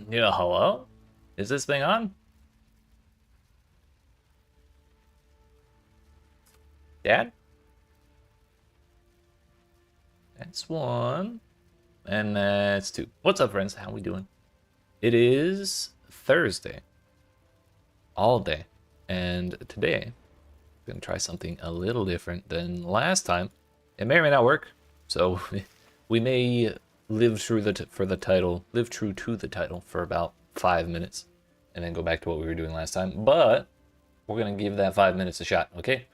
Yeah, hello? Is this thing on? Dad? That's one. And that's two. What's up, friends? How we doing? It is Thursday. All day. And today, I'm going to try something a little different than last time. It may or may not work. So, we may live true for the title, live true to the title for about 5 minutes. And then go back to what we were doing last time. But, we're going to give that 5 minutes a shot, okay?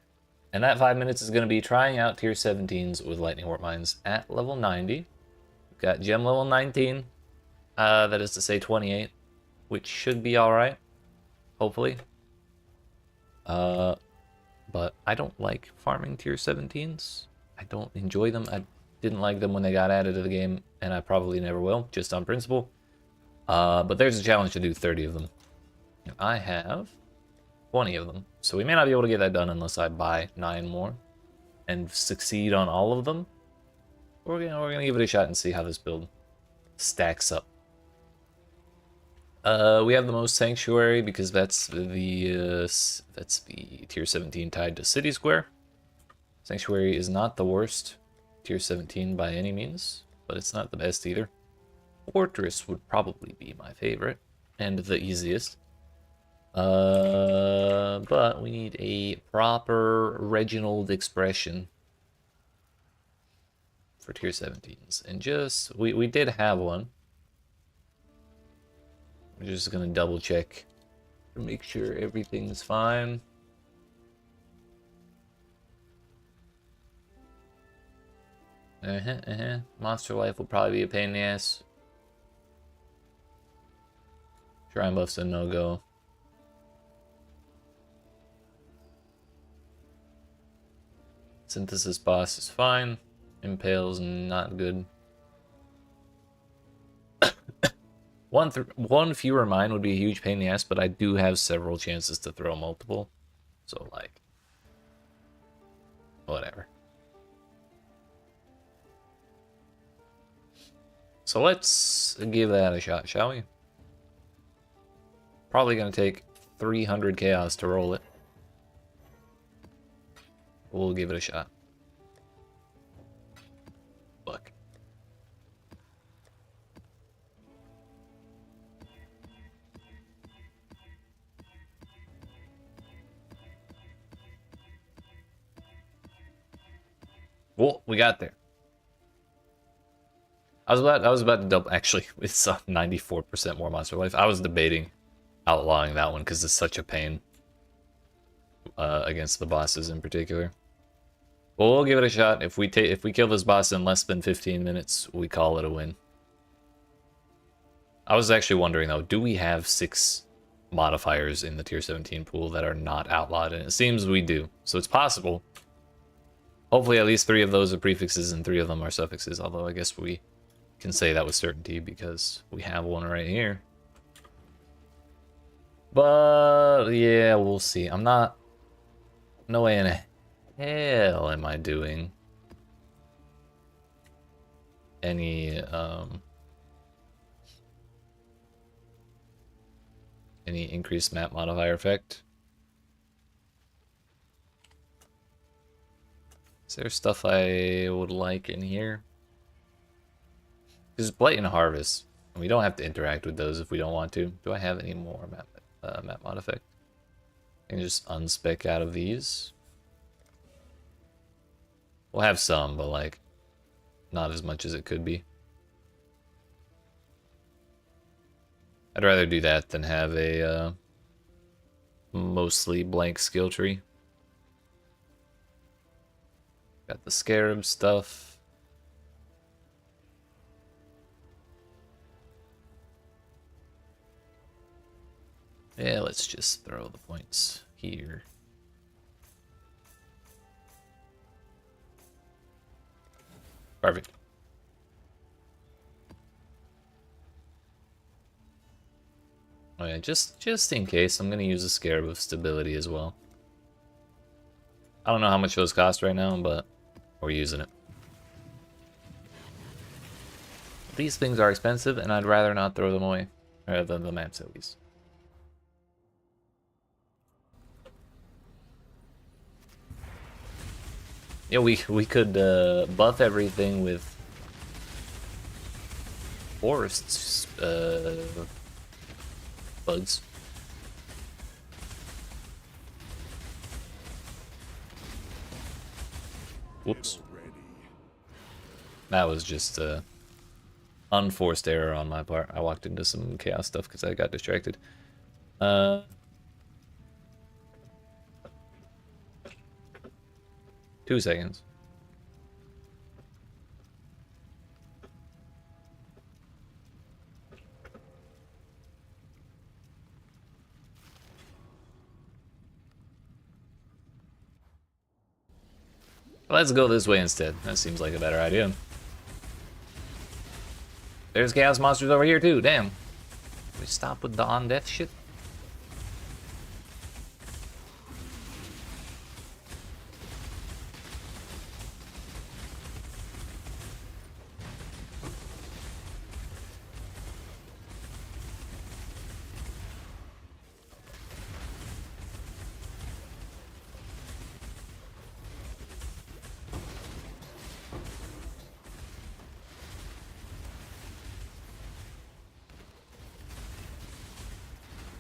And that 5 minutes is going to be trying out tier 17s with Lightning Warp Mines at level 90. We've got gem level 19, that is to say 28, which should be alright, hopefully. But I don't like farming tier 17s. I don't enjoy them. I didn't like them when they got added to the game, and I probably never will, just on principle. But there's a challenge to do 30 of them. And I have 20 of them. So we may not be able to get that done unless I buy 9 more and succeed on all of them. We're gonna give it a shot and see how this build stacks up. We have the most sanctuary because that's the tier 17 tied to City Square. Sanctuary is not the worst tier 17 by any means, but it's not the best either. Fortress would probably be my favorite and the easiest. But we need a proper Reginald expression for tier 17s. And just, we did have one. We're just gonna double check to make sure everything's fine. Monster Life will probably be a pain in the ass. Shrine Buff's a no-go. Synthesis boss is fine. Impale's not good. One fewer mine would be a huge pain in the ass, but I do have several chances to throw multiple. So, like, whatever. So let's give that a shot, shall we? Probably gonna take 300 chaos to roll it. We'll give it a shot. Look. Well, we got there. I was about to double. Actually, it's 94% more monster life. I was debating outlawing that one because it's such a pain against the bosses in particular. Well, we'll give it a shot. If we kill this boss in less than 15 minutes, we call it a win. I was actually wondering though, do we have 6 modifiers in the tier 17 pool that are not outlawed? And it seems we do, so it's possible. Hopefully at least 3 of those are prefixes and 3 of them are suffixes, although I guess we can say that with certainty because we have one right here. But yeah, we'll see. I'm not... No way in hell am I doing any increased map modifier effect. Is there stuff I would like in here? Because Blight and Harvest, we don't have to interact with those if we don't want to. Do I have any more map mod effect? I can just unspec out of these. We'll have some, but like, not as much as it could be. I'd rather do that than have a mostly blank skill tree. Got the Scarab stuff. Yeah, let's just throw the points here. Perfect. Oh yeah, just in case, I'm gonna use a Scarab of Stability as well. I don't know how much those cost right now, but we're using it. These things are expensive, and I'd rather not throw them away. Or the maps at least. Yeah, we could buff everything with forests bugs. Whoops. That was just unforced error on my part. I walked into some chaos stuff because I got distracted. 2 seconds. Let's go this way instead. That seems like a better idea. There's chaos monsters over here too, damn. We stop with the on-death shit?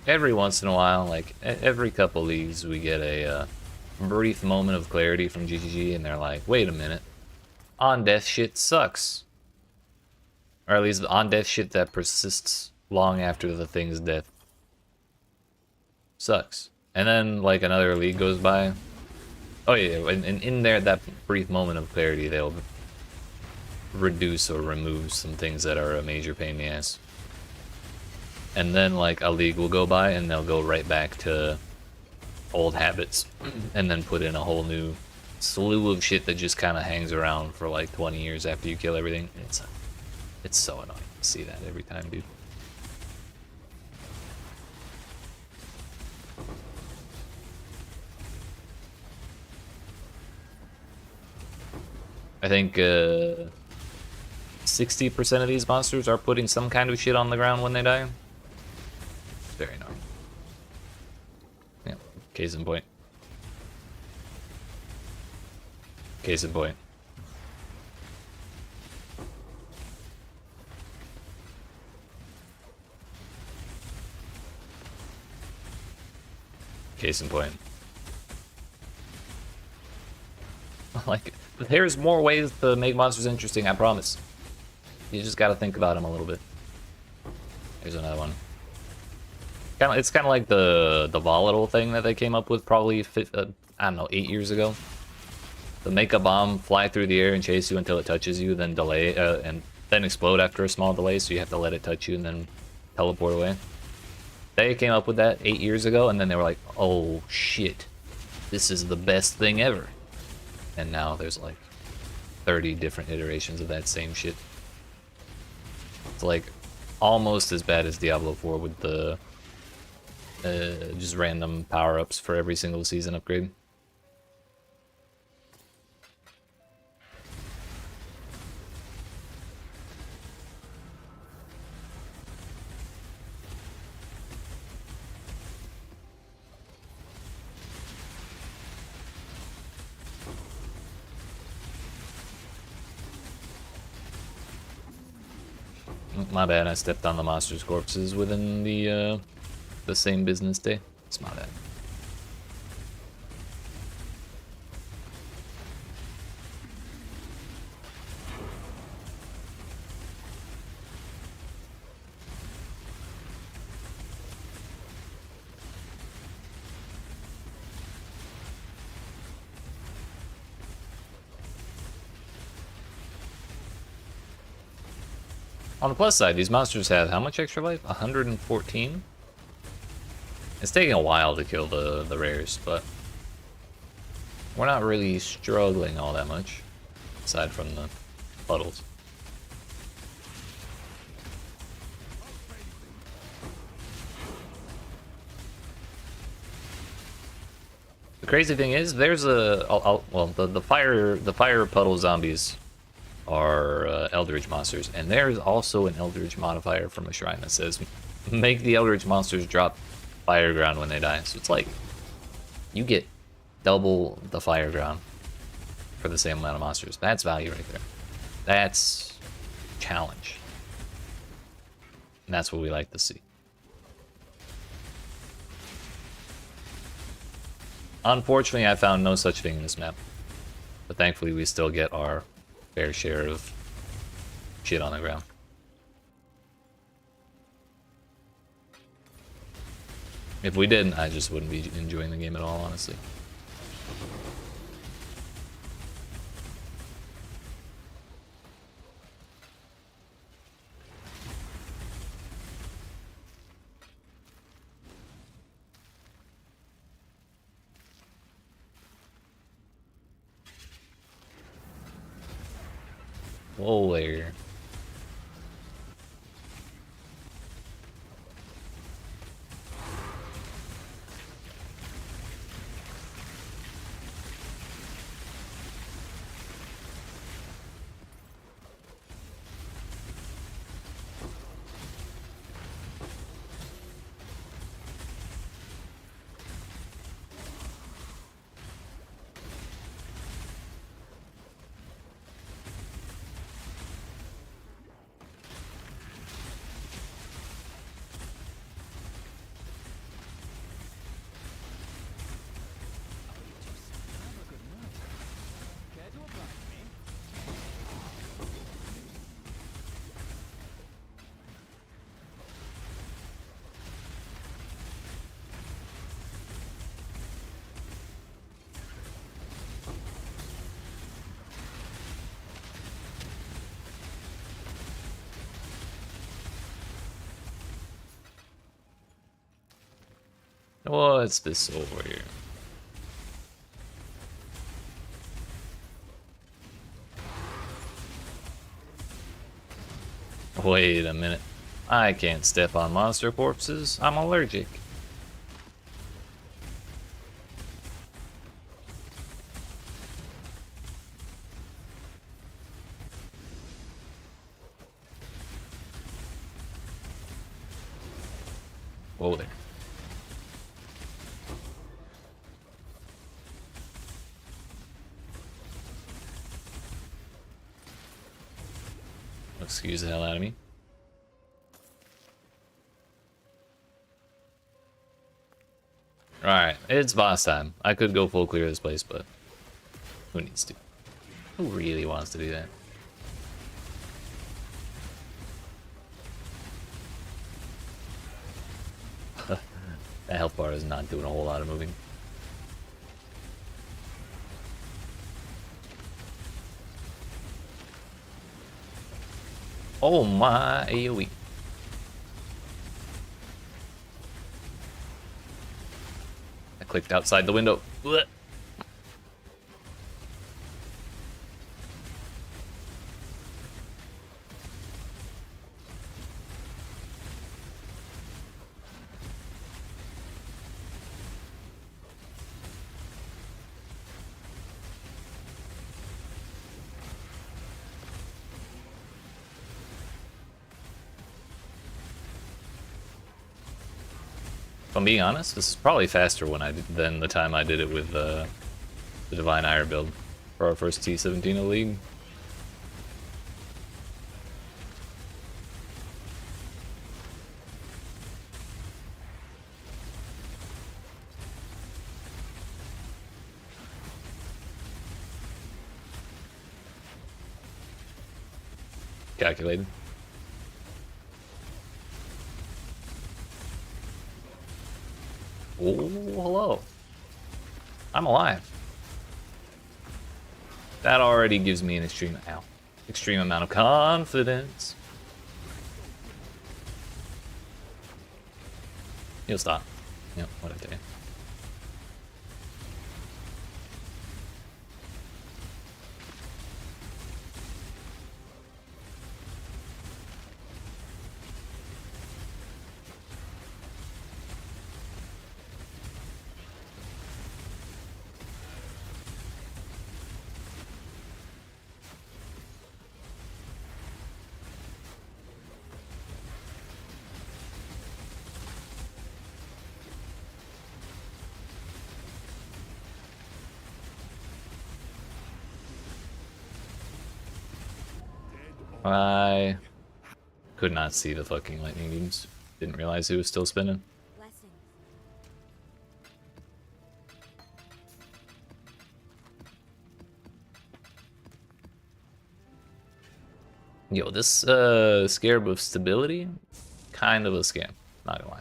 Every once in a while, like every couple leagues, we get a brief moment of clarity from GGG, and they're like, wait a minute, on-death shit sucks. Or at least on-death shit that persists long after the thing's death sucks. And then, like, another league goes by. Oh yeah, and in there, that brief moment of clarity, they'll reduce or remove some things that are a major pain in the ass. And then, like, a league will go by and they'll go right back to old habits and then put in a whole new slew of shit that just kind of hangs around for like 20 years after you kill everything. It's so annoying to see that every time, dude. I think 60% of these monsters are putting some kind of shit on the ground when they die. Very annoying. Yeah, case in point. Case in point. Case in point. Like, there's more ways to make monsters interesting, I promise. You just gotta think about them a little bit. Here's another one. It's kind of like the volatile thing that they came up with probably, I don't know, 8 years ago. To make a bomb fly through the air and chase you until it touches you, then delay, and then explode after a small delay, so you have to let it touch you and then teleport away. They came up with that 8 years ago, and then they were like, oh shit, this is the best thing ever. And now there's like 30 different iterations of that same shit. It's like almost as bad as Diablo 4 with the just random power-ups for every single season upgrade. My bad, I stepped on the monster's corpses within the same business day. It's my bad. On the plus side, these monsters have how much extra life? 114? It's taking a while to kill the rares, but we're not really struggling all that much, aside from the puddles. The crazy thing is, there's a well, the fire puddle zombies are Eldritch monsters, and there's also an Eldritch modifier from a shrine that says make the Eldritch monsters drop fire ground when they die. So it's like you get double the fire ground for the same amount of monsters. That's value right there. That's challenge. And that's what we like to see. Unfortunately, I found no such thing in this map. But thankfully, we still get our fair share of shit on the ground. If we didn't, I just wouldn't be enjoying the game at all, honestly. Whoa there. What's this over here? Wait a minute. I can't step on monster corpses. I'm allergic. Whoa there. Excuse the hell out of me. Alright, it's boss time. I could go full clear of this place, but who needs to? Who really wants to do that? That health bar is not doing a whole lot of moving. Oh my AoE. I clicked outside the window. Blech. If I'm being honest, this is probably faster than the time I did it with the Divine Ire build for our first T17 of the league. Calculated. Oh, hello. I'm alive. That already gives me an extreme amount of confidence. You'll stop. Yep, what I tell you. I could not see the fucking lightning beams. Didn't realize it was still spinning. Yo, this scarab of stability, kind of a scam, not gonna lie.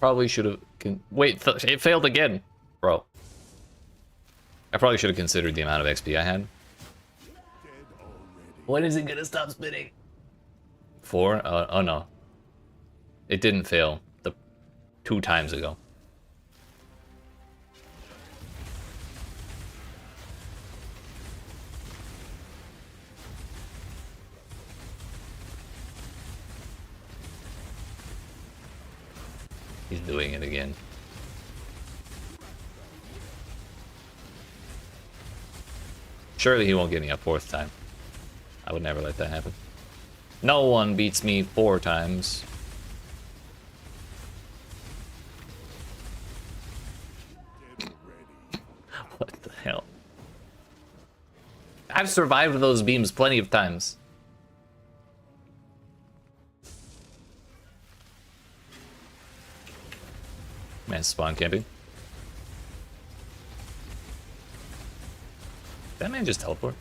Probably should have. Wait, it failed again, bro. I probably should have considered the amount of XP I had. When is it gonna stop spinning? 4? Oh no. It didn't fail the 2 times ago. He's doing it again. Surely he won't get me a 4th time. I would never let that happen. No one beats me 4 times. What the hell? I've survived those beams plenty of times. Man, spawn camping. That man just teleport.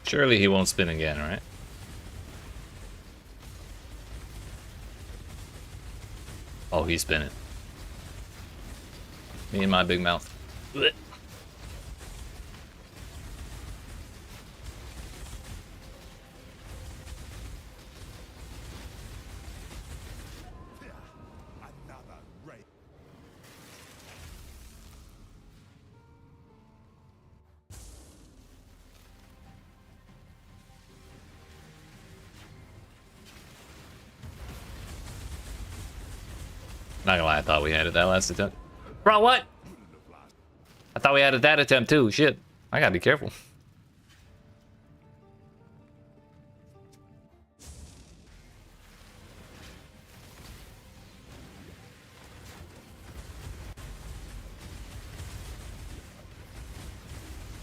Surely he won't spin again, right? Oh, he's spinning. Me and my big mouth. Blech. Not gonna lie, I thought we had it that last attempt. Bro, what? I thought we had it that attempt too. Shit. I gotta be careful.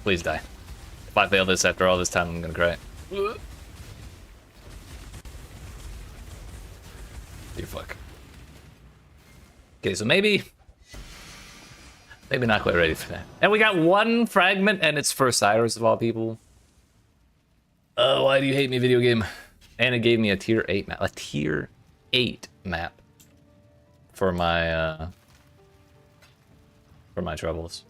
Please die. If I fail this after all this time, I'm gonna cry. Dear fuck. Okay, so maybe not quite ready for that. And we got 1 fragment, and it's for Cyrus of all people. Oh, why do you hate me, video game? And it gave me a tier 8 map. A tier 8 map for my troubles.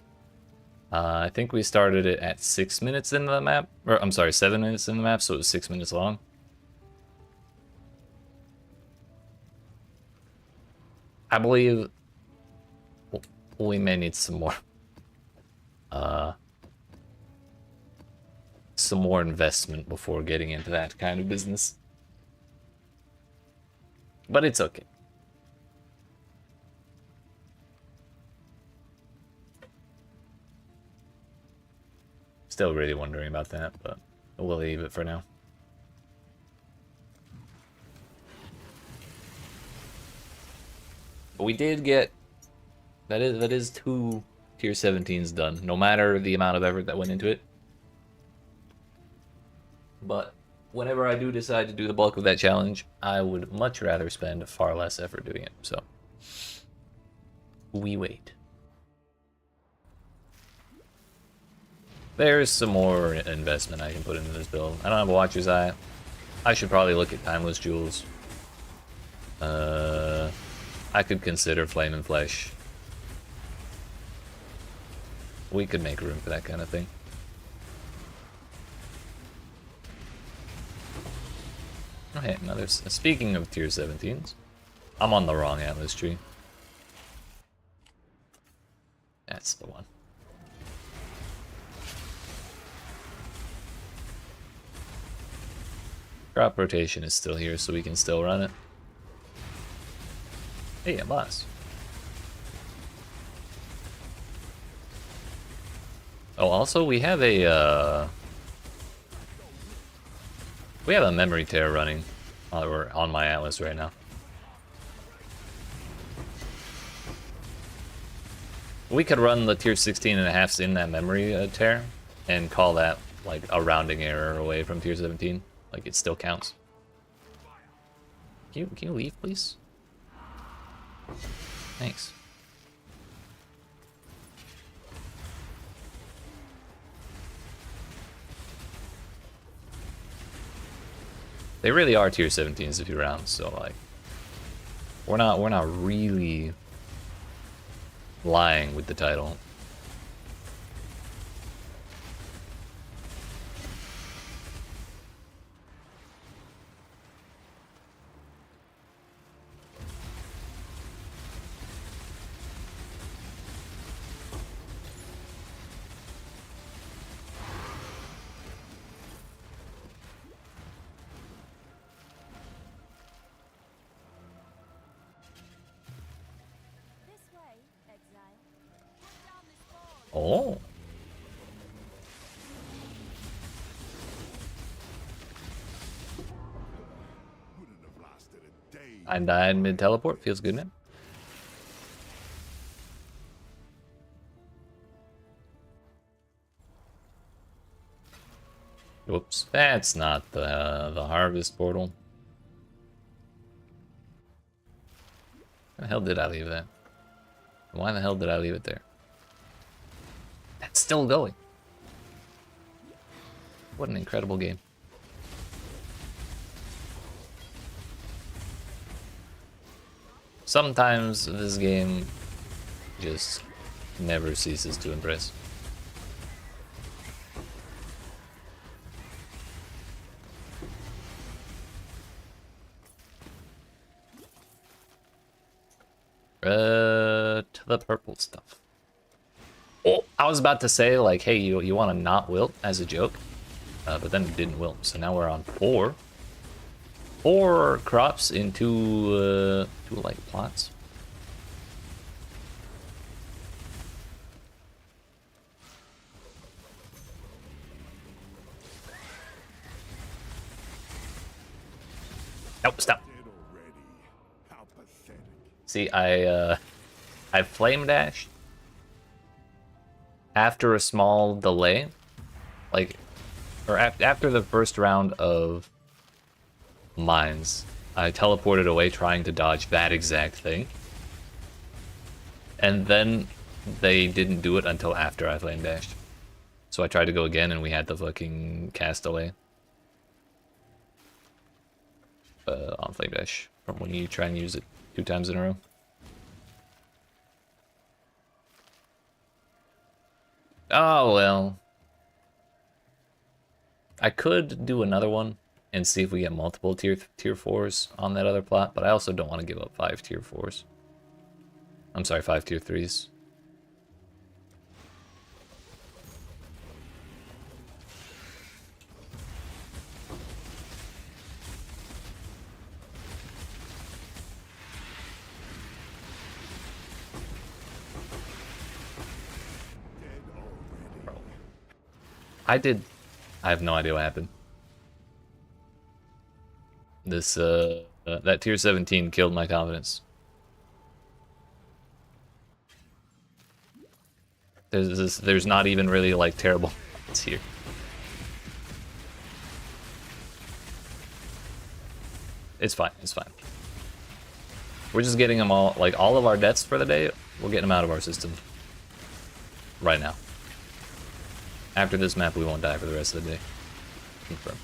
I think we started it at 6 minutes into the map. Or, I'm sorry, 7 minutes in the map, so it was 6 minutes long. I believe we may need some more investment before getting into that kind of business. But it's okay. Still really wondering about that, but we'll leave it for now. But we did get that is 2 tier 17s done, no matter the amount of effort that went into it. But whenever I do decide to do the bulk of that challenge, I would much rather spend far less effort doing it. So we wait. There's some more investment I can put into this build. I don't have a Watcher's Eye. I should probably look at Timeless Jewels. I could consider Flame and Flesh. We could make room for that kind of thing. Okay, another. Speaking of tier 17s, I'm on the wrong Atlas tree. That's the one. Crop rotation is still here, so we can still run it. Hey, a boss. Oh, also we have a memory tear running on my Atlas right now. We could run the tier 16.5s in that memory tear and call that like a rounding error away from tier 17. Like it still counts. Can you leave, please? Thanks. They really are tier 17s if you round, so like we're not really lying with the title. Oh. I died mid-teleport. Feels good now. Whoops. That's not the harvest portal. Why the hell did I leave that? Why the hell did I leave it there? That's still going. What an incredible game. Sometimes this game just never ceases to impress. To the purple stuff. Oh, I was about to say, like, hey, you want to not wilt as a joke, but then it didn't wilt. So now we're on four crops in two like plots. Nope, stop. See, I flame dashed after a small delay, like, or after the first round of mines. I teleported away trying to dodge that exact thing, and then they didn't do it until after I flame dashed. So I tried to go again, and we had the fucking cast delay on flame dash from when you try and use it 2 times in a row. Oh well. I could do another one and see if we get multiple tier 4s on that other plot, but I also don't want to give up 5 tier 4s. I'm sorry, 5 tier 3s. I have no idea what happened. This, that tier 17 killed my confidence. There's not even really, like, terrible odds here. It's fine, it's fine. We're just getting them all, like, all of our deaths for the day, we're getting them out of our system. Right now. After this map, we won't die for the rest of the day. Confirmed.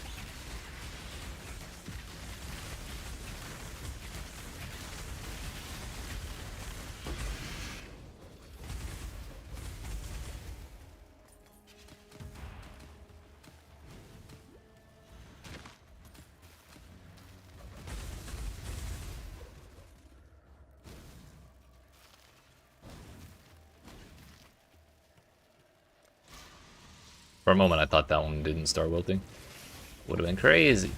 For a moment, I thought that one didn't start wilting. Would have been crazy.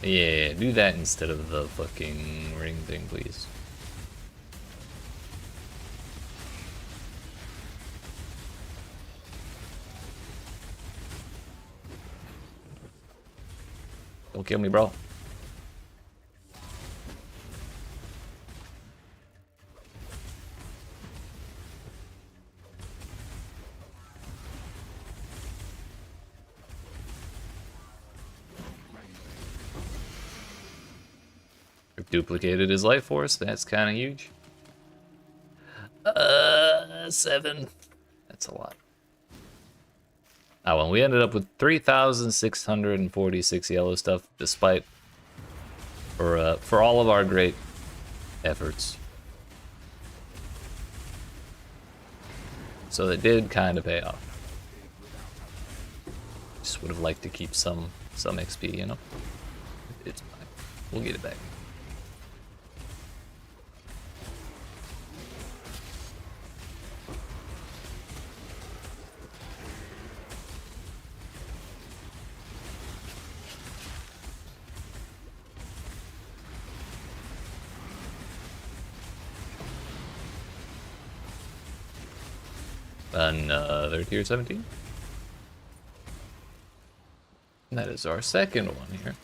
Yeah, do that instead of the fucking ring thing, please. Don't kill me, bro. Duplicated his life force. That's kind of huge. 7. That's a lot. Oh, well, we ended up with 3,646 yellow stuff, despite for all of our great efforts. So it did kind of pay off. Just would have liked to keep some XP, you know. It's fine. We'll get it back. Another tier 17. And that is our second one here.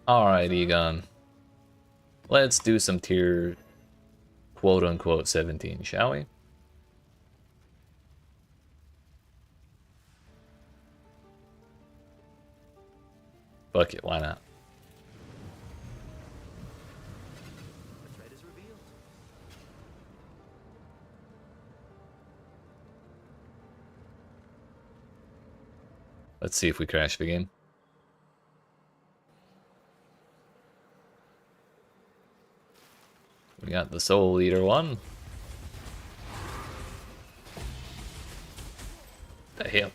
Alright, Egon. Let's do some tier quote-unquote 17, shall we? Fuck it, why not? Let's see if we crash the game. We got the Soul Eater one. The hell?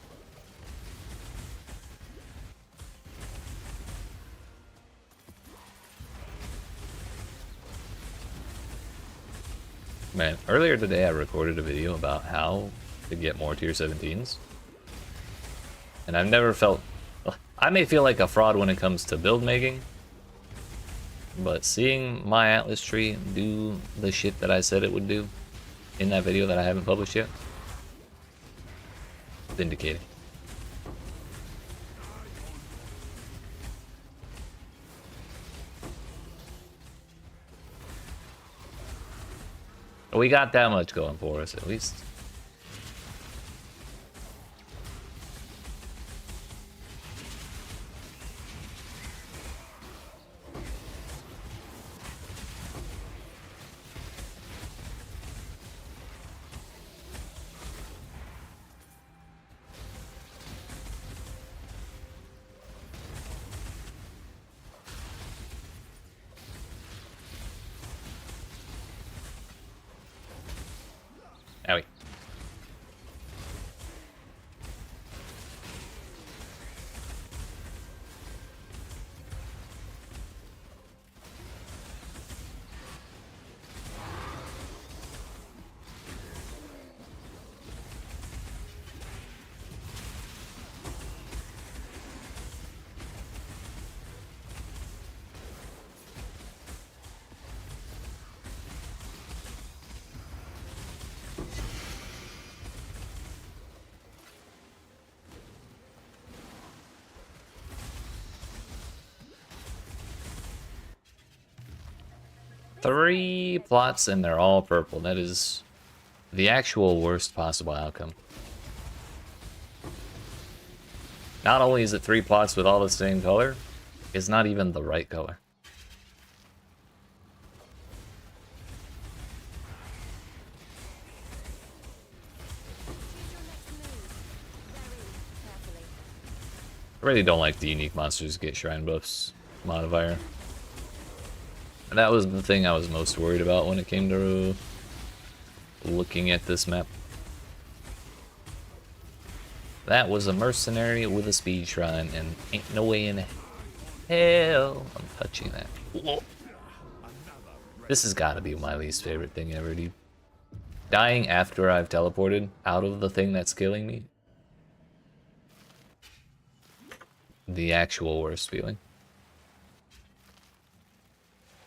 Man, earlier today I recorded a video about how to get more tier 17s. And I've never felt... I may feel like a fraud when it comes to build making, but seeing my Atlas tree do the shit that I said it would do in that video that I haven't published yet, vindicating. We got that much going for us, at least. Owie. 3 plots and they're all purple. That is the actual worst possible outcome. Not only is it 3 plots with all the same color, it's not even the right color. I really don't like the unique monsters get shrine buffs modifier. And that was the thing I was most worried about when it came to looking at this map. That was a mercenary with a speed shrine, and ain't no way in hell I'm touching that. Whoa. This has got to be my least favorite thing ever, dude. Dying after I've teleported out of the thing that's killing me. The actual worst feeling.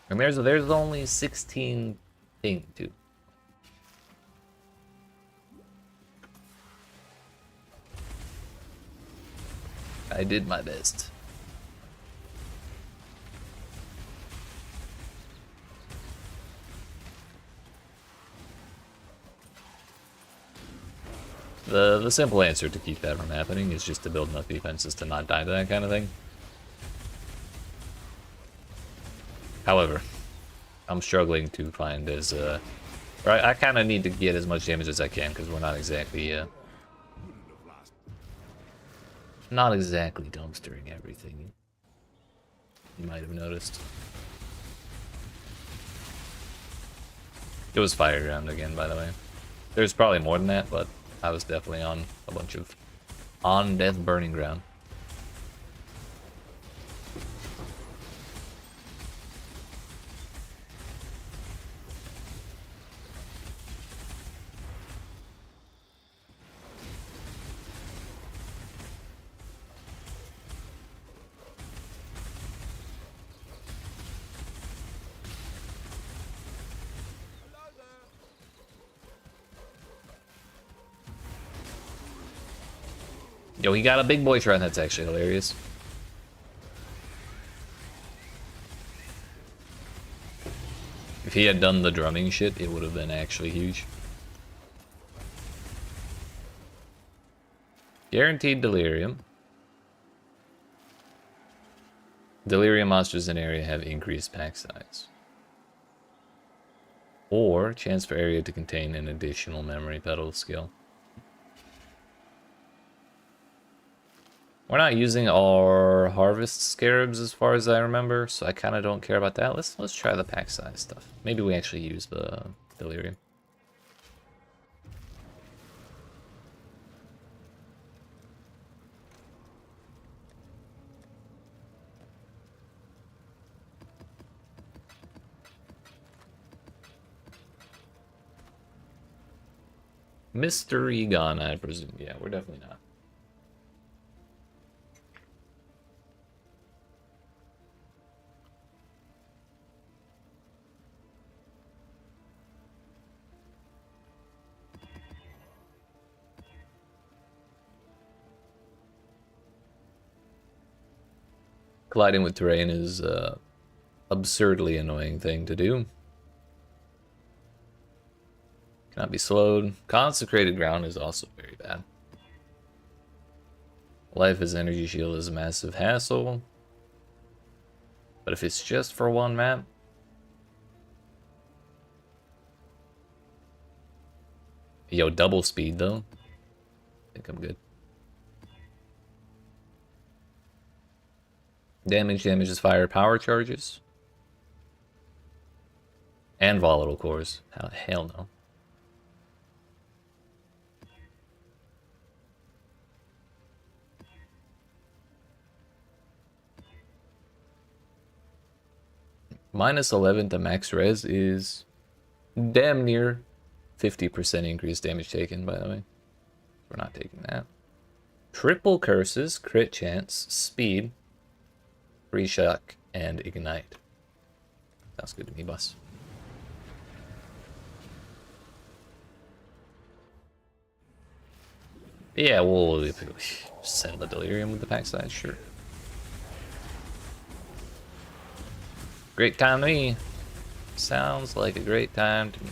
And there's only 16 thing too. I did my best. The simple answer to keep that from happening is just to build enough defenses to not die to that kind of thing. However, I'm struggling to find as I kind of need to get as much damage as I can because we're not exactly dumpstering everything. You might have noticed. It was fire ground again, by the way. There's probably more than that, but I was definitely on a bunch of on-death burning ground. Yo, he got a big boy shrine. That's actually hilarious. If he had done the drumming shit, it would have been actually huge. Guaranteed delirium. Delirium monsters in area have increased pack size. Or chance for area to contain an additional memory pedal skill. We're not using our harvest scarabs as far as I remember, so I kind of don't care about that. Let's try the pack size stuff. Maybe we actually use the delirium. Mystery gone, I presume. Yeah, we're definitely not. Colliding with terrain is an absurdly annoying thing to do. Cannot be slowed. Consecrated ground is also very bad. Life as energy shield is a massive hassle. But if it's just for one map, yo, double speed though. I think I'm good. Damage is fire power charges. And volatile cores. Hell no. Minus 11 to max res is damn near 50% increased damage taken, by the way. We're not taking that. Triple curses, crit chance, speed, free shock, and ignite. Sounds good to me, boss. Yeah, we'll send the delirium with the pack size, sure. Great time to me. Sounds like a great time to me.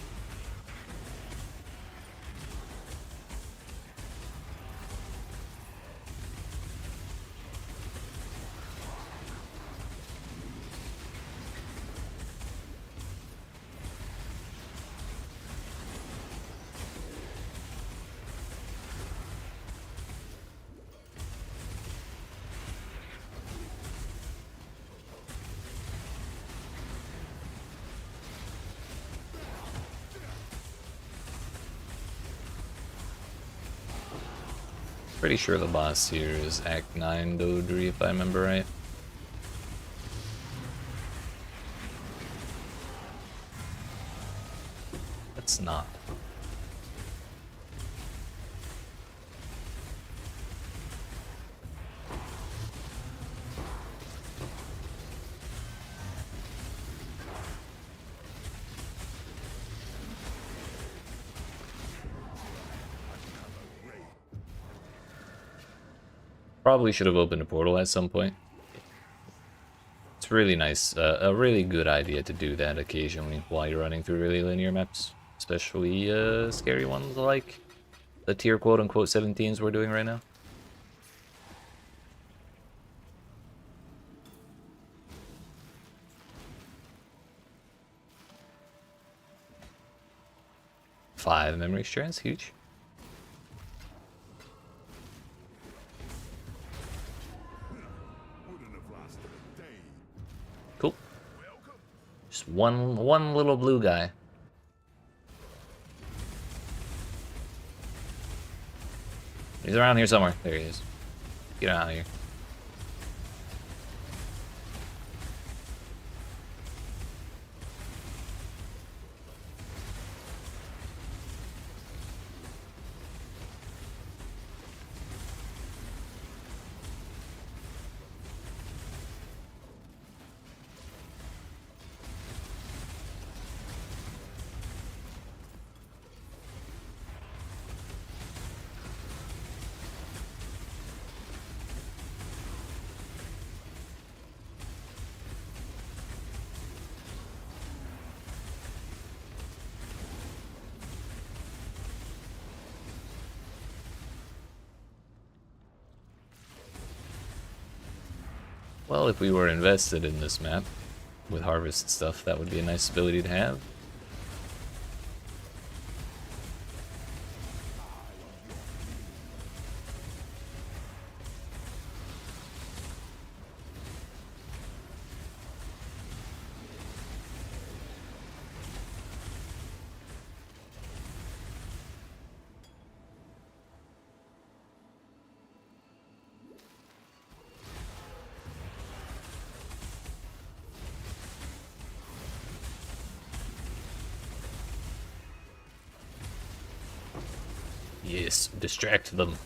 Pretty sure the boss here is Act 9 Dodri, if I remember right. It's not. Probably should have opened a portal at some point. It's really nice, a really good idea to do that occasionally while you're running through really linear maps. Especially scary ones like the tier quote-unquote 17s we're doing right now. Five memory strands, huge. Cool. Just one little blue guy. He's around here somewhere. There he is. Get out of here. Well, if we were invested in this map with harvest stuff, that would be a nice ability to have. Yes, distract them.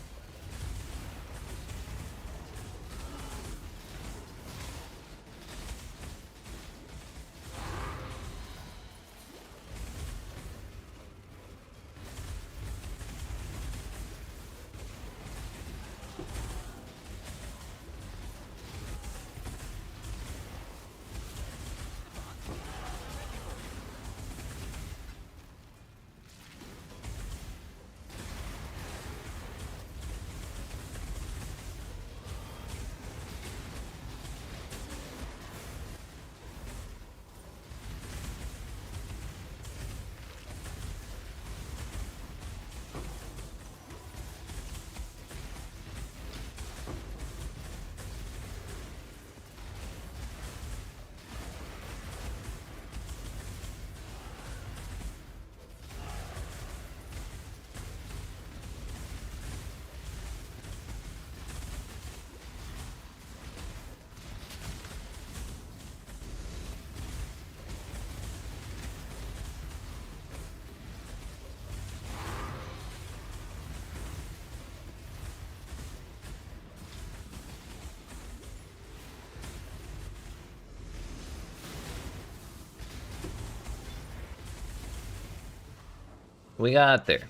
We got there.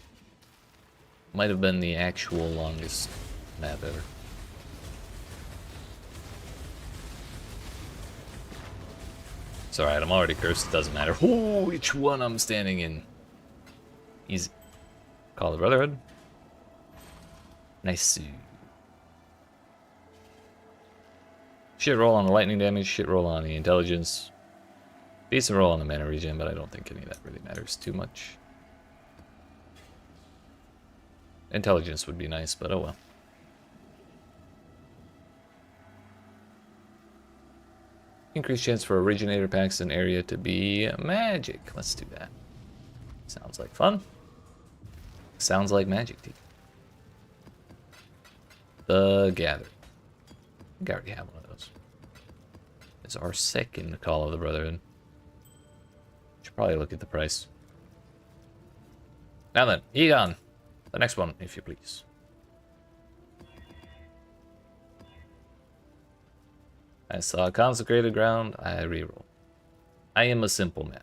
Might have been the actual longest map ever. It's alright, I'm already cursed, it doesn't matter. Ooh, which one I'm standing in. Easy. Call the Brotherhood. Nice. Shit roll on the lightning damage, shit roll on the intelligence. Decent roll on the mana regen, but I don't think any of that really matters too much. Intelligence would be nice, but oh well. Increased chance for originator packs in area to be magic. Let's do that. Sounds like fun. Sounds like magic to you. The Gather. I think I already have one of those. It's our second Call of the Brotherhood. Should probably look at the price. Now then, Egon. The next one, if you please. I saw consecrated ground, I reroll. I am a simple man.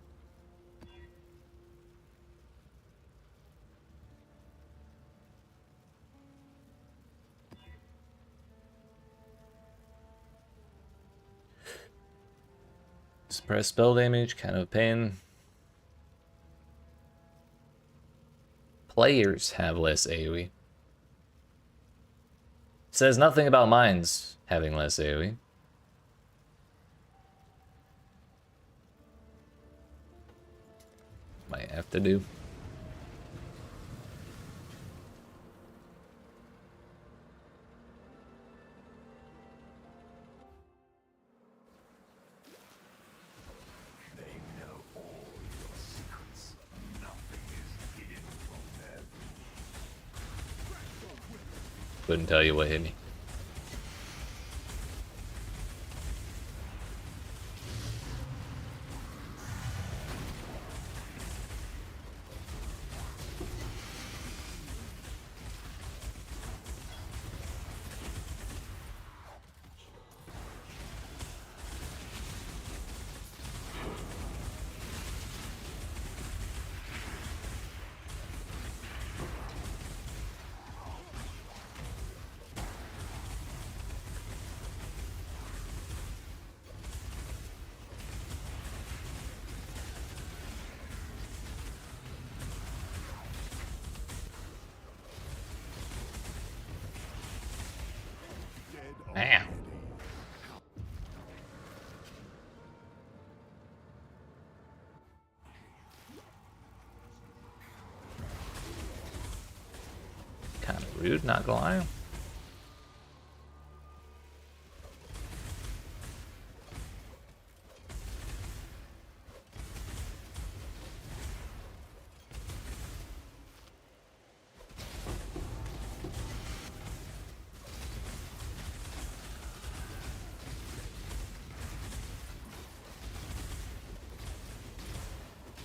Suppress spell damage, kind of a pain. Players have less AoE. Says nothing about mines having less AoE. Might have to do. Couldn't tell you what hit me. Damn. Kind of rude, not gonna lie.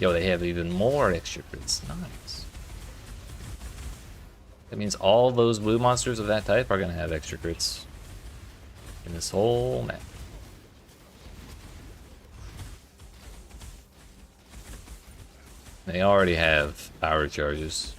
Yo, they have even more extra crits. Nice. That means all those blue monsters of that type are going to have extra crits in this whole map. They already have power charges.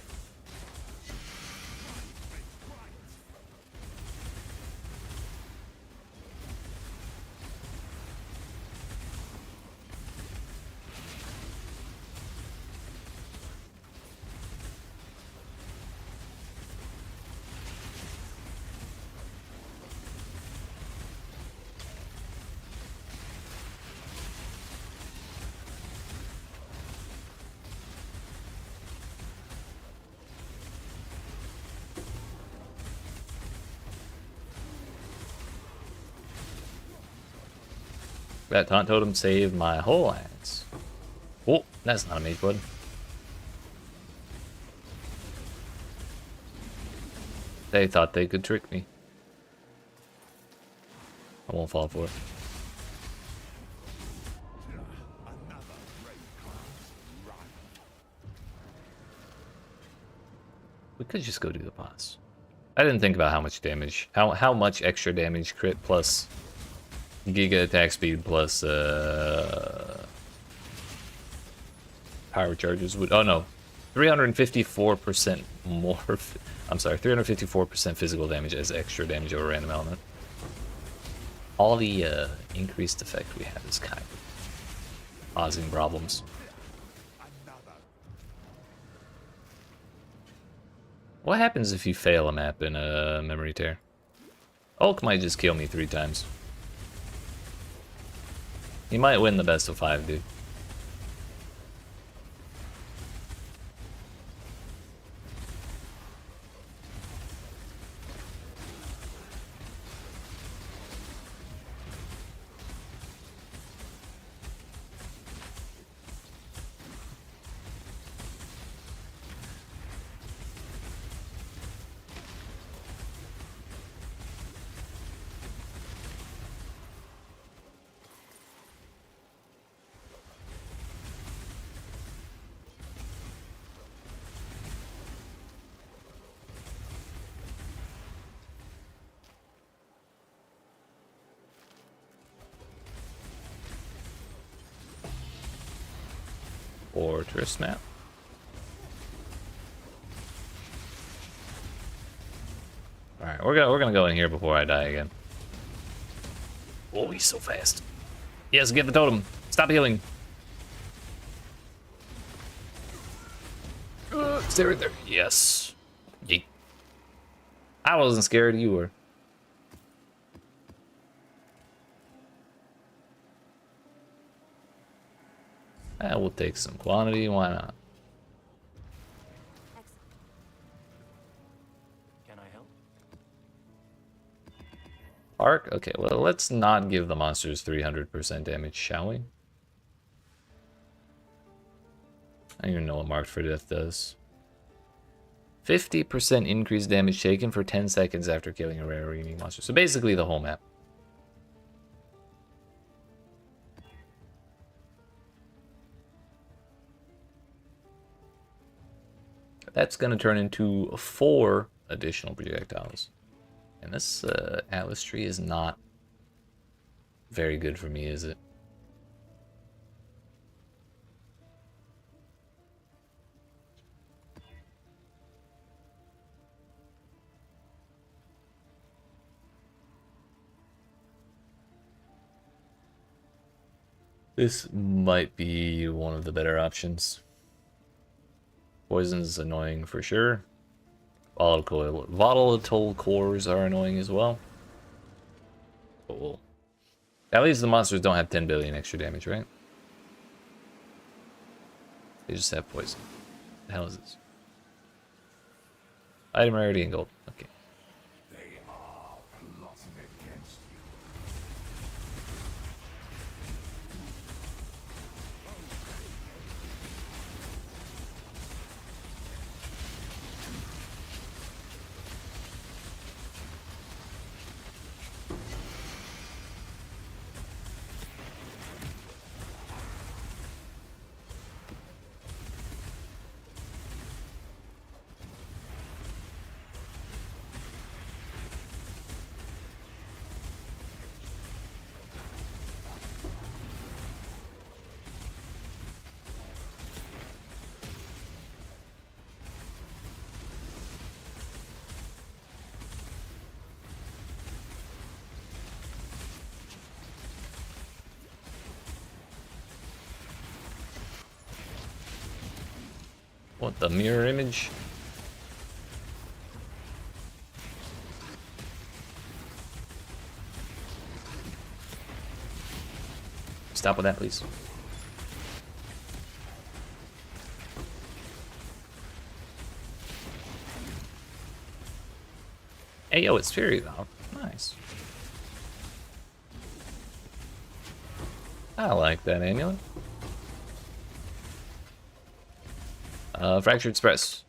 That taunt totem saved my whole axe. Oh, that's not a mage blood. They thought they could trick me. I won't fall for it. We could just go do the boss. I didn't think about how much damage, how much extra damage crit plus Giga attack speed plus power charges would. Oh no, 354% more. I'm sorry, 354% physical damage as extra damage over random element. All the increased effect we have is kind of causing problems. What happens if you fail a map in a memory tear? Hulk might just kill me 3 times. He might win the best of 5, dude. Fortress map. Alright, we're gonna go in here before I die again. Oh, he's so fast. Yes, get the totem. Stop healing. Stay right there. Yes. Yeet. I wasn't scared, you were. We'll take some quantity, why not? Can I help? Arc? Okay, well, let's not give the monsters 300% damage, shall we? I don't even know what Marked for Death does. 50% increased damage taken for 10 seconds after killing a rare or unique monster. So basically the whole map. That's going to turn into 4 additional projectiles. And this Atlas tree is not very good for me, is it? This might be one of the better options. Poison's annoying for sure. Volatile cores are annoying as well. Cool. At least the monsters don't have 10 billion extra damage, right? They just have poison. What the hell is this? Item rarity and gold. Okay. They are plotting against you. What, the mirror image? Stop with that, please. Hey, yo, it's Fury Valve. Nice. I like that amulet. Fractured Express.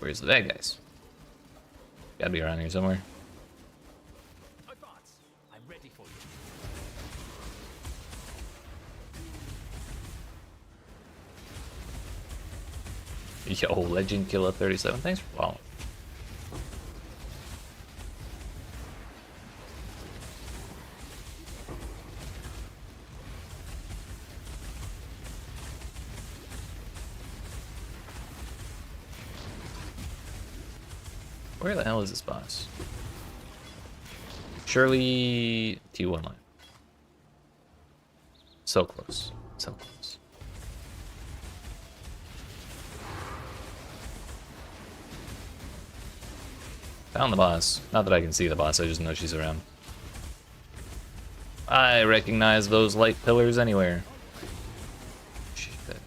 Where's the bad guys? Gotta be around here somewhere. Advance. I'm ready for you. Yo, Legend Killer 37. Thanks for following. Where the hell is this boss? Surely T1 line. So close. So close. Found the boss. Not that I can see the boss, I just know she's around. I recognize those light pillars anywhere.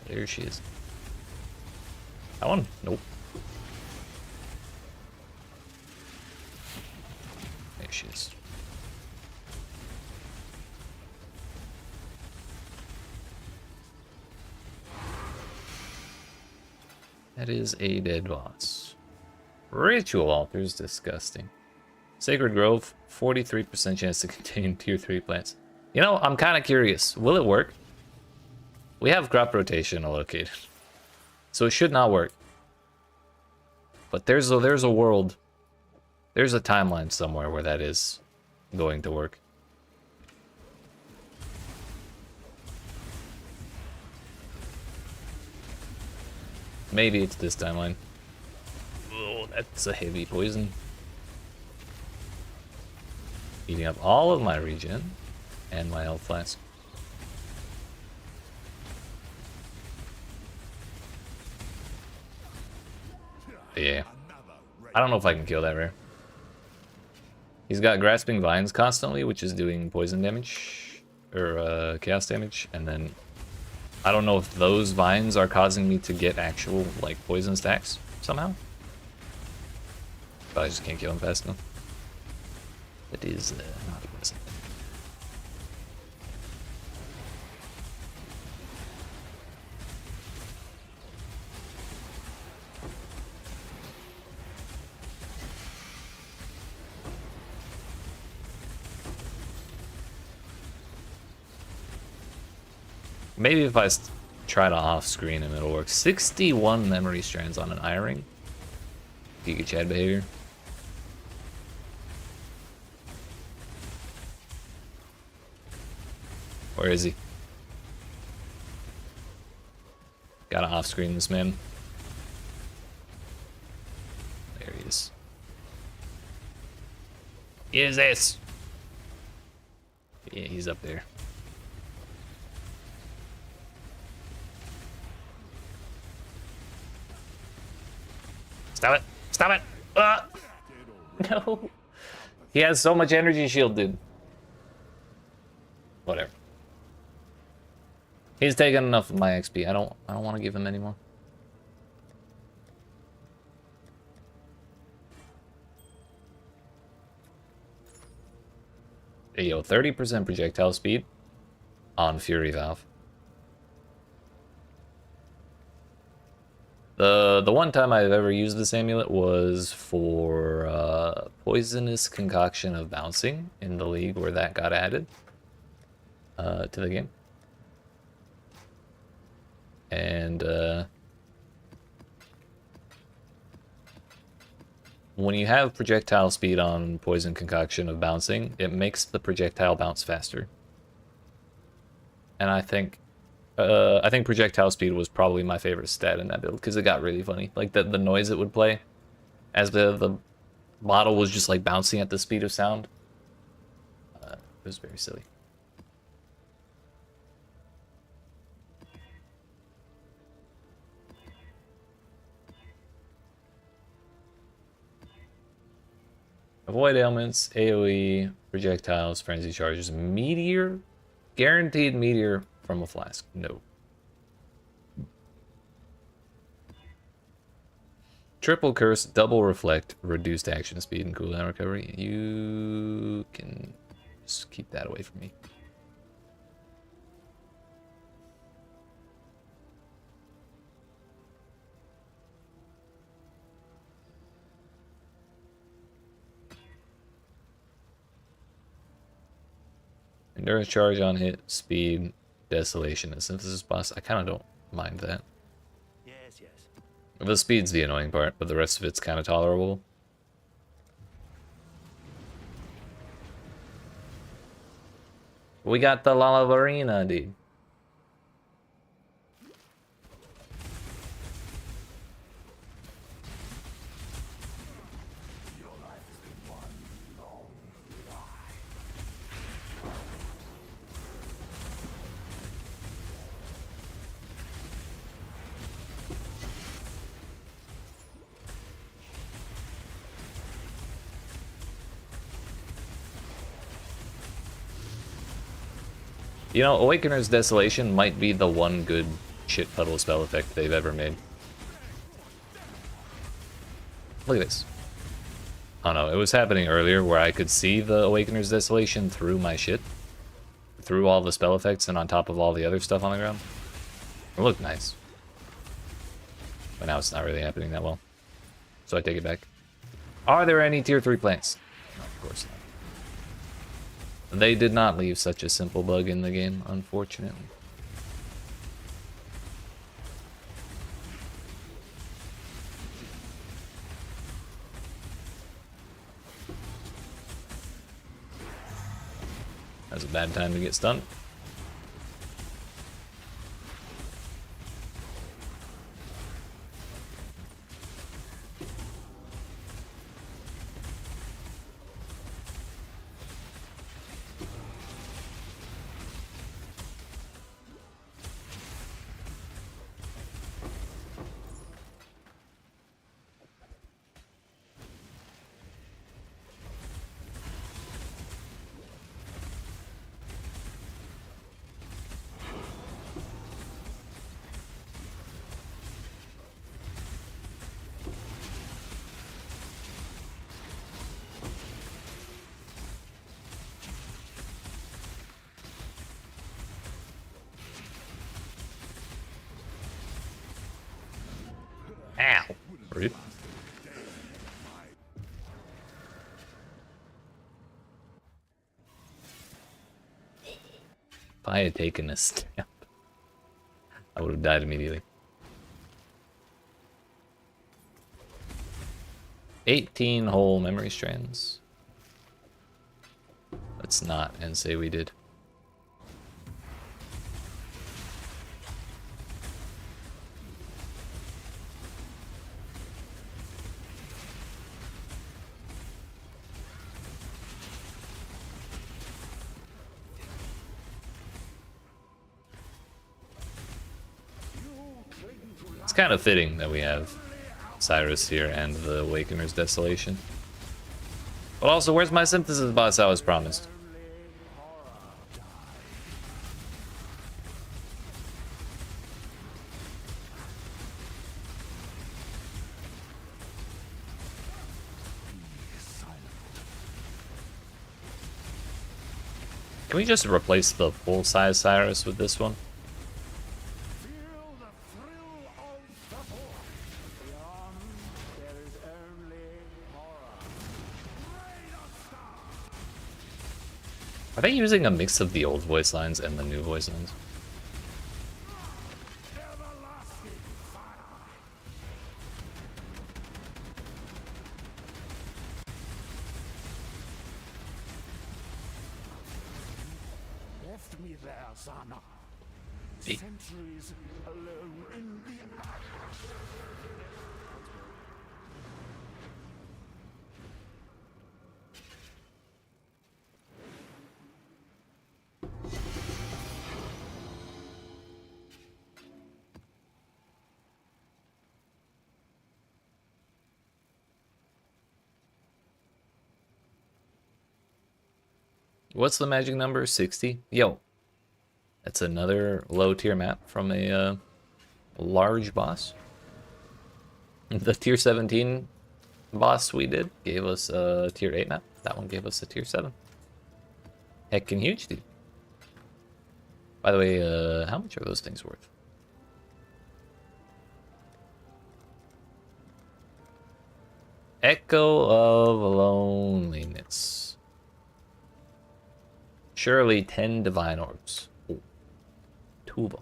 There she is. That one? Nope. There she is. That is a dead boss. Ritual altars, disgusting. Sacred Grove, 43% chance to contain tier 3 plants. You know, I'm kind of curious. Will it work? We have crop rotation allocated, so it should not work. But there's a world, there's a timeline somewhere where that is going to work. Maybe it's this timeline. Oh, that's a heavy poison. Eating up all of my regen and my health flask. Yeah. I don't know if I can kill that rare. He's got Grasping Vines constantly, which is doing poison damage, or chaos damage, and then I don't know if those vines are causing me to get actual, like, poison stacks somehow. But I just can't kill him fast enough. That is not pleasant. Maybe if I try to off-screen him, it'll work. 61 memory strands on an eye ring. Giga Chad behavior. Where is he? Gotta off-screen this man. There he is. Is this? Yeah, he's up there. Stop it! Stop it! No! He has so much energy shield, dude. Whatever. He's taken enough of my XP. I don't want to give him any more. Hey, yo, 30% projectile speed on Fury Valve. The one time I've ever used this amulet was for Poisonous Concoction of Bouncing in the league where that got added to the game. And when you have projectile speed on Poison Concoction of Bouncing, it makes the projectile bounce faster. And I think projectile speed was probably my favorite stat in that build because it got really funny. Like the noise it would play as the model was just like bouncing at the speed of sound. It was very silly. Avoid ailments, AoE, projectiles, frenzy charges, meteor, guaranteed meteor from a flask. No. Triple curse, double reflect, reduced action speed and cooldown recovery. You can just keep that away from me. Endurance charge on hit, speed, desolation, and synthesis boss. I kind of don't mind that. Yes, yes. The speed's the annoying part, but the rest of it's kind of tolerable. We got the Lalavarina, dude. Your life has been one long lie. You know, Awakener's Desolation might be the one good shit puddle spell effect they've ever made. Look at this. Oh no, it was happening earlier where I could see the Awakener's Desolation through my shit. Through all the spell effects and on top of all the other stuff on the ground. It looked nice. But now it's not really happening that well. So I take it back. Are there any tier 3 plants? No, of course not. They did not leave such a simple bug in the game, unfortunately. That's a bad time to get stunned. Ow! Rude. If I had taken a step, I would have died immediately. 18 whole memory strands. Let's not and say we did. It's kind of fitting that we have Cyrus here and the Awakener's Desolation. But also, where's my synthesis boss I was promised? Can we just replace the full-size Cyrus with this one? Feel the thrill of battle. Beyond, there is only horror. Are they using a mix of the old voice lines and the new voice lines? Everlasting fire. Left me there, Zana. Hey. Centuries alone in the ash. What's the magic number? 60? Yo. That's another low tier map from a large boss. The tier 17 boss we did gave us a tier 8 map. That one gave us a tier 7. Heckin' huge, dude. By the way, how much are those things worth? Echo of Loneliness. Surely 10 divine orbs. Ooh, 2 of them.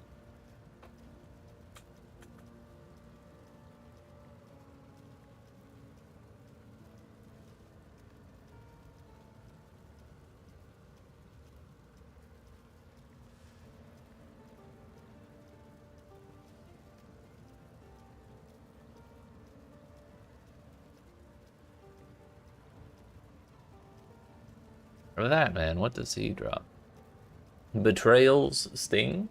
For that, man, what does he drop? Betrayal's Sting.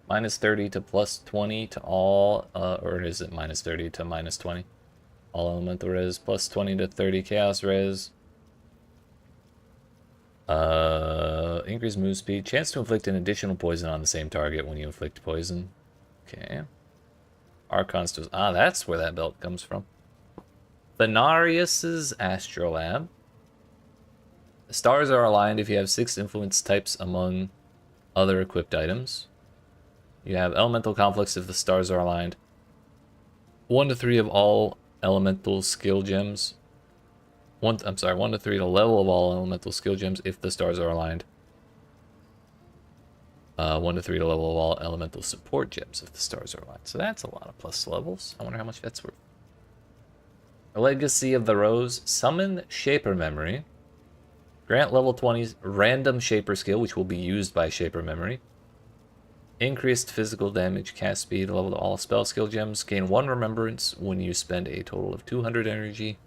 Minus 30 to plus 20 to all, or is it minus 30 to minus 20? All elemental res, plus 20 to 30 chaos res. Increase move speed. Chance to inflict an additional poison on the same target when you inflict poison. Okay. Archon's does. Ah, that's where that belt comes from. Thanarius's Astrolab. The stars are aligned if you have 6 influence types among other equipped items. You have elemental conflicts if the stars are aligned. 1 to 3 of all elemental skill gems. 1 to 3 the level of all elemental skill gems if the stars are aligned. 1 to 3 the level of all elemental support gems if the stars are aligned. So that's a lot of plus levels. I wonder how much that's worth. The Legacy of the Rose. Summon Shaper Memory. Grant level 20's random Shaper skill, which will be used by Shaper Memory. Increased physical damage, cast speed, level to all spell skill gems. Gain 1 remembrance when you spend a total of 200 energy.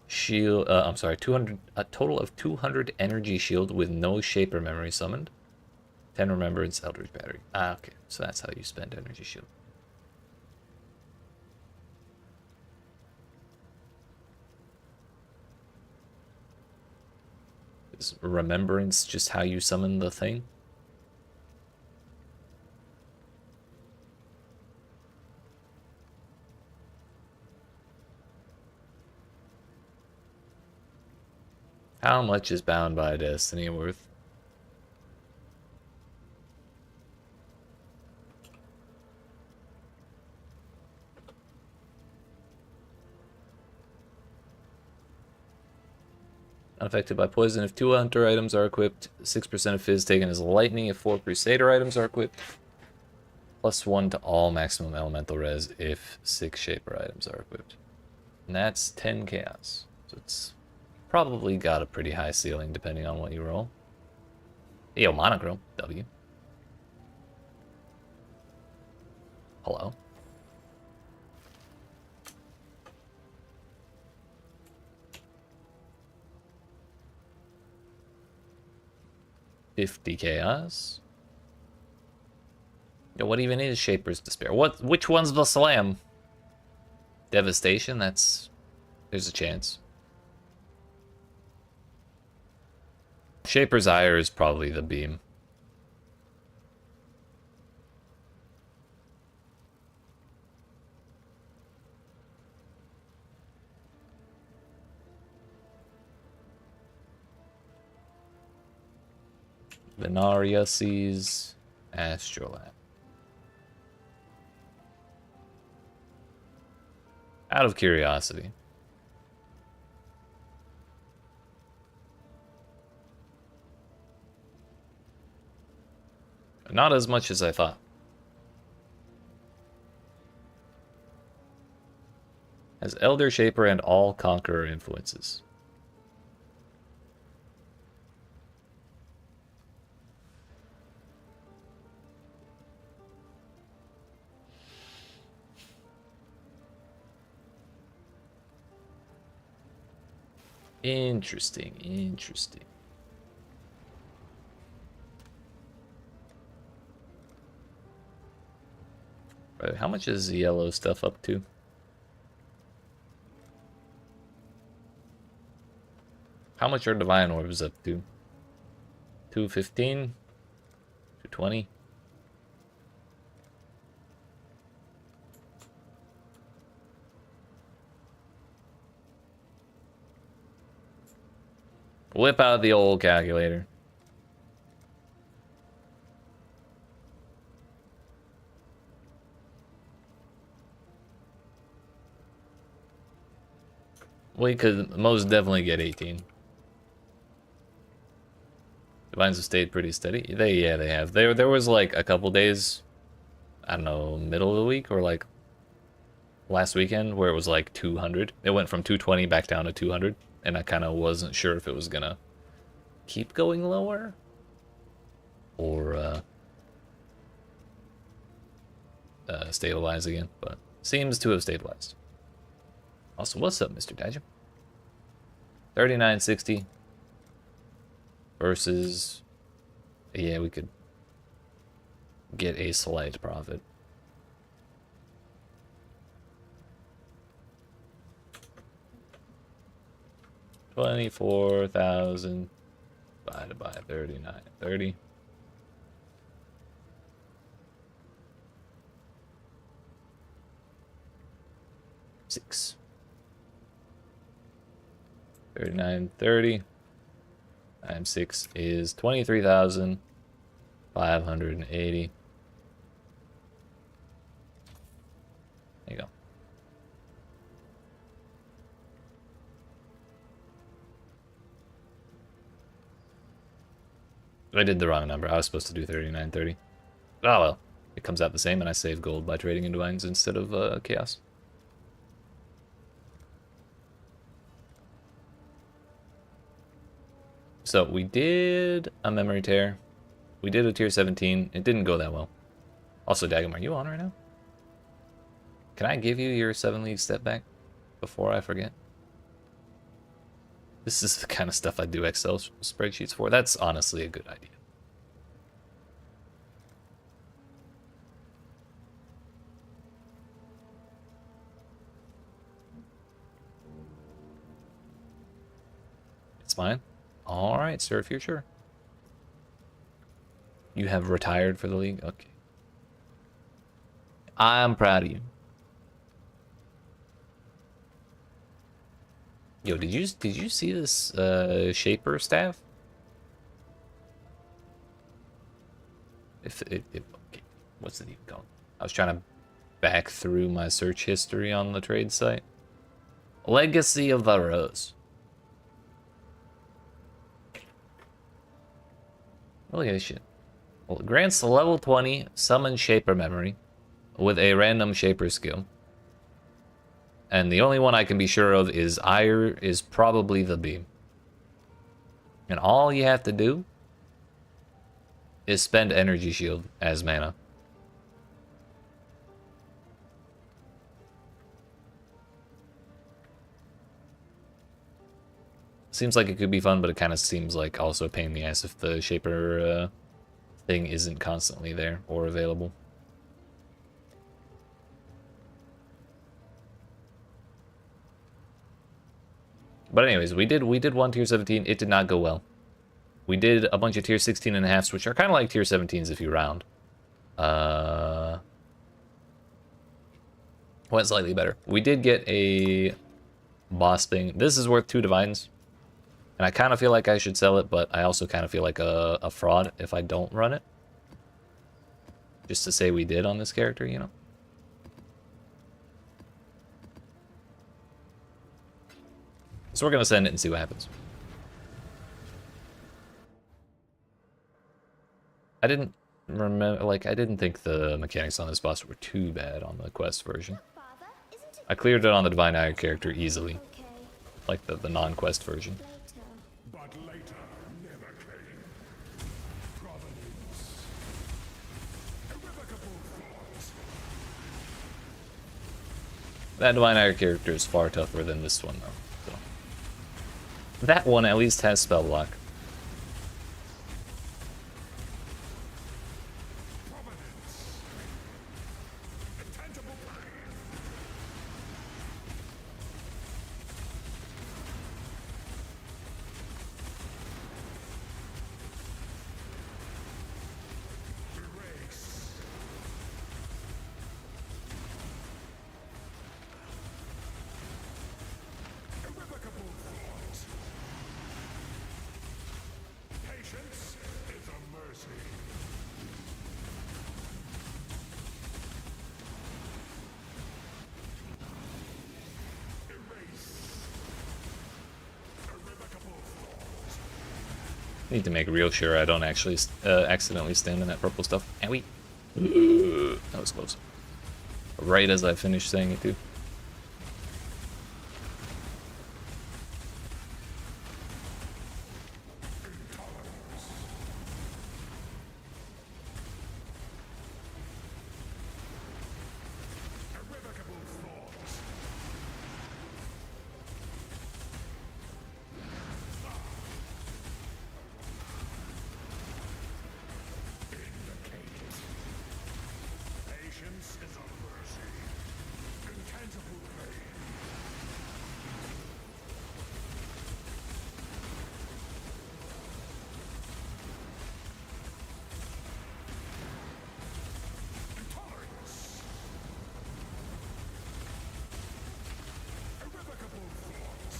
Shield, a total of 200 energy shield with no Shaper Memory summoned. 10 remembrance, Eldritch Battery. Ah, okay, so that's how you spend energy shield. Is remembrance just how you summon the thing? How much is Bound by Destiny worth? Unaffected by poison if 2 hunter items are equipped. 6% of fizz taken as lightning if 4 crusader items are equipped. Plus 1 to all maximum elemental res if 6 shaper items are equipped. And that's 10 chaos. So it's probably got a pretty high ceiling depending on what you roll. Yo, monochrome. W. Hello. $50 chaos. Yo, what even is Shaper's Despair? Which one's the slam? Devastation? There's a chance. Shaper's Ire is probably the beam. Venaria sees Astrolab. Out of curiosity. Not as much as I thought. Has Elder Shaper and all Conqueror influences. Interesting, interesting. Right, how much is the yellow stuff up to? How much are divine orbs up to? 215? 220? Whip out the old calculator. We could most definitely get 18. Divines have stayed pretty steady. Yeah, they have. There was like a couple days, I don't know, middle of the week or like last weekend where it was like 200. It went from 220 back down to 200, and I kind of wasn't sure if it was gonna keep going lower or stabilize again, but seems to have stabilized. Also, what's up, Mr. Dodger? 39.60 versus, yeah, we could get a slight profit. $24,000 divided by 39.30. Six. 39.30 times 6 is 23,580. There you go. I did the wrong number. I was supposed to do 39.30. Oh well, it comes out the same, and I save gold by trading in divines instead of chaos. So we did a memory tear. We did a tier 17. It didn't go that well. Also, Dagam, are you on right now? Can I give you your 7 league step back before I forget? This is the kind of stuff I do Excel spreadsheets for. That's honestly a good idea. It's mine. All right, sir, if you're sure. You have retired for the league? Okay. I'm proud of you. Yo, did you see this Shaper staff? Okay, what's it even called? I was trying to back through my search history on the trade site. Legacy of the Rose. Look at this shit. Well, it grants level 20 summon Shaper memory with a random Shaper skill. And the only one I can be sure of is Ire is probably the beam. And all you have to do is spend Energy Shield as mana. Seems like it could be fun, but it kind of seems like also a pain in the ass if the Shaper thing isn't constantly there or available. But anyways, we did one tier 17. It did not go well. We did a bunch of tier 16 and a halves, which are kind of like tier 17s if you round. Went slightly better. We did get a boss thing. This is worth 2 divines. And I kind of feel like I should sell it, but I also kind of feel like a fraud if I don't run it. Just to say we did on this character, you know? So we're going to send it and see what happens. I didn't remember, like, I didn't think the mechanics on this boss were too bad on the quest version. I cleared it on the Divine Ire character easily. Like the non-quest version. But later never came. Providence. Irrevocable thought. That Divine Ire character is far tougher than this one, though. So. That one at least has spell block. Need to make real sure I don't actually accidentally stand in that purple stuff. Owie. That was close. Right as I finished saying it, too. Patience is a mercy. Intangible pain. Intolerance. Irrevocable thought.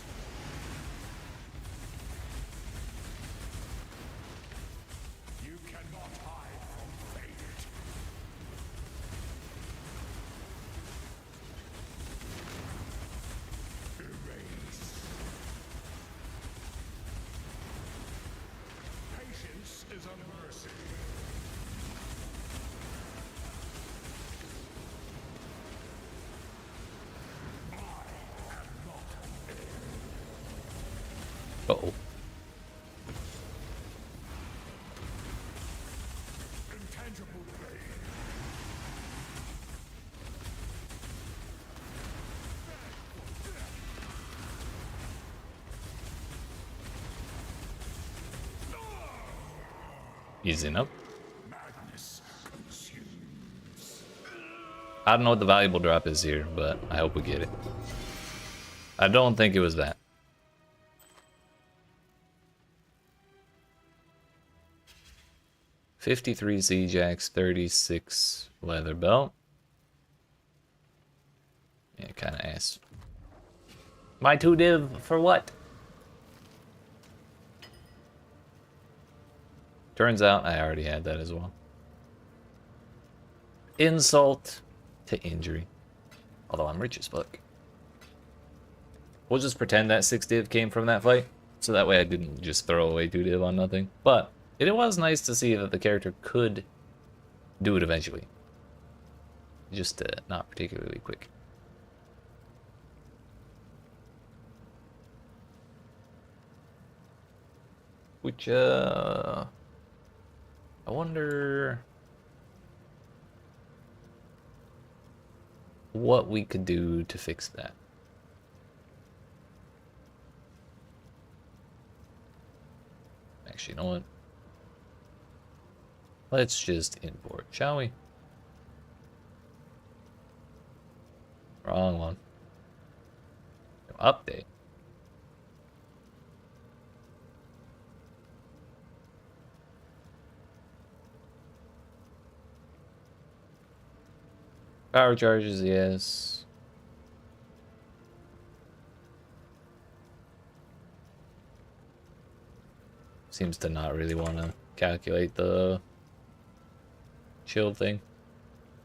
You cannot hide from fate. Erase. Patience is a mercy. Uh-oh. Intangible pain. Easy enough. Madness consumes. I don't know what the valuable drop is here, but I hope we get it. I don't think it was that. $53 Z-Jacks, 36 leather belt. Yeah, kind of ass. My 2 div for what? Turns out I already had that as well. Insult to injury. Although I'm rich as fuck. We'll just pretend that 6 div came from that fight. So that way I didn't just throw away 2 div on nothing. But it was nice to see that the character could do it eventually. Just not particularly quick. Which, I wonder what we could do to fix that. Actually, you know what? Let's just import, shall we? Wrong one. Update. Power charges, yes. Seems to not really want to calculate the shield thing.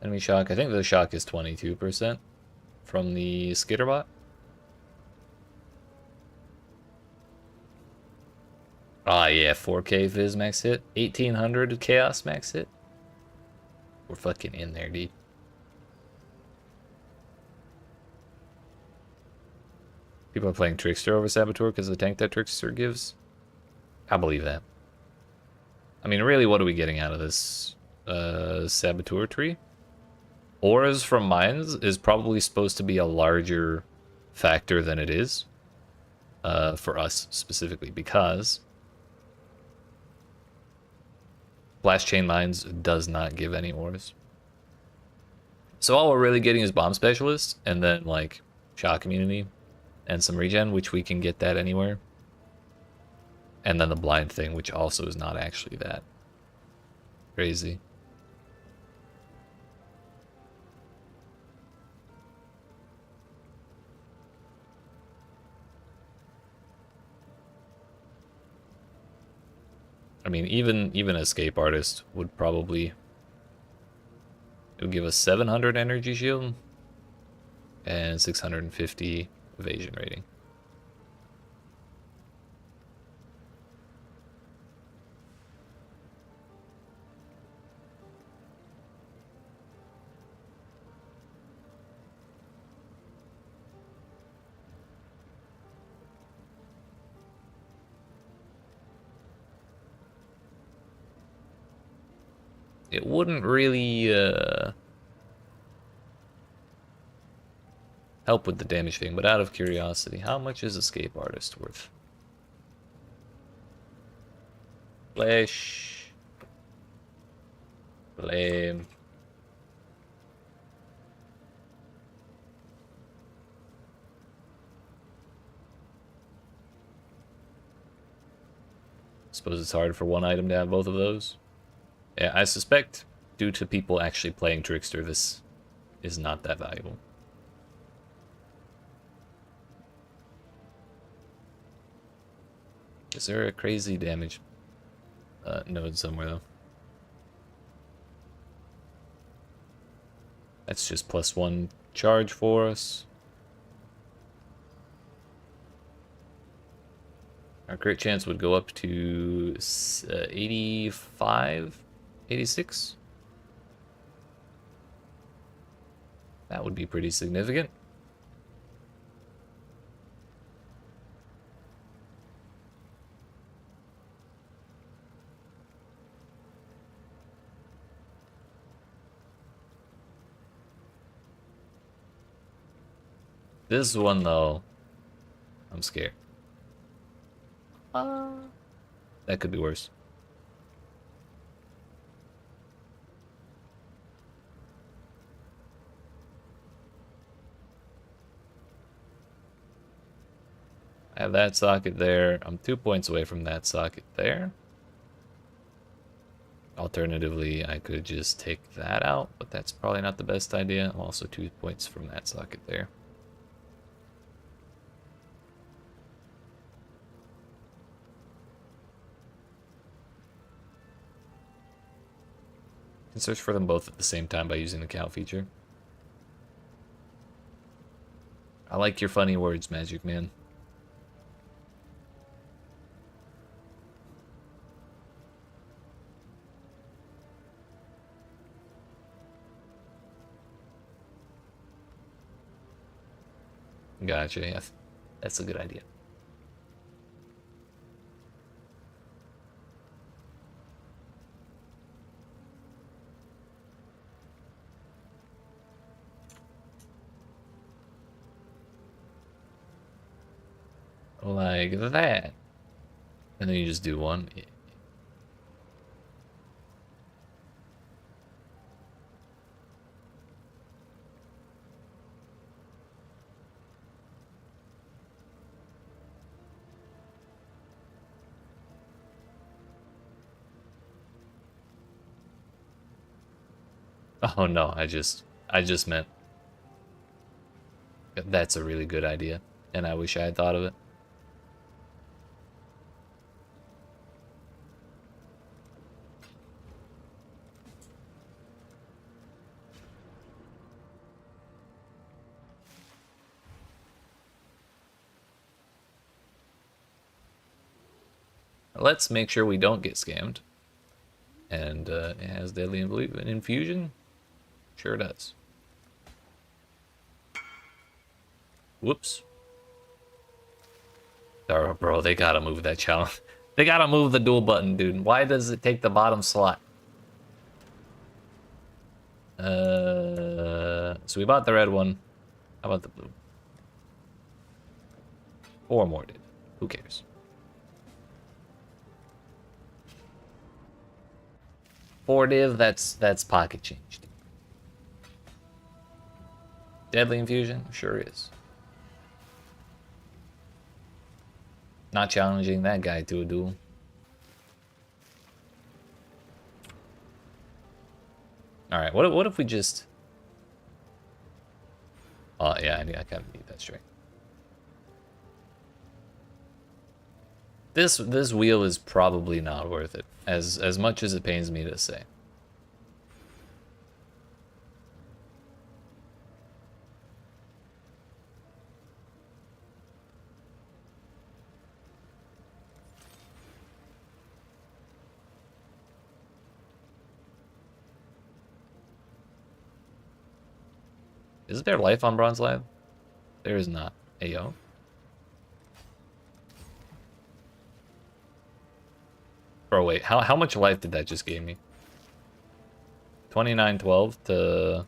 Enemy shock. I think the shock is 22% from the Skitterbot. Ah, yeah, 4K Fizz max hit. 1800 Chaos max hit. We're fucking in there, dude. People are playing Trickster over Saboteur because of the tank that Trickster gives. I believe that. I mean, really, what are we getting out of this Saboteur tree? Auras from mines is probably supposed to be a larger factor than it is. For us, specifically, because Blast Chain Mines does not give any auras. So all we're really getting is Bomb Specialist, and then, like, Shock Immunity, and some regen, which we can get that anywhere. And then the blind thing, which also is not actually that crazy. I mean, even Escape Artist would probably... It would give us 700 energy shield and 650 evasion rating. it wouldn't really help with the damage thing, but out of curiosity, how much is Escape Artist worth? Flesh. Flame. Suppose it's hard for one item to have both of those. Yeah, I suspect due to people actually playing Trickster, this is not that valuable. Is there a crazy damage node somewhere though? That's just +1 charge for us. Our crit chance would go up to 85, 86. That would be pretty significant. This one though, I'm scared. That could be worse. I have that socket there. I'm 2 points away from that socket there. Alternatively, I could just take that out, but that's probably not the best idea. I'm also 2 points from that socket there. Can search for them both at the same time by using the cow feature. I like your funny words, Magic Man. Gotcha, yeah. That's a good idea. Like that. And then you just do one. Oh no, I just meant that's a really good idea, and I wish I had thought of it. Let's make sure we don't get scammed. And it has Deadly Infusion? Sure does. Whoops. Oh, bro, they gotta move that challenge. They gotta move the dual button, dude. Why does it take the bottom slot? So we bought the red one. How about the blue? 4 more did. Who cares? 4 div, that's pocket change. Deadly Infusion? Sure is. Not challenging that guy to a duel. Alright, what if we just... Oh, yeah, I kind of need that straight. This wheel is probably not worth it, as much as it pains me to say. Is there life on Bronze Lab? There is not. Ayo. Bro, wait, how much life did that just give me? 2912 to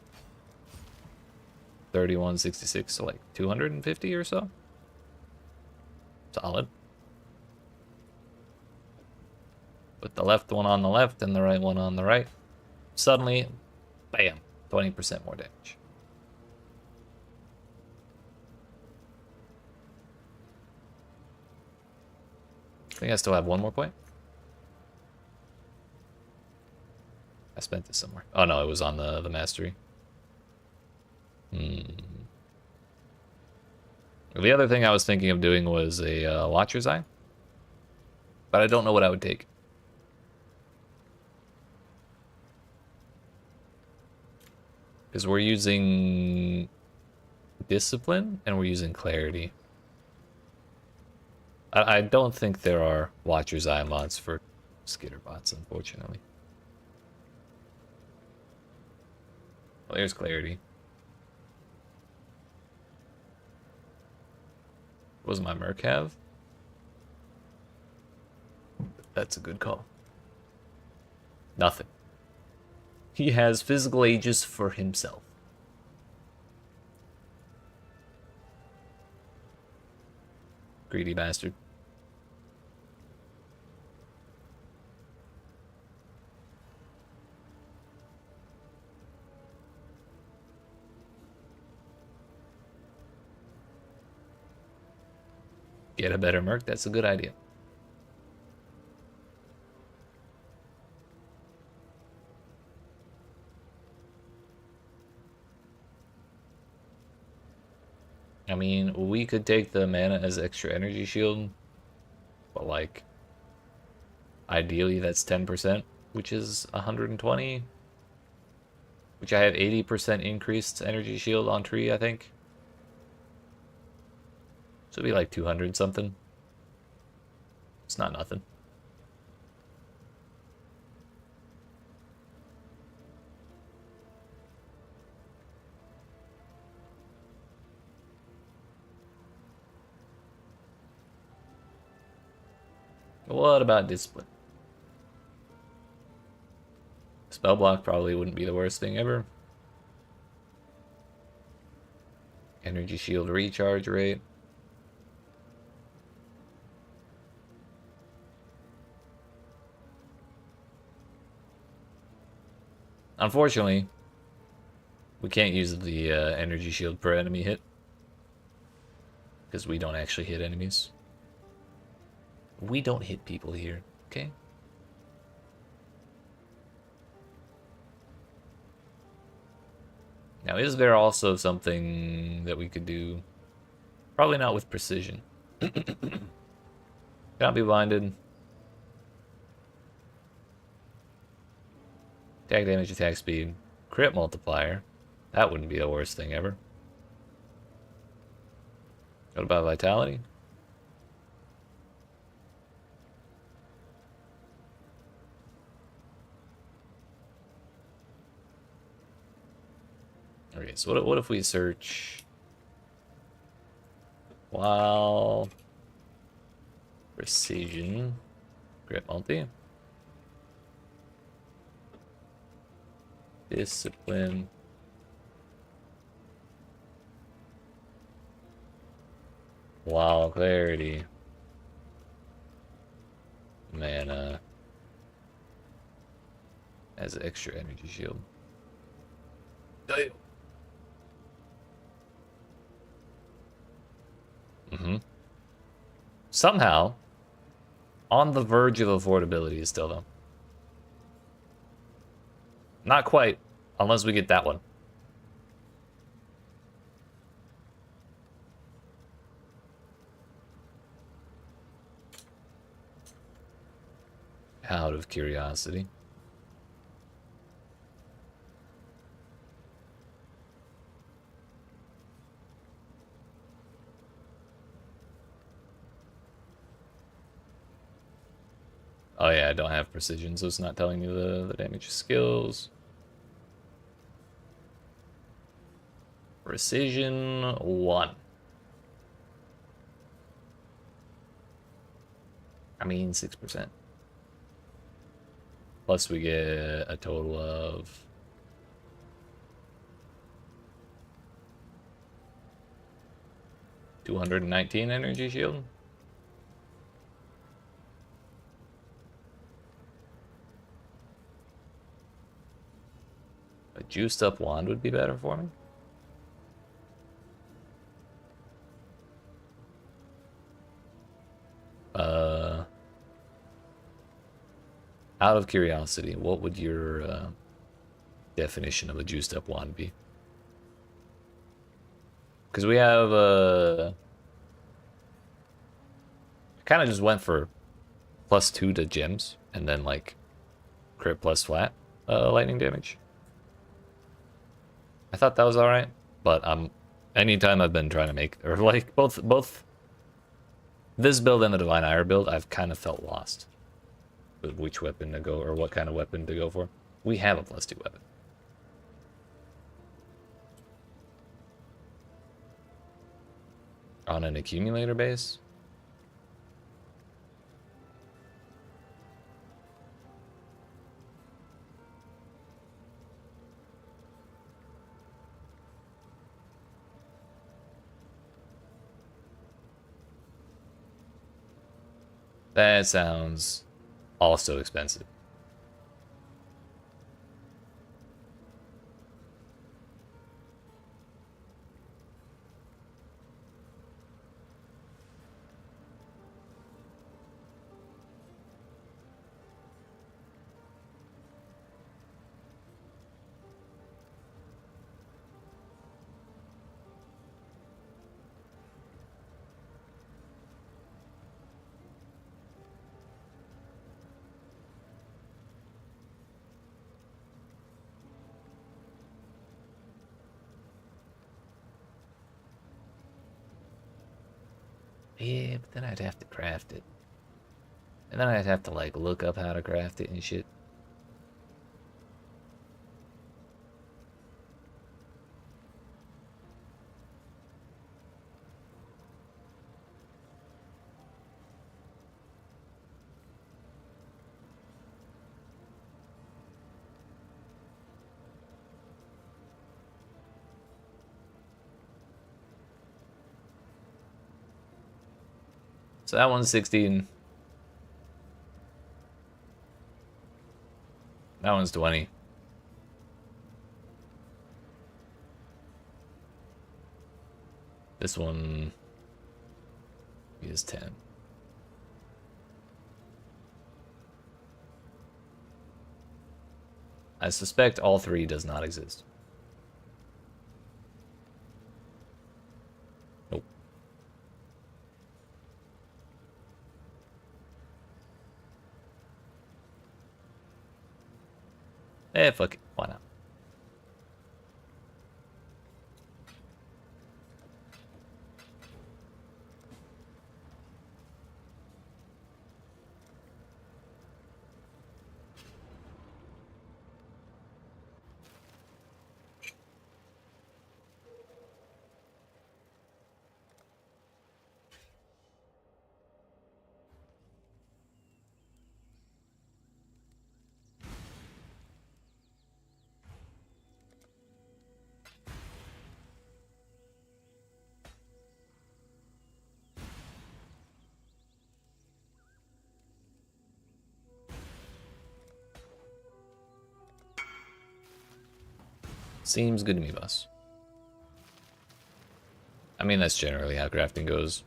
3166, so like 250 or so. Solid. With the left one on the left and the right one on the right. Suddenly, bam, 20% more damage. I think I still have one more point. I spent this somewhere. Oh no, it was on the mastery. The other thing I was thinking of doing was a Watcher's Eye. But I don't know what I would take. Because we're using Discipline and we're using Clarity. I don't think there are Watcher's Eye mods for Skitter bots, unfortunately. Well, there's Clarity. What does my Merc have? That's a good call. Nothing. He has physical ages for himself. Greedy bastard. Get a better Merc, that's a good idea. I mean, we could take the mana as extra energy shield, but like, ideally that's 10%, which is 120, which I have 80% increased energy shield on tree, I think. So it'd be like 200 something. It's not nothing. What about Discipline? Spell block probably wouldn't be the worst thing ever. Energy shield recharge rate. Unfortunately, we can't use the energy shield per enemy hit. Because we don't actually hit enemies. We don't hit people here, okay? Now, is there also something that we could do? Probably not with precision. Cannot be blinded. Attack damage, attack speed, crit multiplier. That wouldn't be the worst thing ever. What about vitality? Okay, so what if we search while precision, crit multi, discipline, while clarity, mana as an extra energy shield. Somehow, on the verge of affordability still, though. Not quite, unless we get that one. Out of curiosity. Oh yeah, I don't have precision, so it's not telling me the damage skills. Precision 1. I mean 6%. Plus we get a total of 219 energy shield. A juiced up wand would be better for me. Out of curiosity, what would your definition of a juiced up wand be? Because we have kind of just went for +2 to gems and then like crit plus flat lightning damage. I thought that was all right, but anytime I've been trying to make, or like both this build and the Divine Ire build, I've kind of felt lost with which weapon to go or what kind of weapon to go for. We have a +2 weapon. On an accumulator base? That sounds also expensive. Yeah, but then I'd have to craft it. And then I'd have to like look up how to craft it and shit. So that one's 16. That one's 20. This one is 10. I suspect all three does not exist. Nope. Eh, fuck it. Why not? Seems good to me, boss. I mean, that's generally how crafting goes.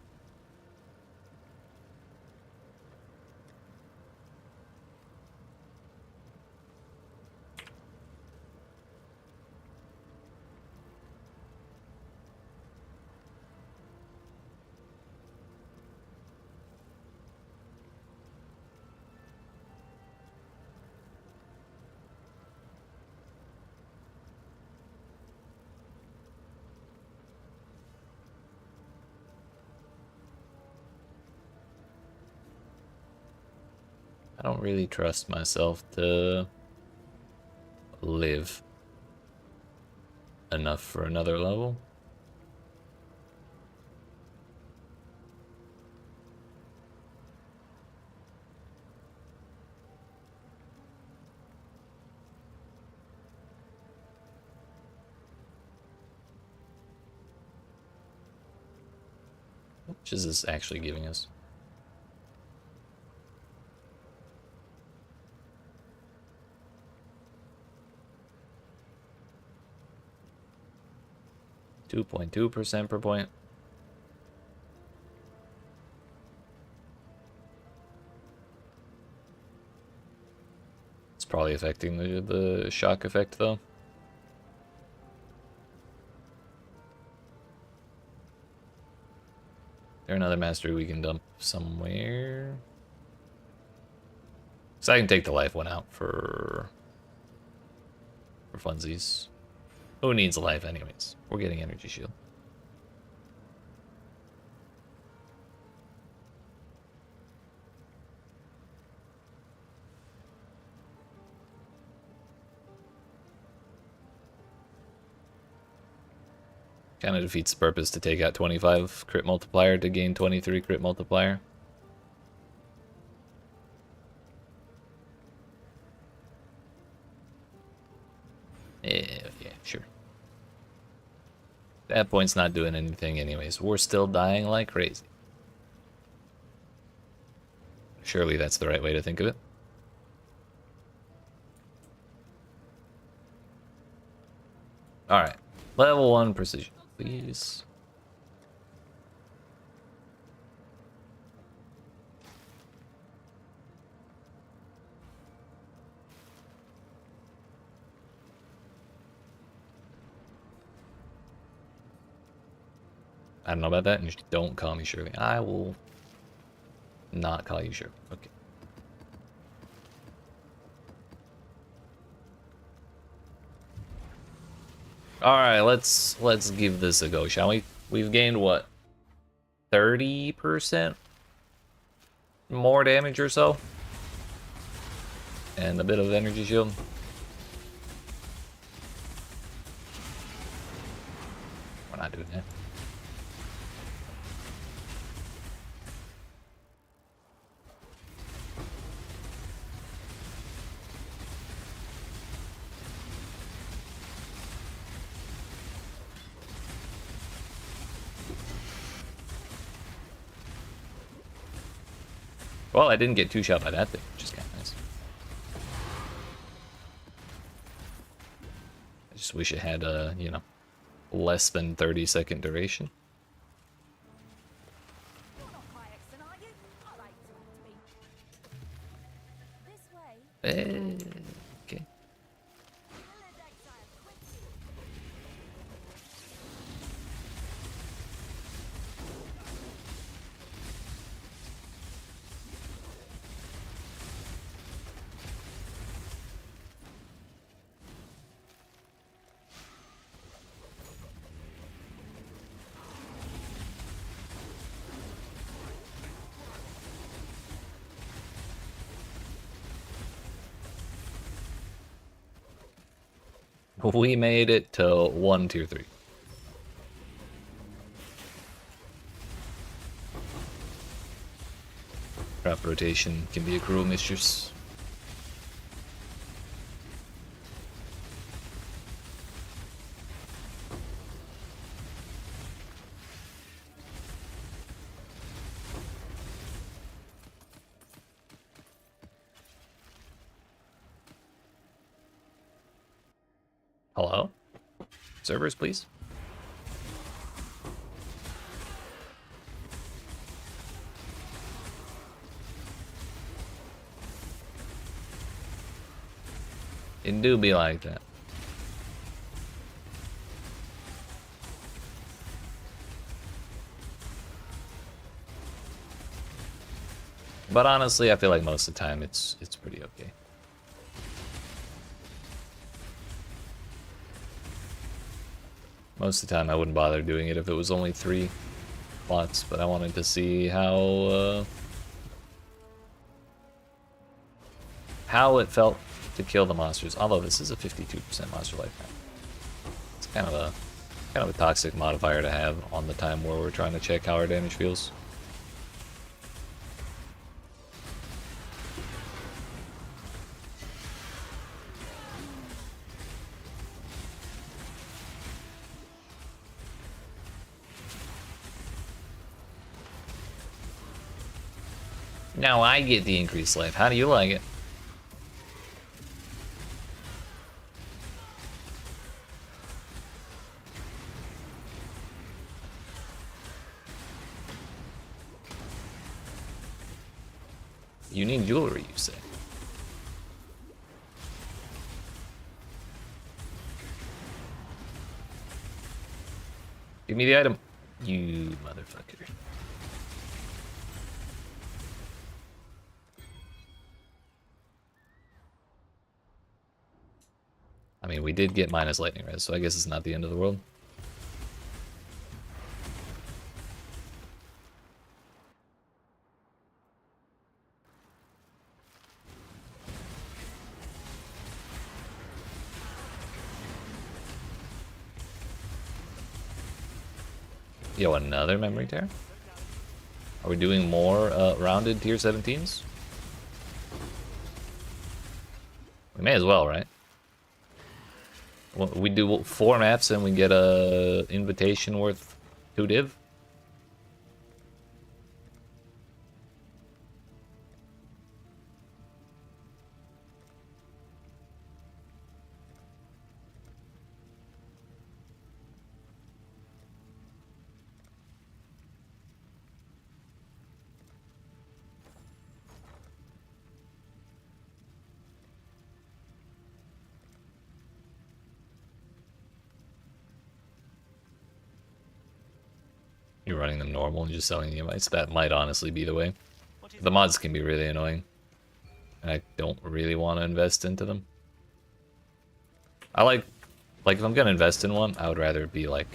I don't really trust myself to live enough for another level. much is this actually giving us? .2% per point. It's probably affecting the shock effect though. There another mastery we can dump somewhere? So I can take the life one out for funsies. Who needs a life anyways? We're getting energy shield. Kind of defeats the purpose to take out 25 crit multiplier to gain 23 crit multiplier. Yeah, sure. That point's not doing anything anyways. We're still dying like crazy. Surely that's the right way to think of it. Alright. Level 1 precision, please. I don't know about that, and just don't call me Shirley. I will not call you Shirley. Okay. Alright, let's give this a go, shall we? We've gained what? 30% more damage or so? And a bit of energy shield. We're not doing that. Well, I didn't get 2-shot by that thing, which is kind of nice. I just wish it had a, you know, less than 30-second duration. You're not quite excellent, are you? I like to be. This way. Okay. Challenge Exile quickly. We made it to 1, 2, 3. Crop rotation can be a cruel mistress. Hello? Servers, please. It do be like that. But honestly, I feel like most of the time it's pretty okay. Most of the time I wouldn't bother doing it if it was only 3 plots, but I wanted to see how it felt to kill the monsters. Although this is a 52% monster lifetime. It's kind of a toxic modifier to have on the time where we're trying to check how our damage feels. Now I get the increased life. How do you like it? You need jewelry, you say? Give me the item. You motherfucker. I mean, we did get minus lightning res, so I guess it's not the end of the world. Yo, another memory tear? Are we doing more rounded tier 17s? We may as well, right? Well, we do 4 maps and we get a invitation worth 2 div? You're running them normal and just selling the invites. That might honestly be the way. The mods can be really annoying. And I don't really want to invest into them. I like if I'm gonna invest in one, I would rather it be like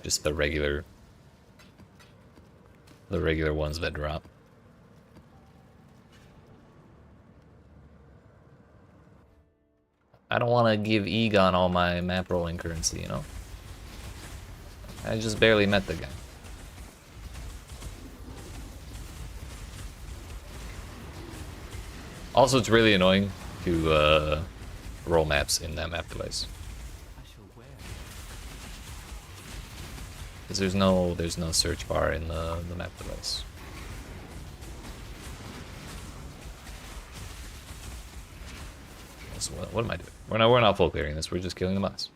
just the regular ones that drop. I don't want to give Egon all my map rolling currency, you know? I just barely met the guy. Also, it's really annoying to roll maps in that map device. Because there's no search bar in the map device. So what am I doing? We're not full clearing this, we're just killing the boss.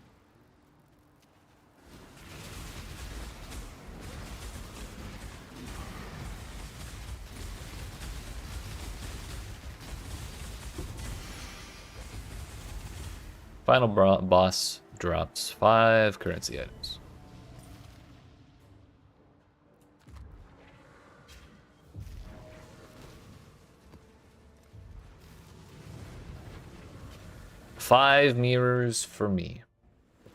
Final boss drops 5 currency items. Five mirrors for me.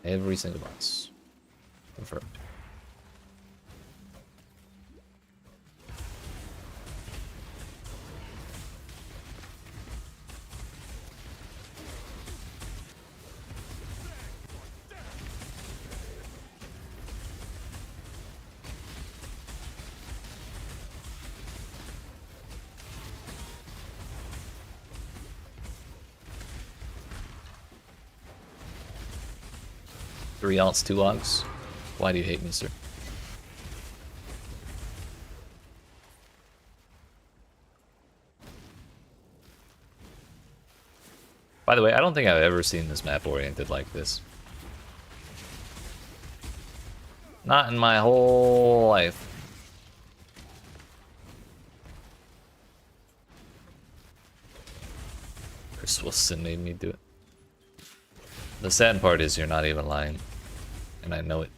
Every single boss. Confirmed. Three alts, 2 logs. Why do you hate me, sir? By the way, I don't think I've ever seen this map oriented like this. Not in my whole life. Chris Wilson made me do it. The sad part is you're not even lying. And I know it.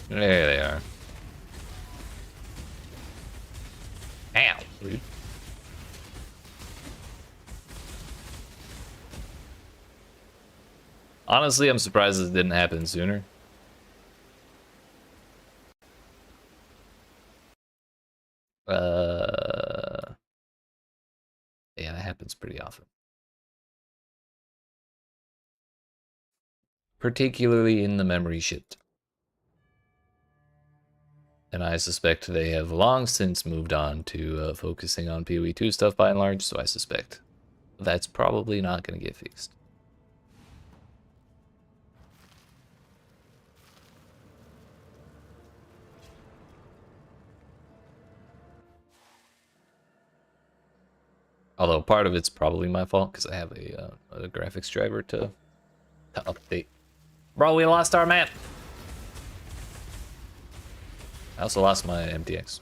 There they are. Ow, dude. Honestly, I'm surprised this didn't happen sooner. Yeah, that happens pretty often. particularly in the memory shit. And I suspect they have long since moved on to focusing on PoE 2 stuff by and large, so I suspect that's probably not going to get fixed. Although part of it's probably my fault because I have a graphics driver to update. Bro, we lost our map. I also lost my MTX.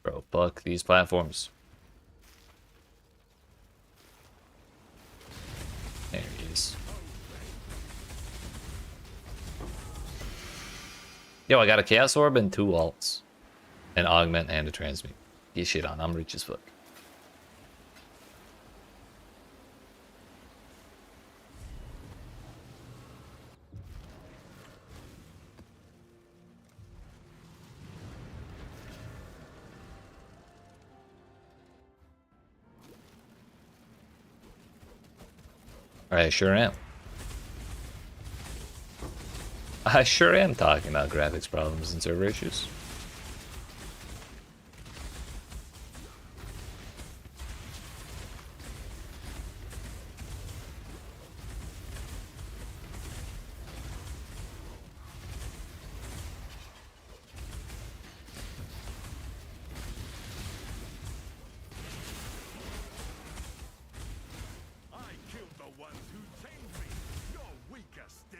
Bro, fuck these platforms. There he is. Yo, I got a Chaos Orb and 2 ults. An Augment and a Transmute. Get shit on, I'm rich as fuck. I sure am. I sure am talking about graphics problems and server issues. I killed the ones who tamed me. You're weaker still.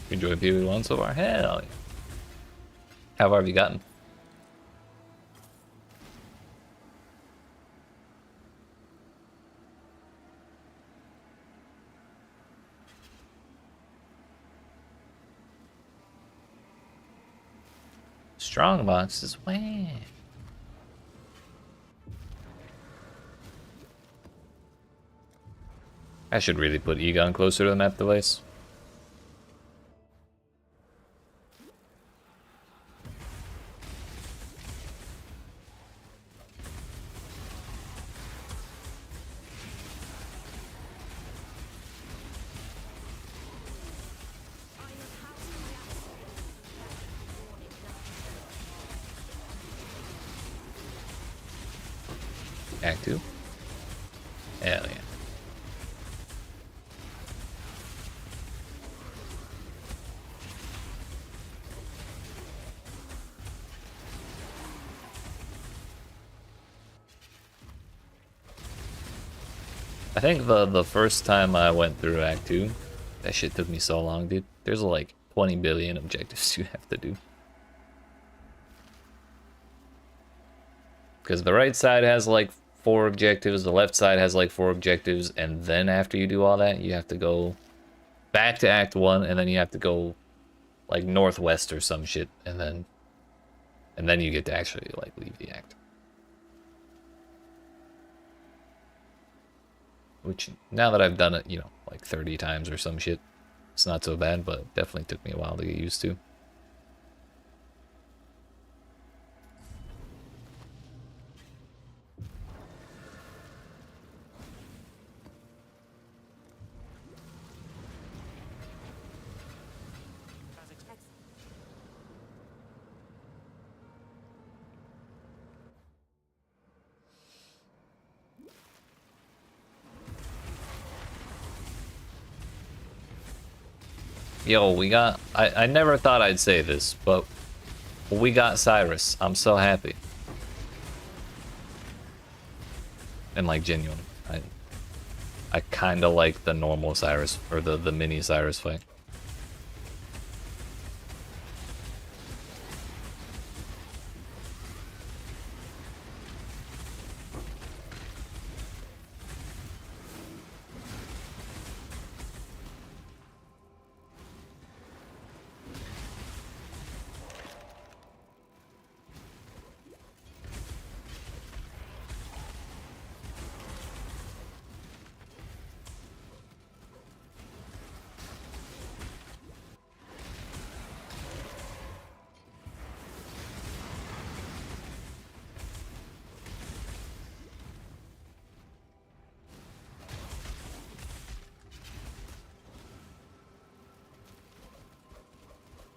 You enjoy PoE1 so far? Hell yeah. How far have you gotten? Strongbox is way. I should really put Egon closer to the map device. Act 2? Hell yeah. I think the first time I went through Act 2, that shit took me so long, dude. There's like 20 billion objectives you have to do. Because the right side has like 4 objectives, the left side has like 4 objectives, and then after you do all that, you have to go back to Act 1, and then you have to go like northwest or some shit, and then you get to actually like leave the act. Which, now that I've done it, you know, like 30 times or some shit, it's not so bad, but it definitely took me a while to get used to. Yo, we got... I never thought I'd say this, but we got Cyrus. I'm so happy. And like genuine. I kind of like the normal Cyrus, or the mini Cyrus fight.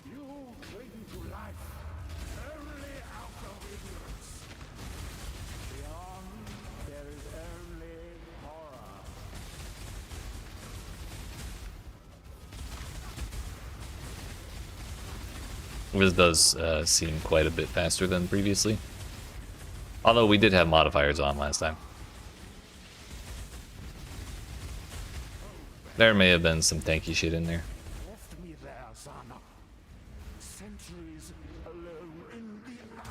You cling to life only out of ignorance. Beyond, there is only horror. This does seem quite a bit faster than previously. Although we did have modifiers on last time. There may have been some tanky shit in there. Left me there, son. Centuries alone in the night.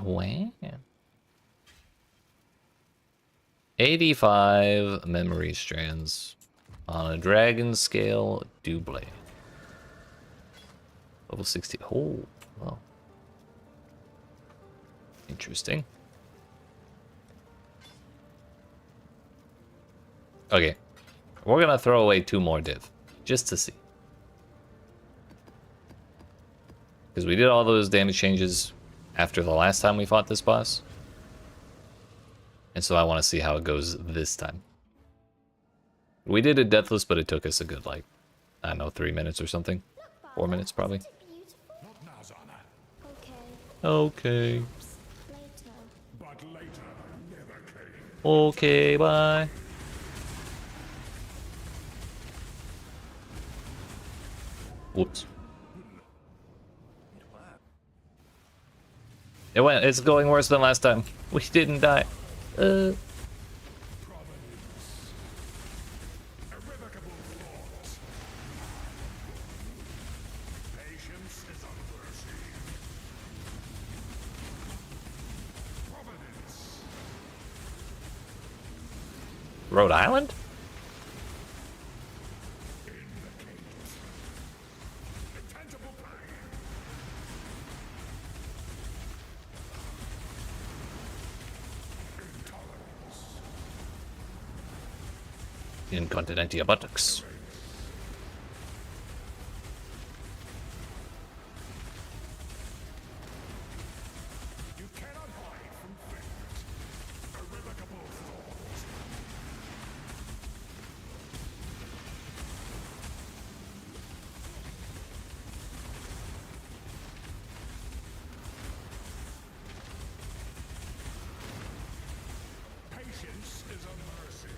Wow. 85 memory strands on a dragon scale double. Level 60. Oh, well. Interesting. Okay. We're gonna throw away 2 more div. Just to see. Because we did all those damage changes after the last time we fought this boss. And so I want to see how it goes this time. We did it deathless, but it took us a good, like, I don't know, 3 minutes or something. 4 minutes, probably. Isn't it beautiful? Not now, Zana, Okay. Okay. Later. but later never came. Okay, bye. Whoops. It's going worse than last time. We didn't die. Providence. Irrevocable flaws. Patience is a mercy. Providence. Rhode Island? Intangible pain. Intolerance. Incontinentia buttocks. You cannot hide from fate. Irrevocable flaws. Patience is a mercy.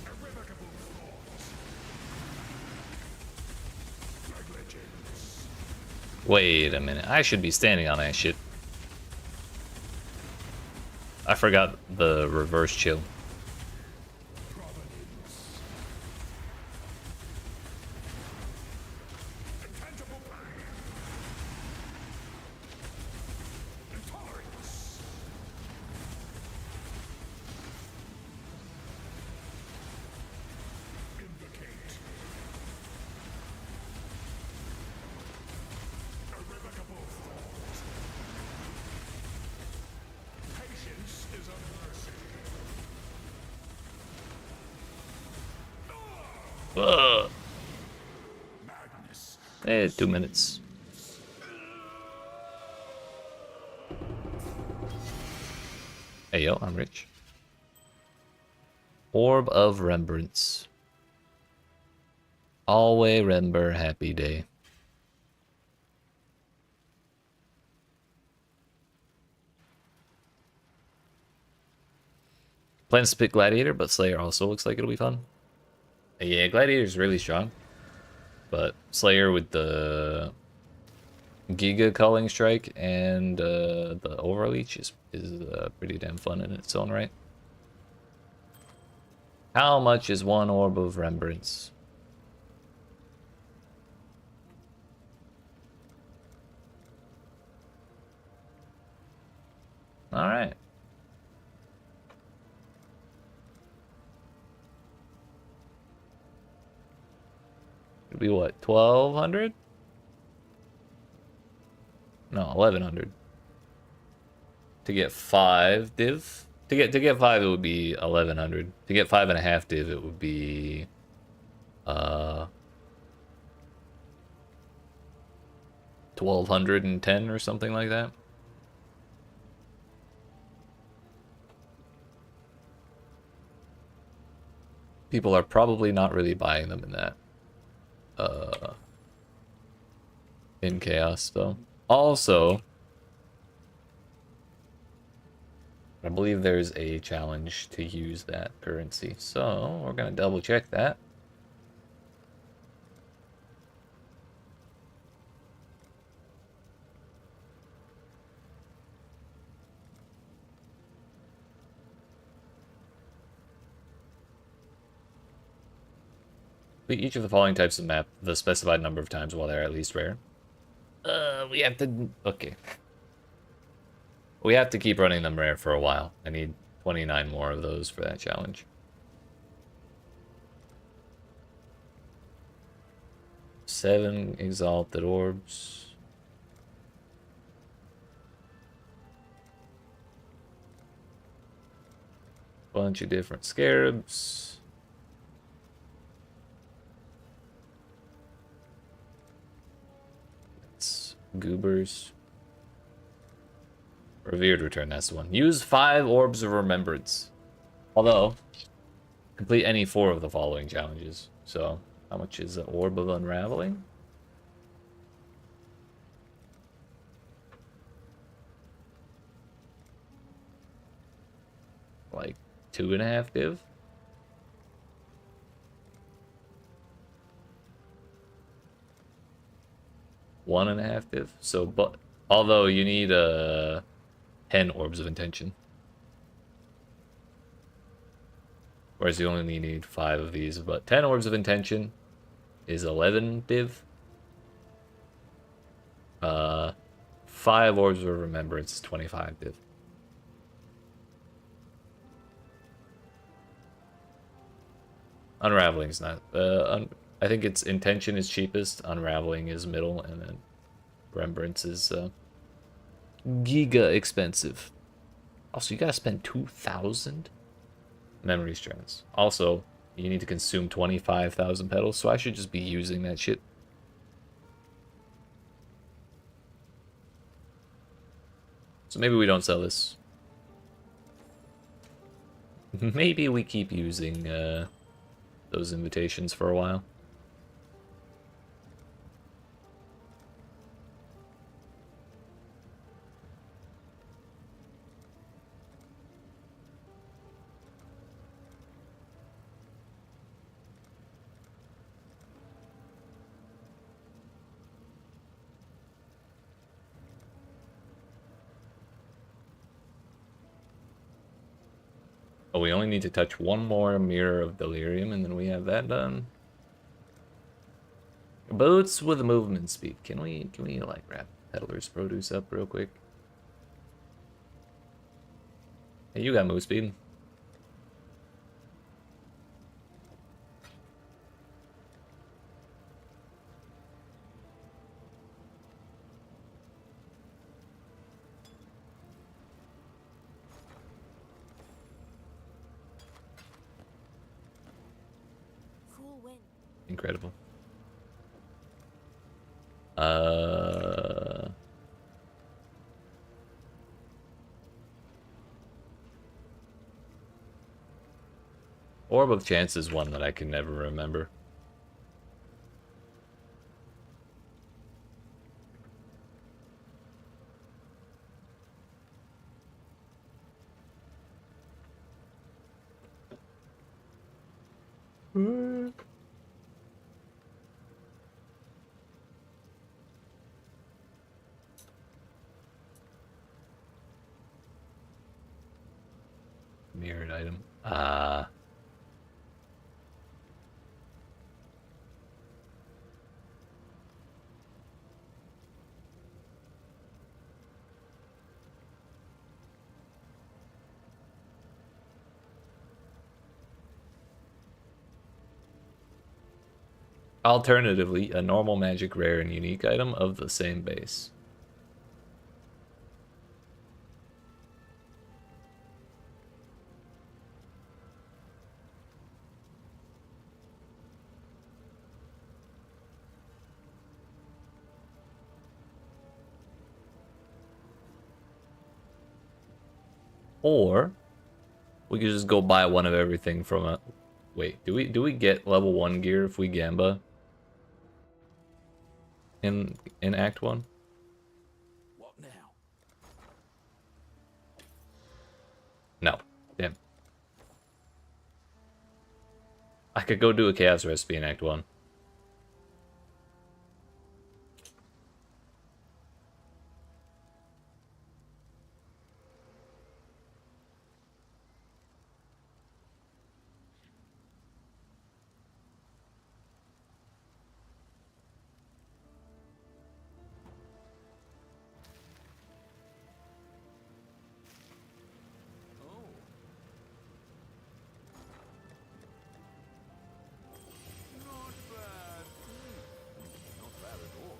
Irrevocable flaws. Negligence. Wait a minute. I should be standing on that shit. I forgot the reverse chill. Providence. Intangible pain. Intolerance. Invocate. Irrevocable flaws. Patience is a mercy. Ugh. Madness. 2 minutes. Hey yo, I'm rich. Orb of Remembrance. Always remember happy day. Plans to pick Gladiator, but Slayer also looks like it'll be fun. Yeah, Gladiator's really strong. But Slayer with the Giga Culling Strike and the Overleech is pretty damn fun in its own right. How much is one Orb of Remembrance? Alright. It'd be what, 1200? No, 1100. To get 5 div? To get 5 it would be 1100. To get 5.5 div it would be 1210 or something like that. People are probably not really buying them in that in Chaos though. Also, I believe there's a challenge to use that currency, so we're gonna double check that. Each of the following types of map the specified number of times while they're at least rare. We have to... Okay. We have to keep running them rare for a while. I need 29 more of those for that challenge. Seven Exalted Orbs. Bunch of different Scarabs. Goobers. Revered Return, that's the one. Use 5 Orbs of Remembrance. Although, complete any 4 of the following challenges. So, how much is the Orb of Unraveling? Like 2.5 div? One and a half div. So, but although you need 10 Orbs of Intention, whereas you only need 5 of these. But 10 Orbs of Intention is 11 div. 5 Orbs of Remembrance is 25 div. Unraveling is not. I think its Intention is cheapest, Unraveling is middle, and then Remembrance is giga expensive. Also, you gotta spend 2,000 memory strands. Also, you need to consume 25,000 petals, so I should just be using that shit. So maybe we don't sell this. Maybe we keep using those invitations for a while. Oh, we only need to touch one more Mirror of Delirium, and then we have that done. Boots with movement speed. Can we like wrap Peddler's Produce up real quick? Hey, you got move speed. Cool wind. Incredible. Orb of Chance is one that I can never remember. Mirrored item. Alternatively, a normal magic rare and unique item of the same base. Or we could just go buy one of everything from a. Wait, do we get level 1 gear if we gamba in Act 1? What now? No. Damn. I could go do a chaos recipe in Act 1. Oh. Not bad. Not bad at all.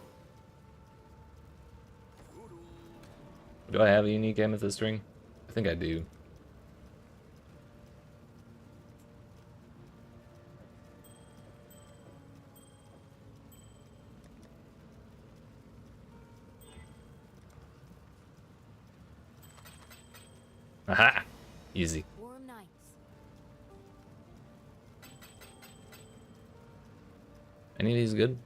Doodle. Do I have a unique amethyst ring? I think I do. Aha! Easy. Warm nights. Any of these good?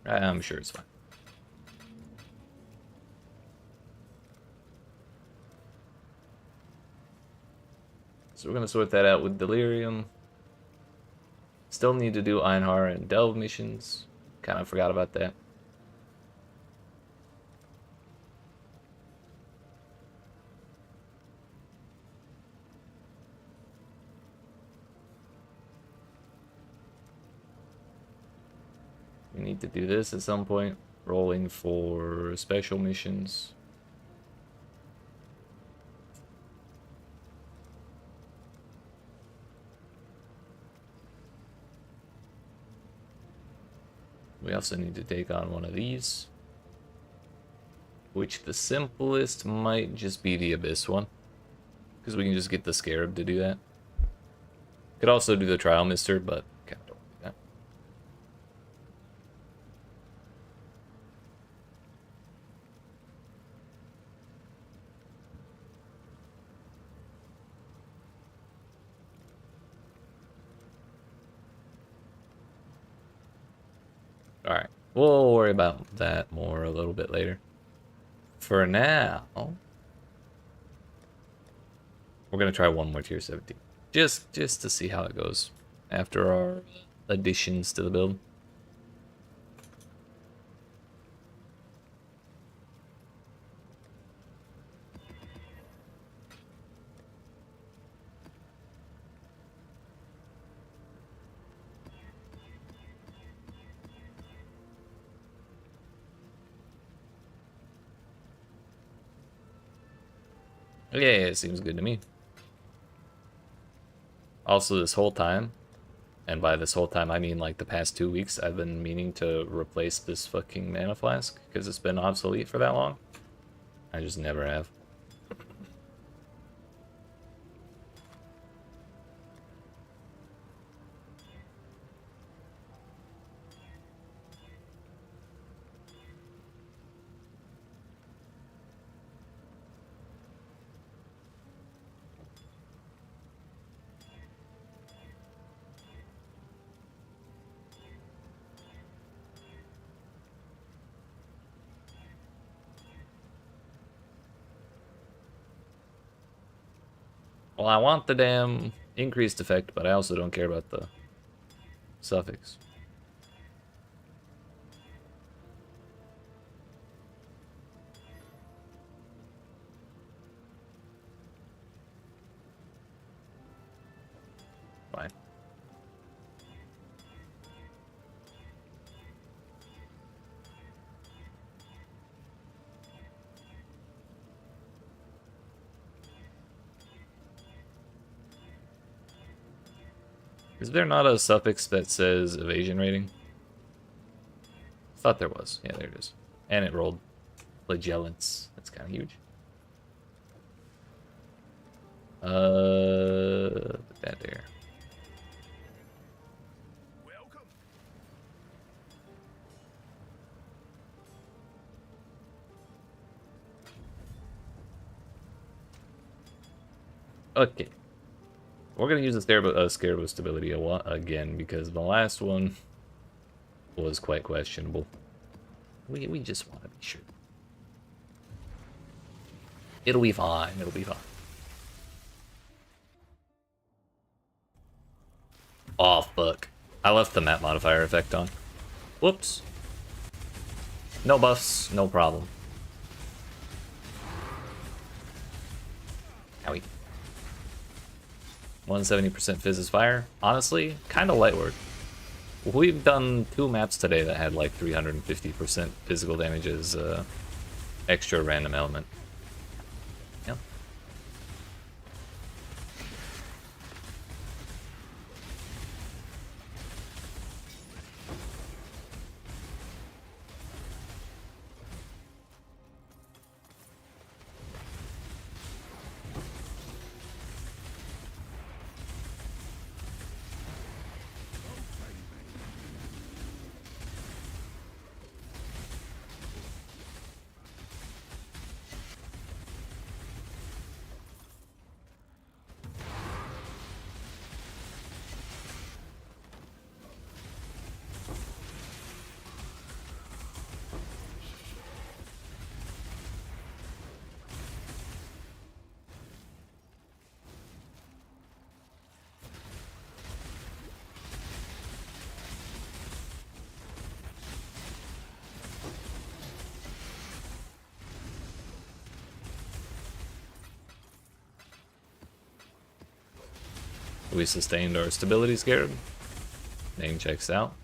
I'm sure it's fine. So we're gonna sort that out with Delirium. Still need to do Einhar and Delve missions. Kind of forgot about that. We need to do this at some point. Rolling for special missions. We also need to take on one of these. Which the simplest might just be the Abyss one. Because we can just get the Scarab to do that. Could also do the Trial Mister, but kind of don't do that. Alright, we'll worry about that more a little bit later. For now, we're gonna try one more tier 17. Just to see how it goes after our additions to the build. Yeah, it seems good to me. Also, this whole time, and by this whole time I mean like the past 2 weeks, I've been meaning to replace this fucking mana flask because it's been obsolete for that long. I just never have. Well, I want the damn increased effect, but I also don't care about the suffix. Fine. Is there not a suffix that says evasion rating? Thought there was. Yeah, there it is. And it rolled flagellants. That's kind of huge. Put that there. Welcome. Okay. We're gonna use the Scarab stability again because the last one was quite questionable. We just want to be sure. It'll be fine. It'll be fine. Oh fuck! I left the map modifier effect on. Whoops. No buffs, no problem. Owie. 170% Fizz is fire. Honestly, kind of light work. We've done 2 maps today that had like 350% physical damage as extra random element. Yep. We sustained our stability scarab. Name checks out.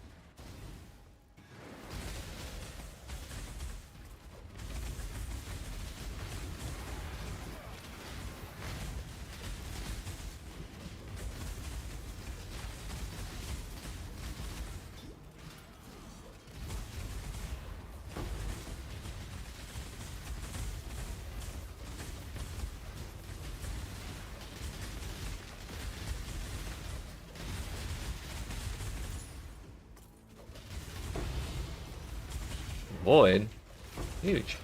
Void. Huge.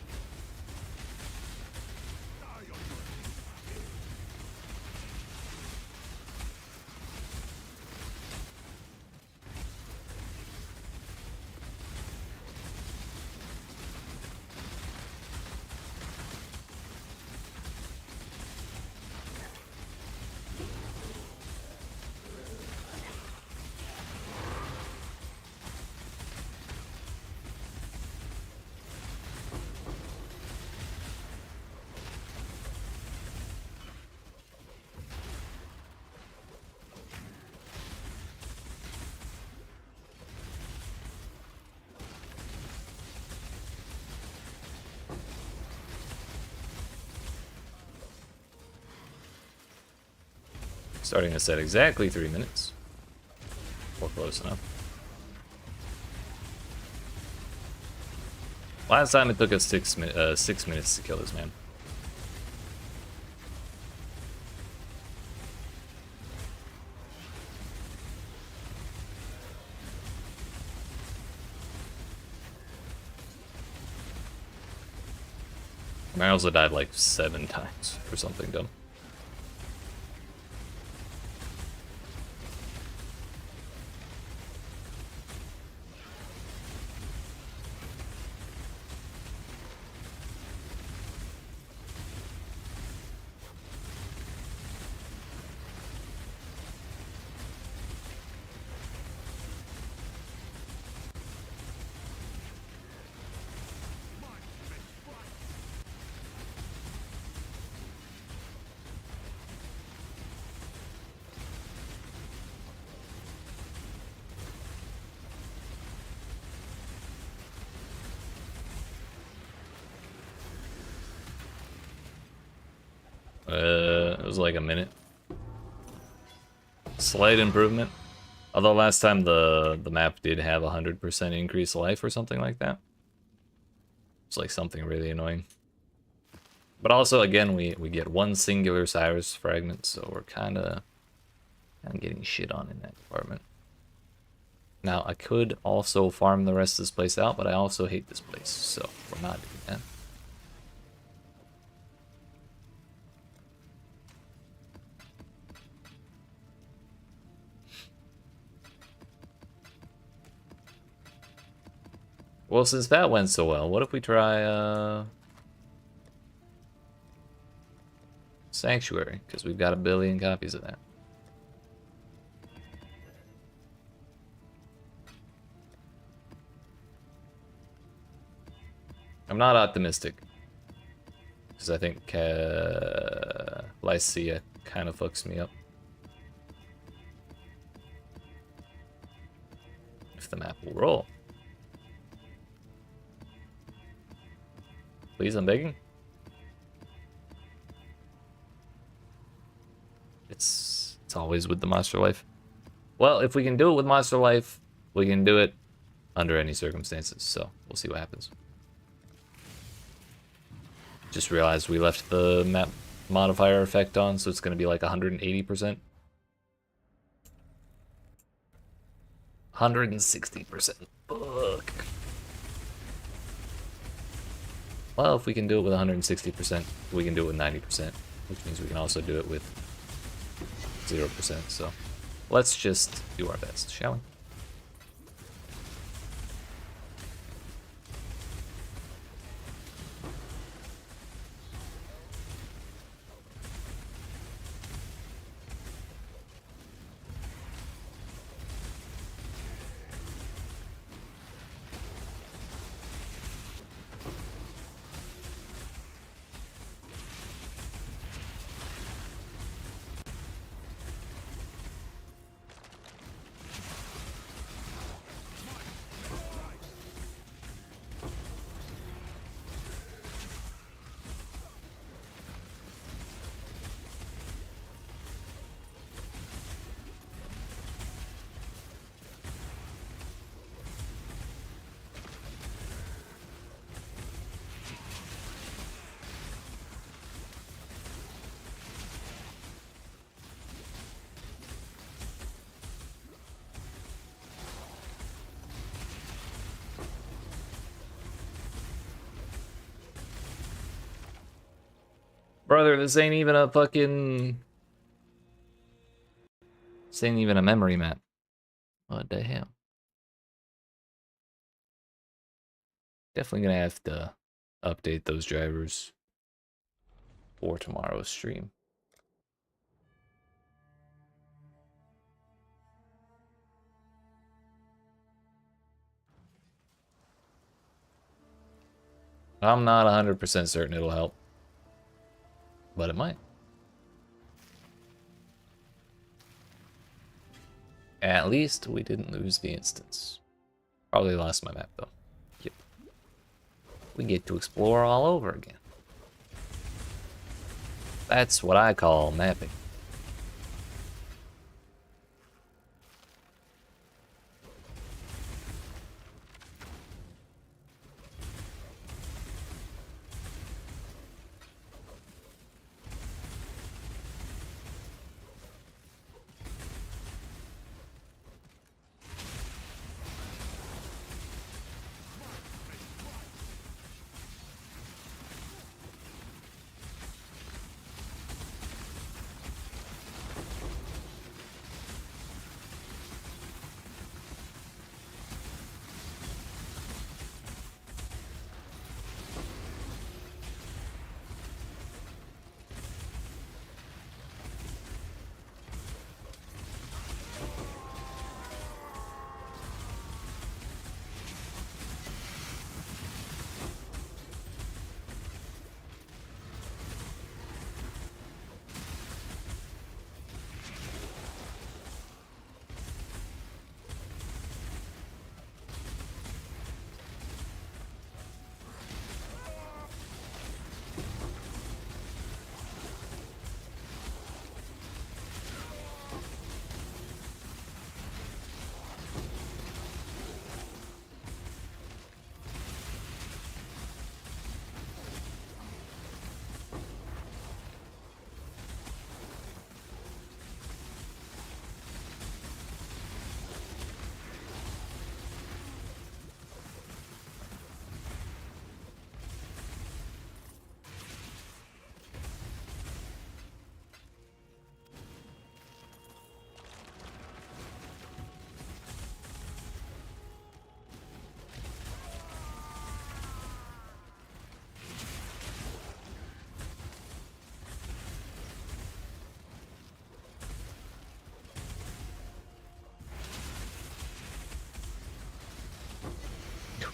Starting us at exactly 3 minutes. Or close enough. Last time it took us 6 minutes to kill this man. I also died like 7 times for something dumb. was like a minute. Slight improvement. Although last time the map did have 100% increased life or something like that. It's like something really annoying. But also, again, we get one singular Cyrus fragment, so we're kind of getting shit on in that department. Now, I could also farm the rest of this place out, but I also hate this place, so we're not doing that. Well, since that went so well, what if we try, Sanctuary? Because we've got 1 billion copies of that. I'm not optimistic. Because I think Lycia kind of fucks me up. If the map will roll. Please, I'm begging. It's always with the Monster Life. Well, if we can do it with Monster Life, we can do it under any circumstances, so we'll see what happens. Just realized we left the map modifier effect on, so it's going to be like 180%. 160%. Fuck. Well, if we can do it with 160%, we can do it with 90%, which means we can also do it with 0%, so let's just do our best, shall we? Brother, this ain't even a fucking... This ain't even a memory map. What the hell? Definitely gonna have to update those drivers for tomorrow's stream. I'm not 100% certain it'll help, but it might. At least we didn't lose the instance. Probably lost my map though. Yep. We get to explore all over again. That's what I call mapping.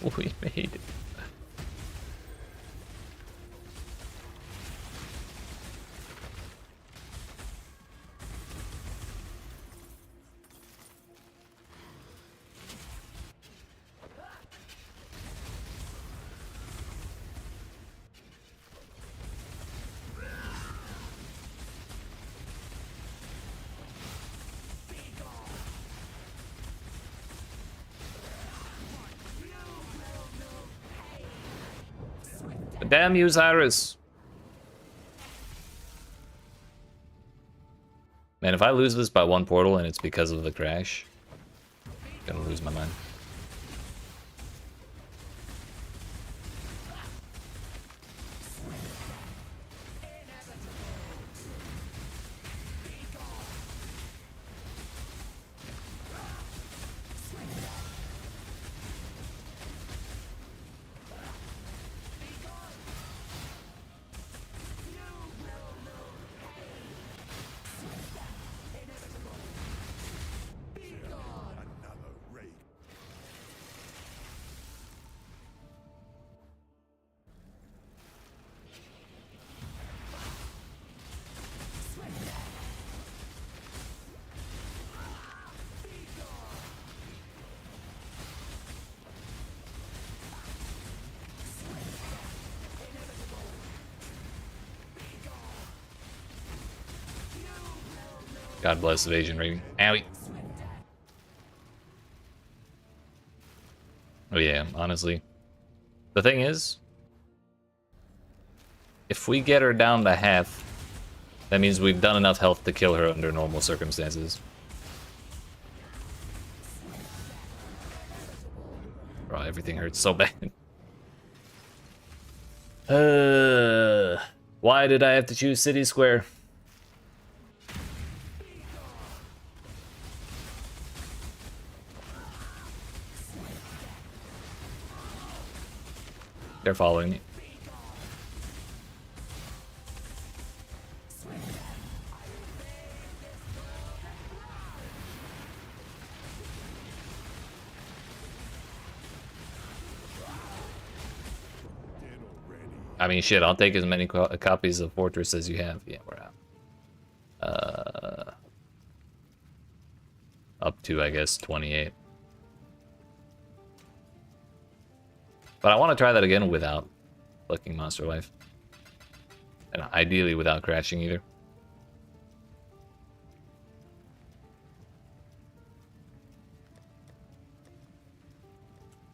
We made it. Damn you, Cyrus. Man, if I lose this by one portal and it's because of the crash, I'm gonna lose my mind. Another raid. God bless evasion rating. Owie. Oh yeah, honestly. The thing is, if we get her down to half, that means we've done enough health to kill her under normal circumstances. Bro, everything hurts so bad. Why did I have to choose City Square? They're following me. I mean, shit, I'll take as many copies of Fortress as you have. Yeah, we're out. Up to, I guess, 28. But I want to try that again without fucking Monster Life. And ideally without crashing either.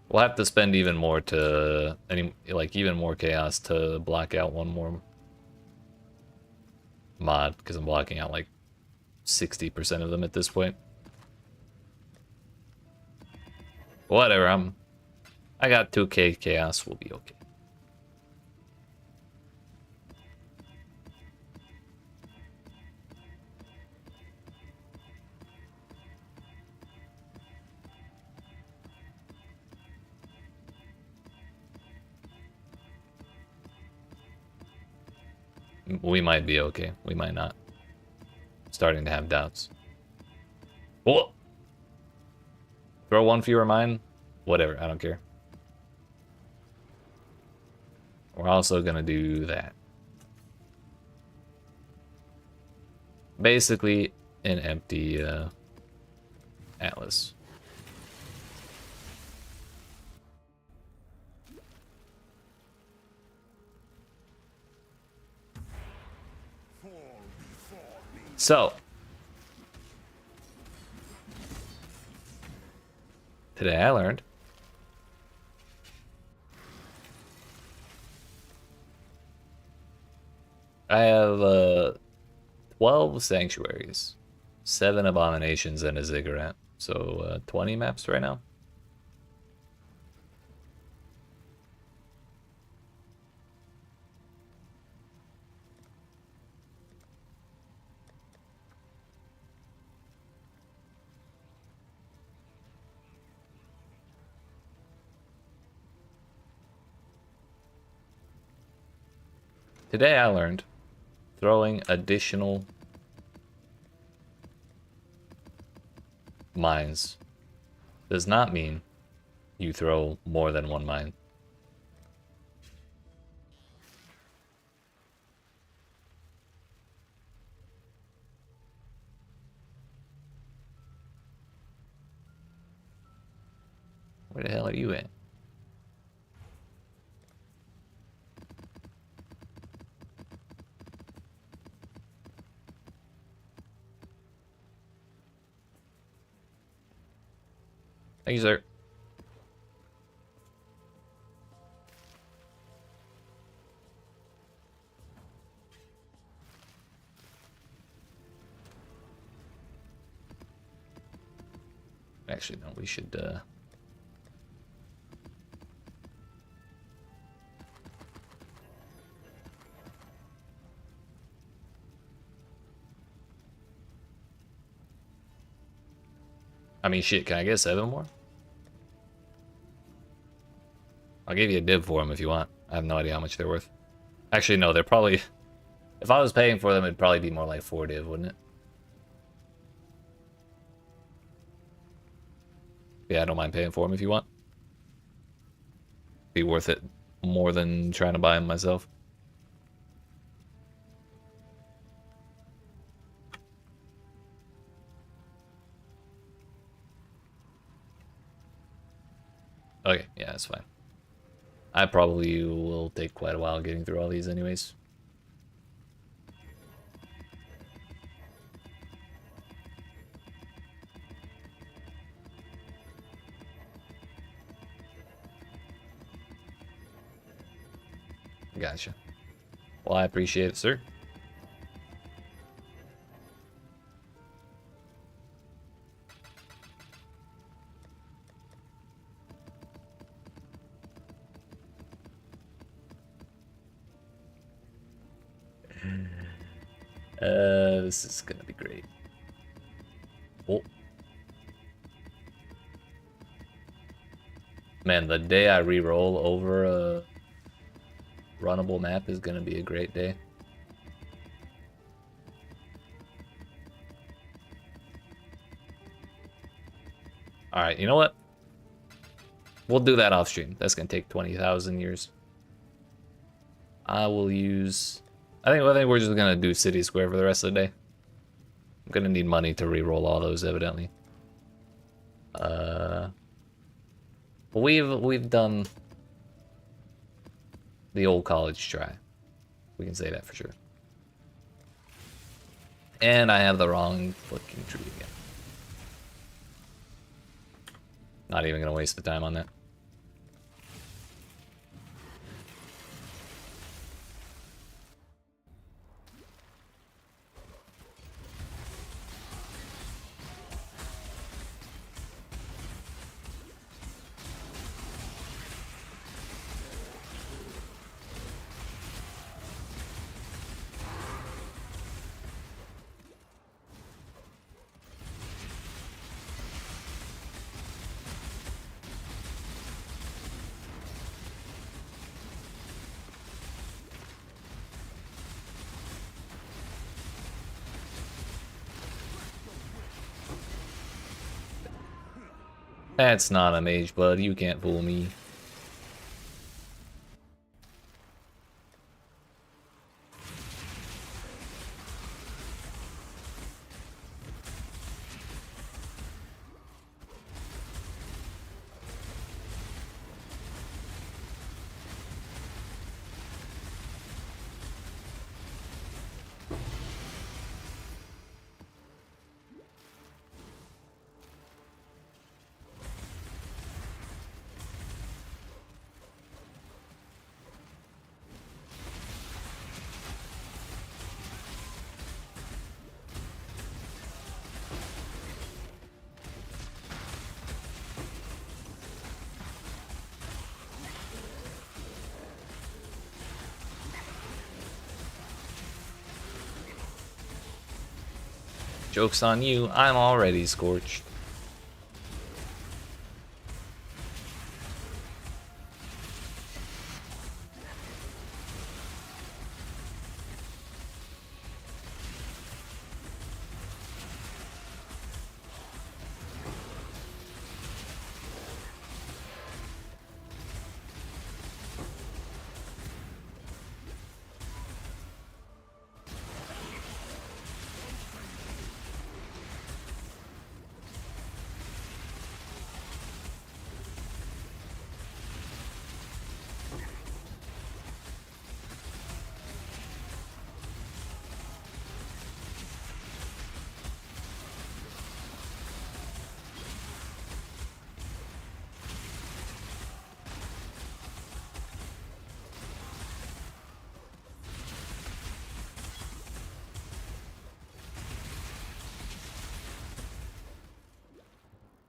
We'll have to spend even more to even more chaos to block out one more mod, because I'm blocking out like 60% of them at this point. Whatever, I got 2k chaos, we'll be okay. We might be okay. We might not. Starting to have doubts. Whoa! Throw one fewer mine? Whatever, I don't care. We're also gonna do that. Basically, an empty Atlas. So, today I learned I have 12 sanctuaries, 7 abominations, and a ziggurat. So 20 maps right now. Today I learned throwing additional mines does not mean you throw more than one mine. Where the hell are you at? Thank you, sir. Actually, no, we should, I mean, shit, can I get 7 more? I'll give you a div for them if you want. I have no idea how much they're worth. Actually, no, they're probably... If I was paying for them, it'd probably be more like 4 div, wouldn't it? Yeah, I don't mind paying for them if you want. Be worth it more than trying to buy them myself. Okay, yeah, that's fine. I probably will take quite a while getting through all these anyways. Gotcha. Well, I appreciate it, sir. This is gonna be great. Oh. Man, the day I re-roll over a runnable map is gonna be a great day. Alright, you know what? We'll do that off stream. That's gonna take 20,000 years. I will use... I think we're just gonna do City Square for the rest of the day. I'm gonna need money to re-roll all those, evidently. We've done the old college try. We can say that for sure. And I have the wrong fucking tree again. Not even gonna waste the time on that. That's not a mage, bud. You can't fool me. Joke's on you, I'm already scorched.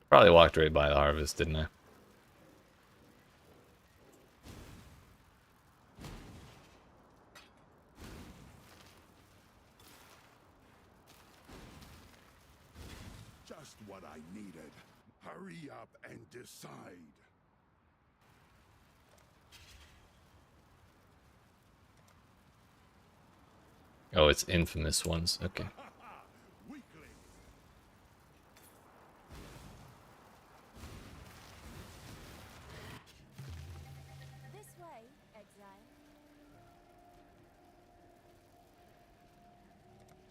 Probably walked right by the harvest, didn't I? Just what I needed. Hurry up and decide. Oh, it's infamous ones. Okay. Weakling. This way, Exile.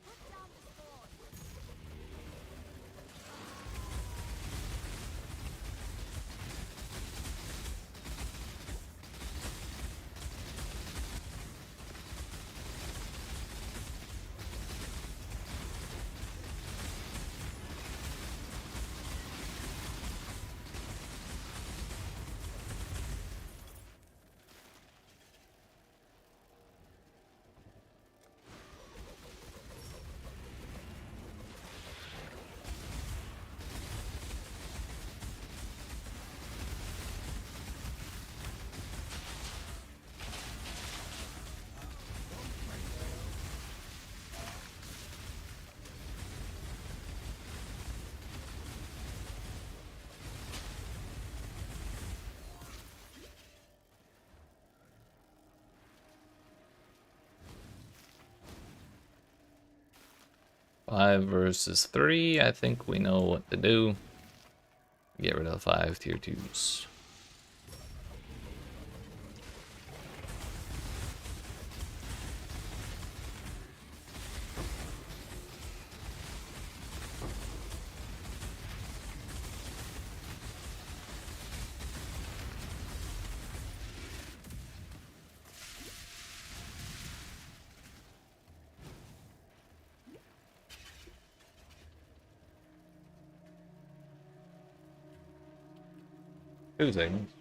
Put down the sword. Five versus three. I think we know what to do. Get rid of the 5 tier 2s. Two seconds.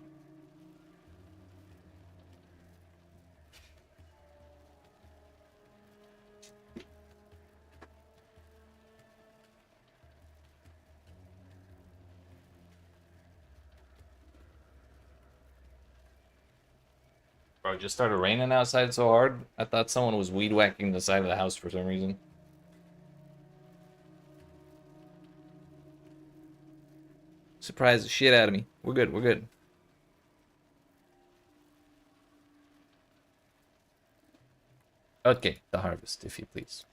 Bro, it just started raining outside so hard. I thought someone was weed whacking the side of the house for some reason. Surprised the shit out of me. We're good, we're good. Okay, the harvest, if you please.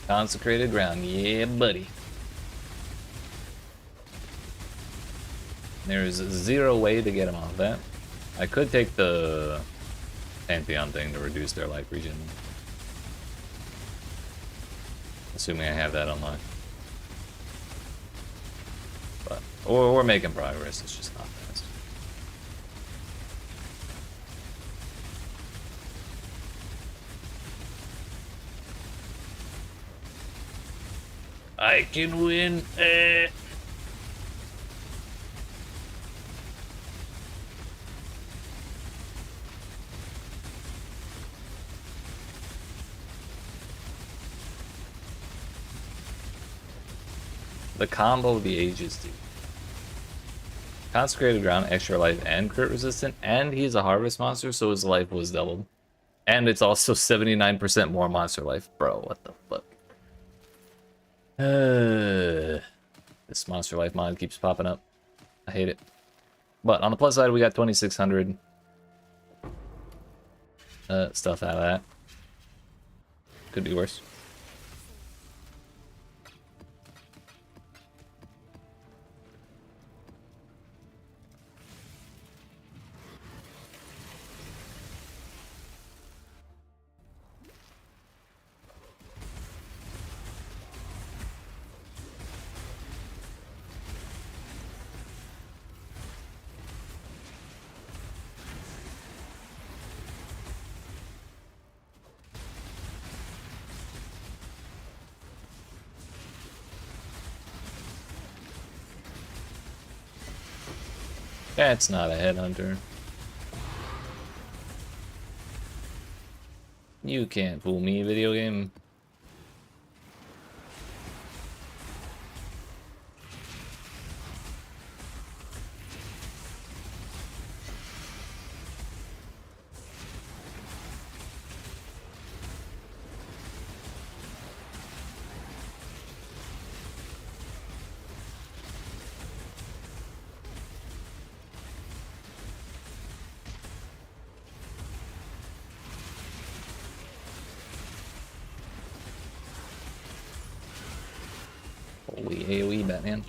Consecrated ground, yeah, buddy. There is zero way to get him off that. I could take the Pantheon thing to reduce their life regen. Assuming I have that unlocked. But we're making progress, it's just not fast. I can win. The combo of the ages, dude. Consecrated ground, extra life, and crit resistant, and he's a harvest monster, so his life was doubled. And it's also 79% more monster life. Bro, what the fuck? This monster life mod keeps popping up. I hate it. But on the plus side, we got 2,600 stuff out of that. Could be worse. That's not a headhunter. You can't fool me, video game. Holy AoE, Batman.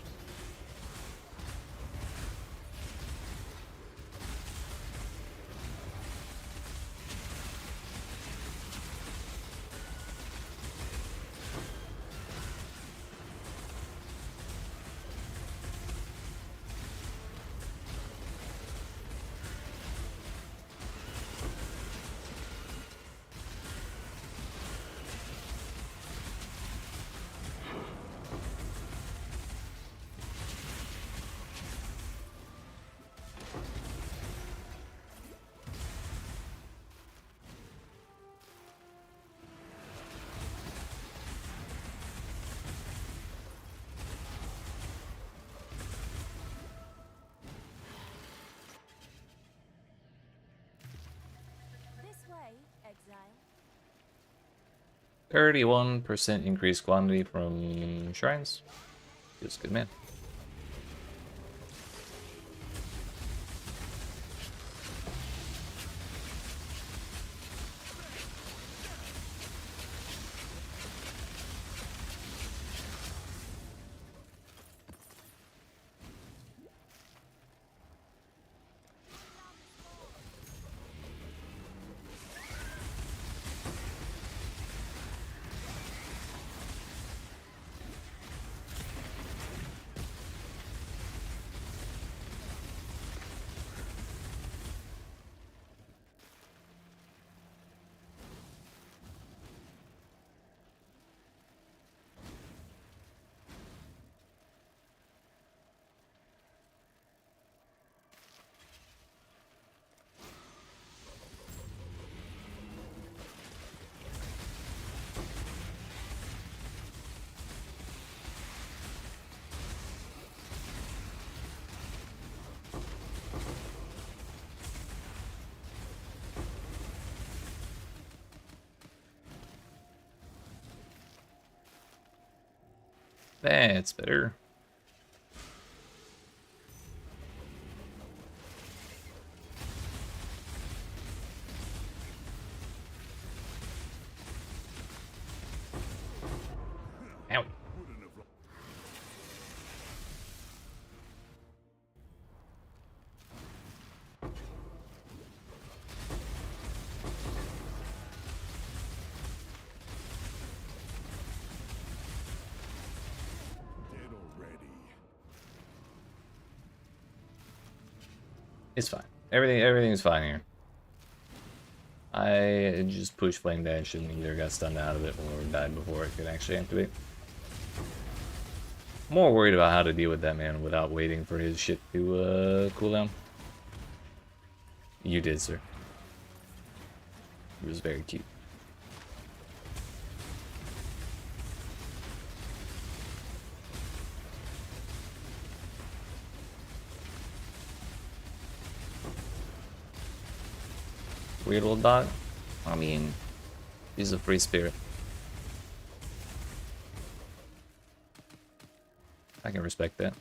This way, Exile. 31% increased quantity from shrines. Feels good, man. That's better. Ow. Dead already. It's fine. Everything's fine here. I just pushed Flame Dash and either got stunned out of it or died before it could actually activate. More worried about how to deal with that man without waiting for his shit to cool down. You did, sir. It was very cute. Weird little dog. I mean, he's a free spirit. I can respect that.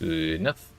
Good enough.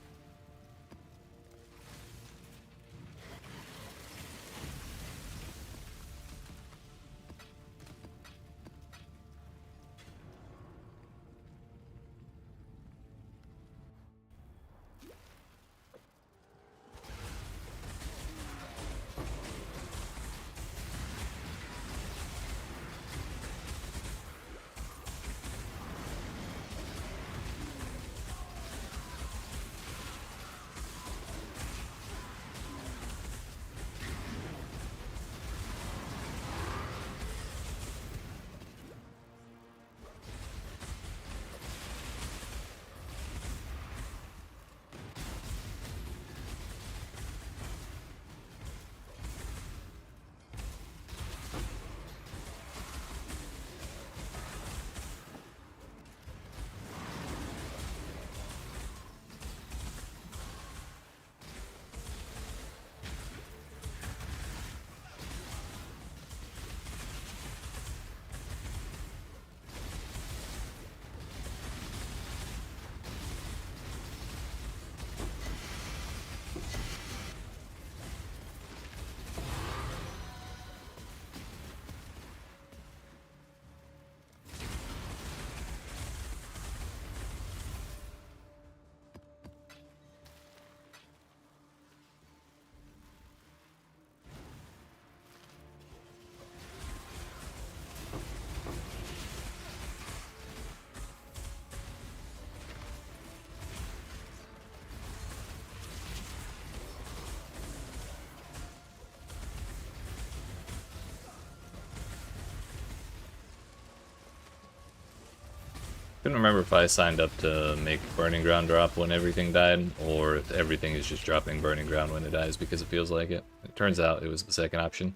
Couldn't remember if I signed up to make Burning Ground drop when everything died, or if everything is just dropping Burning Ground when it dies because it feels like it. It turns out it was the second option.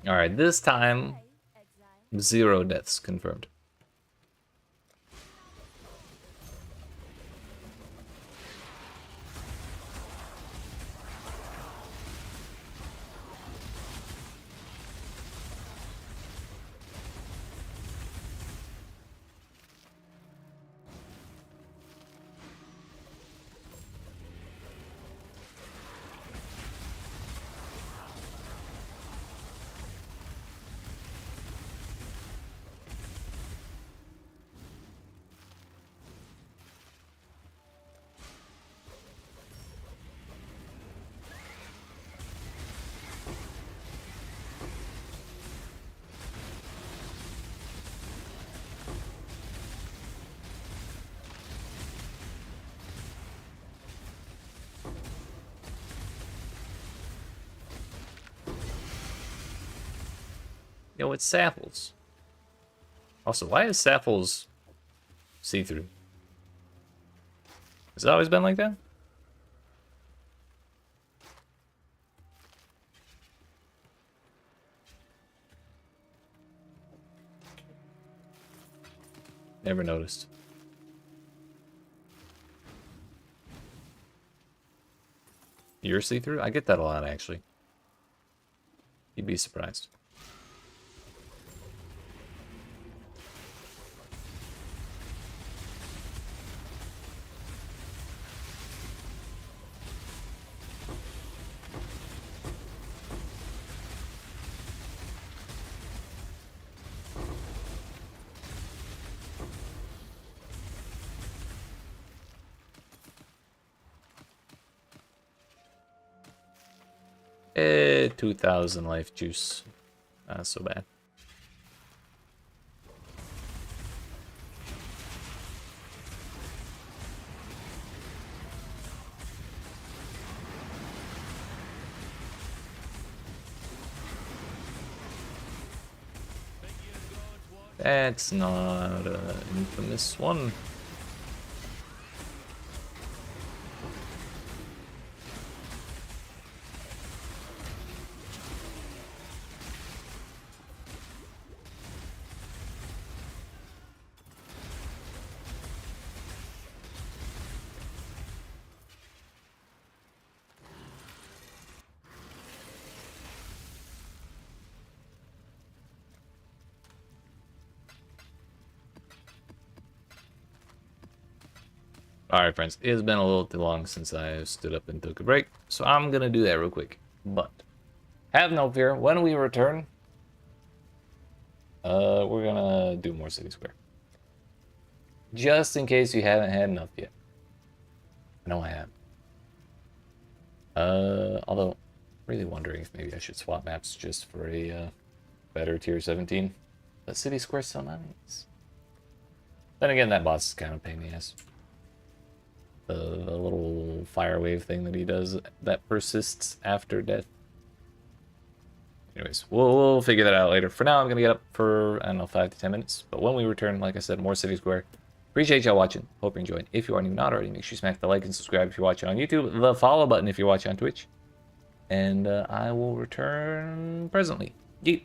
Alright, this time, Hey, Exile. 0 deaths confirmed. Yo, it's Saffles. Also, why is Saffles see-through? Has it always been like that? Never noticed. You're see-through? I get that a lot, actually. You'd be surprised. Eh, 2,000 life juice. Not so bad. That's not an infamous one. Alright, friends, it has been a little too long since I stood up and took a break, so I'm gonna do that real quick. But have no fear, when we return, we're gonna do more City Square. Just in case you haven't had enough yet. I know I have. Although, really wondering if maybe I should swap maps just for a better tier 17. But City Square's so nice. Then again, that boss is kind of a pain in the ass. The little fire wave thing that he does that persists after death. Anyways, we'll figure that out later. For now, I'm going to get up for, I don't know, 5 to 10 minutes. But when we return, like I said, more City Square. Appreciate y'all watching. Hope you're enjoying. If you are new, not already, make sure you smack the like and subscribe if you're watching on YouTube. The follow button if you're watching on Twitch. And I will return presently. Yeet.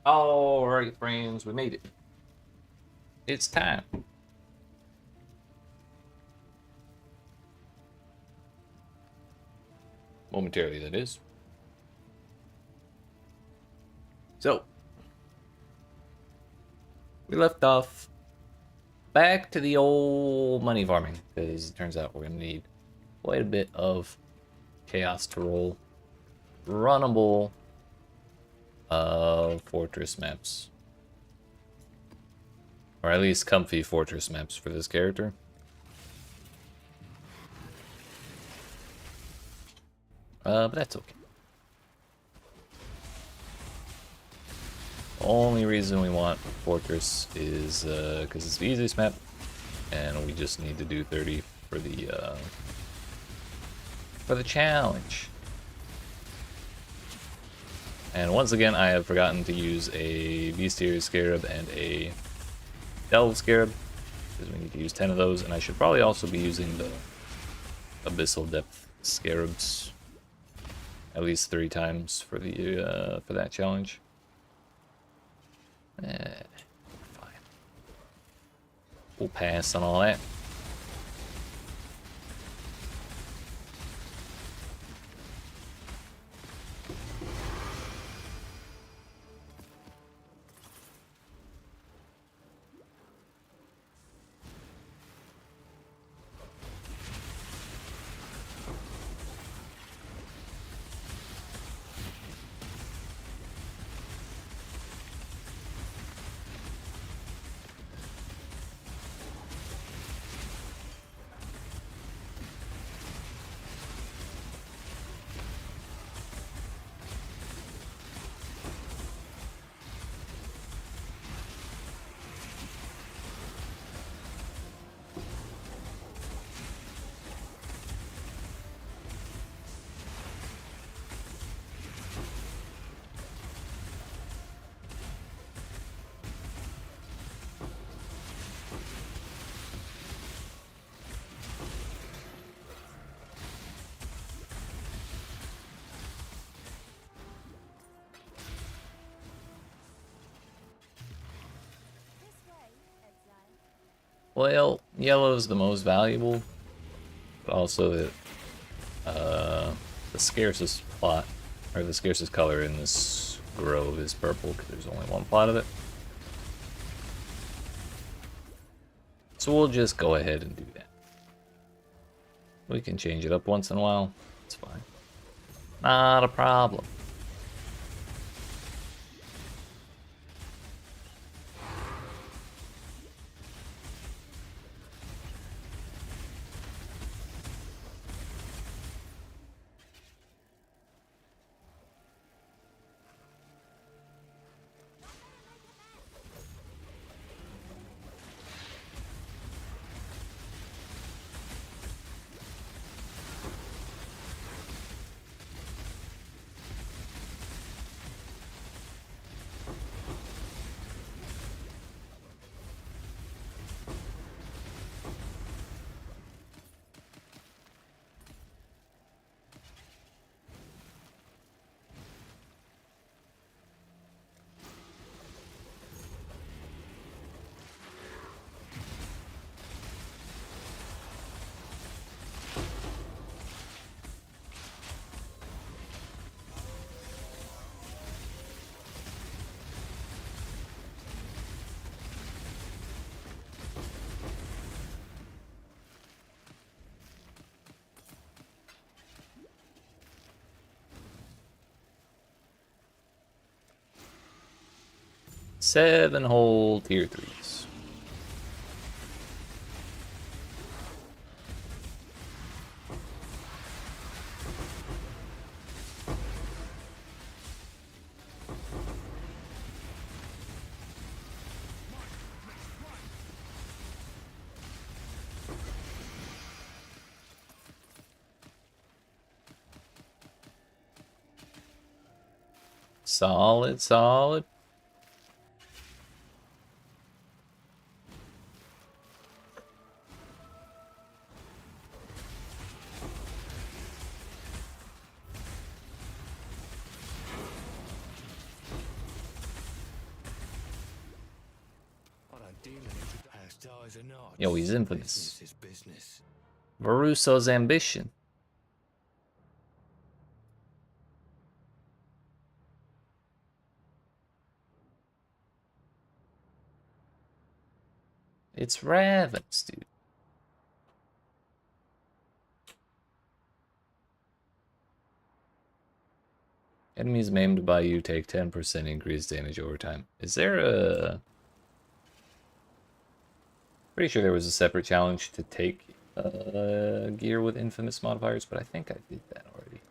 All right, friends, we made it. It's time. Momentarily, that is. So, we left off back to the old money farming, because it turns out we're going to need quite a bit of chaos to roll runnable fortress maps. Or at least comfy fortress maps for this character. But that's okay. The only reason we want fortress is because it's the easiest map, and we just need to do 30 for the challenge. And once again, I have forgotten to use a Bestiary Scarab and a Delve Scarab, because we need to use 10 of those, and I should probably also be using the Abyssal Depth Scarabs at least 3 times for that challenge. Fine. We'll pass on all that. This way, Exile. Well, yellow's the most valuable, but also the scarcest plot, or the scarcest color in this grove is purple, because there's only one plot of it. So we'll just go ahead and do that. We can change it up once in a while. It's fine. Not a problem. Seven whole tier 3s. Solid, solid. Cross ties or not. Yo, he's infamous. Business is business. Varuso's ambition. It's Ravens, dude. Enemies maimed by you take 10% increased damage over time. Is there a... Pretty sure there was a separate challenge to take gear with infamous modifiers, but I think I did that already.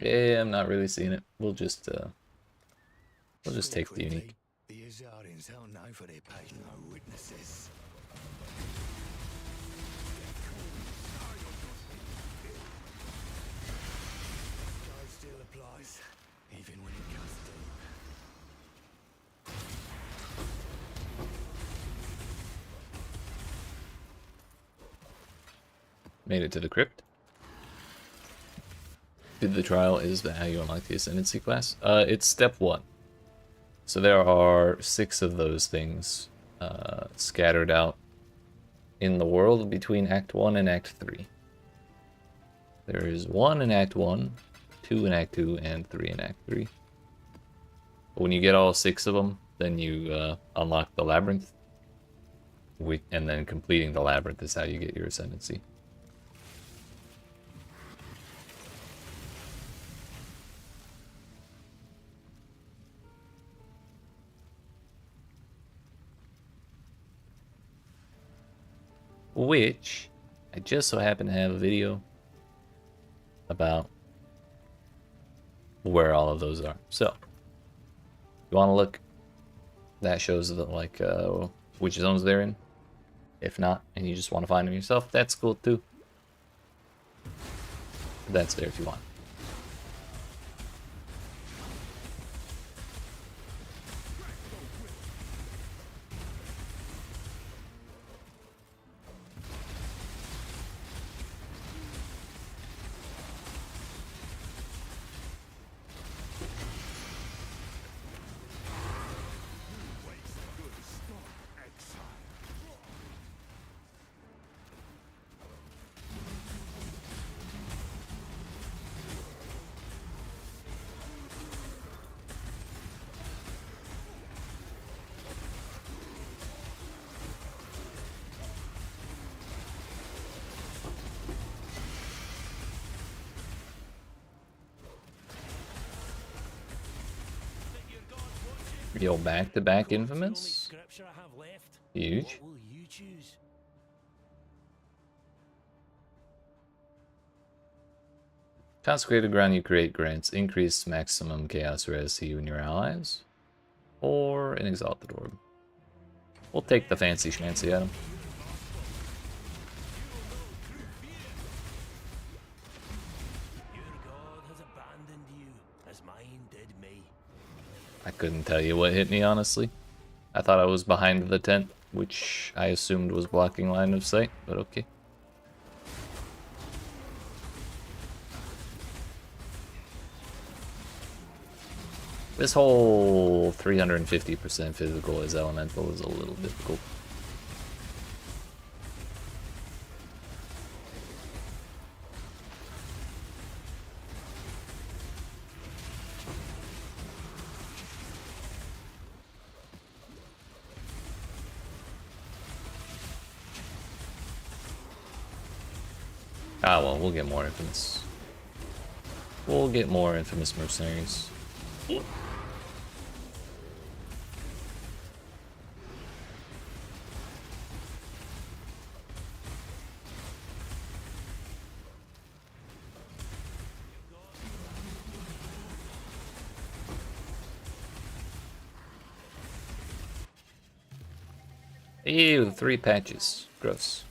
Yeah, I'm not really seeing it. We'll just take the unique. The Azarians aren't known for their page no witnesses. Guide still applies, even when it cuts deep. Made it to the crypt. Did the trial is that how you unlock the Ascendancy class? It's step 1. So there are 6 of those things scattered out in the world between Act 1 and Act 3. There is 1 in Act 1, 2 in Act 2, and 3 in Act 3. But when you get all 6 of them, then you unlock the Labyrinth. And then completing the Labyrinth is how you get your Ascendancy. Which I just so happen to have a video about where all of those are. So, you want to look, that shows the, like which zones they're in. If not, and you just want to find them yourself, that's cool too. That's there if you want. Yo, back-to-back infamous. Huge. What will you choose? Consecrated ground you create grants increased maximum chaos res to you and your allies. Or an exalted orb. We'll take the fancy schmancy item. Your god has abandoned you, as mine did me. I couldn't tell you what hit me, honestly. I thought I was behind the tent, which I assumed was blocking line of sight, but okay. This whole 350% physical as elemental is a little difficult. Ah well, we'll get more infamous. We'll get more infamous mercenaries. Ew, 3 patches. Gross.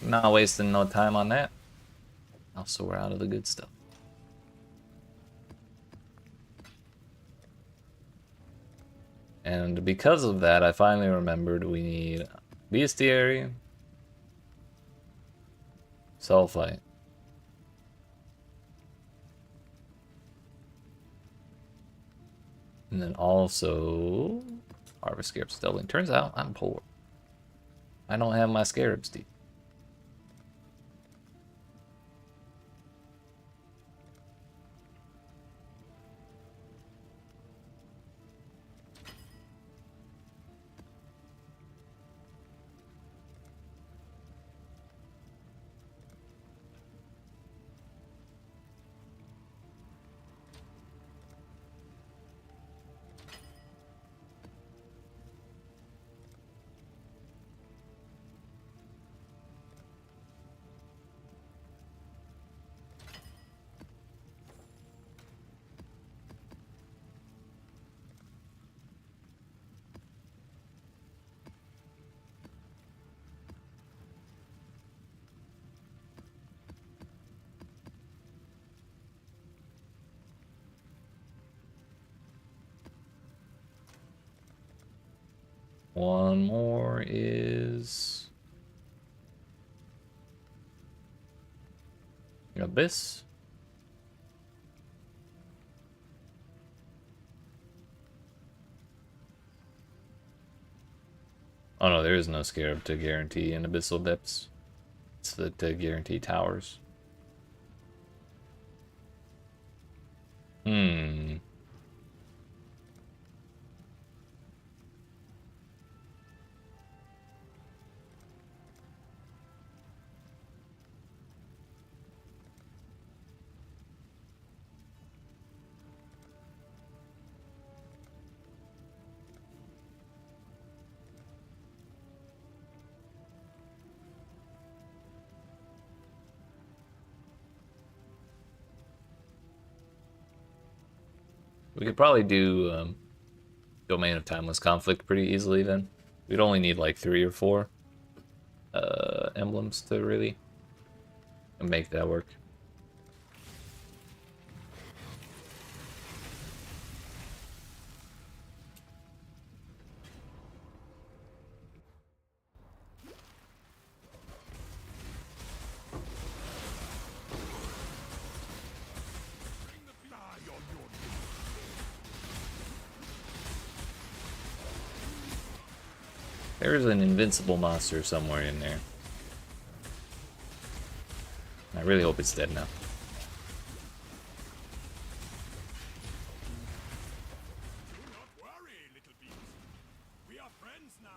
Not wasting no time on that. Also, we're out of the good stuff. And because of that, I finally remembered we need Bestiary, Sulfite, and then also Harvest Scarab Stubbling. Turns out I'm poor. I don't have my Scarab's teeth. One more is Abyss. Oh no, there is no Scarab to guarantee in Abyssal Depths. It's the to guarantee towers. Hmm. We could probably do Domain of Timeless Conflict pretty easily then. We'd only need like 3 or 4 emblems to really make that work. There's an invincible monster somewhere in there. I really hope it's dead now. Do not worry, little beast. We are friends now.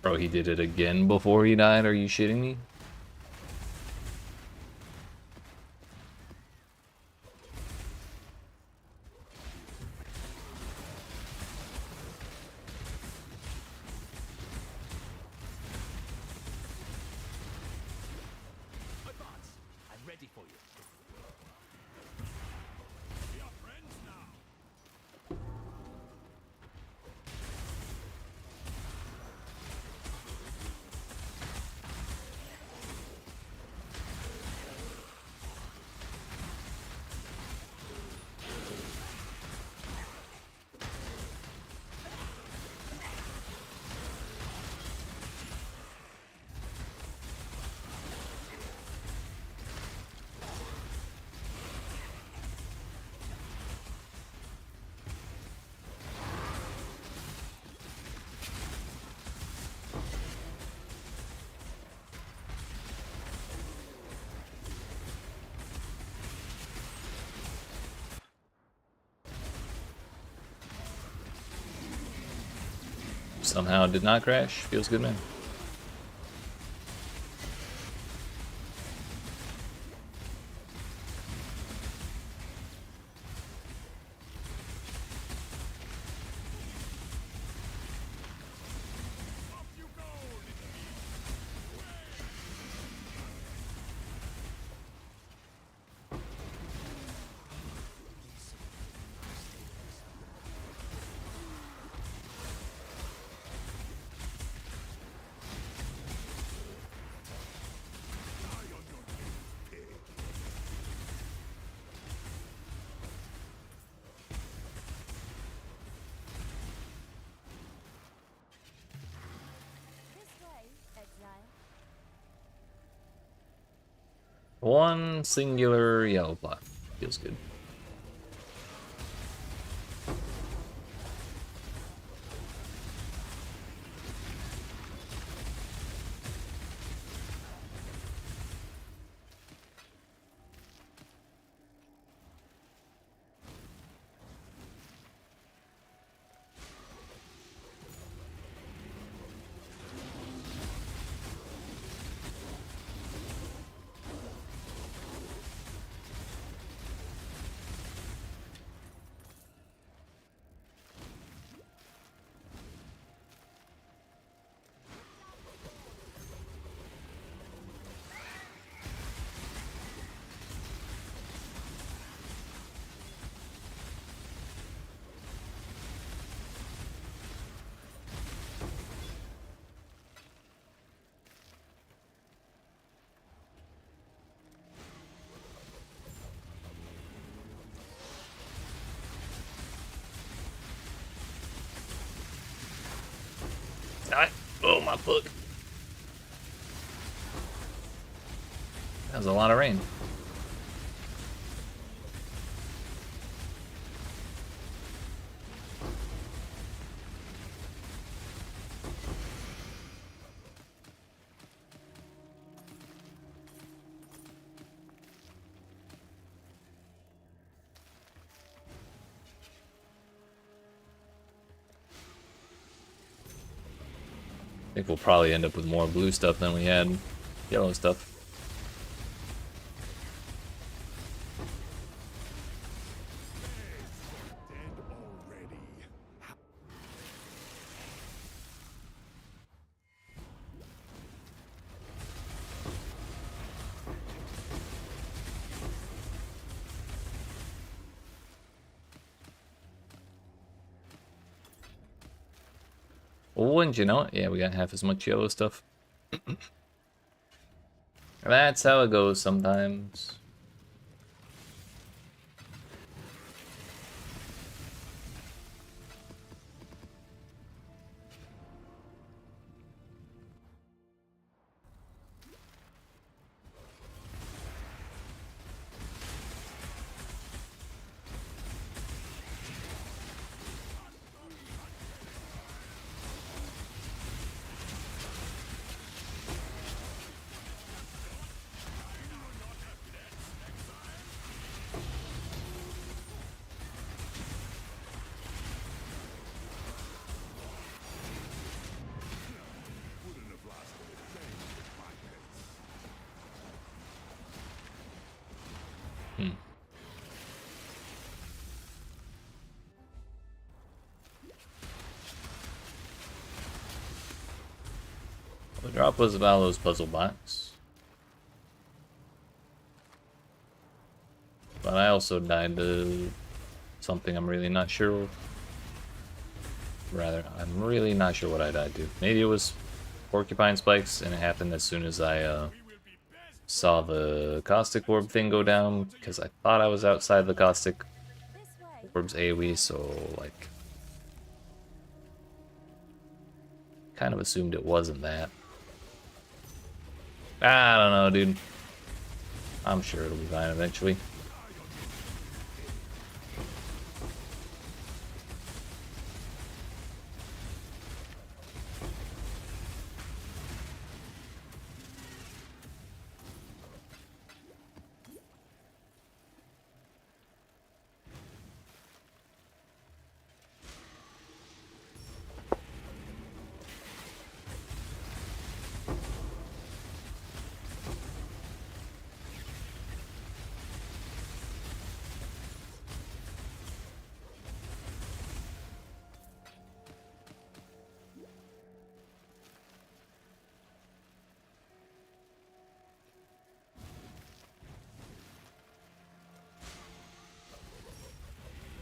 Bro, he did it again before he died? Are you shitting me? Advance. I'm ready for you. We are friends now. somehow did not crash. Feels good, man. This way, Exile. One singular yellow block. Feels good. Oh, my foot. That was a lot of rain. I think we'll probably end up with more blue stuff than we had yellow stuff. Dead already. Wouldn't you know it? Yeah, we got half as much yellow stuff. That's how it goes sometimes. Wouldn't have lasted a day with my pets. The drop was Valo's puzzle box. But I also died to something I'm really not sure. Rather, I'm really not sure what I died to. Maybe it was porcupine spikes, and it happened as soon as I saw the caustic orb thing go down, because I thought I was outside the caustic This way. orb's AoE, so like kind of assumed it wasn't that. I don't know, dude. I'm sure it'll be fine eventually.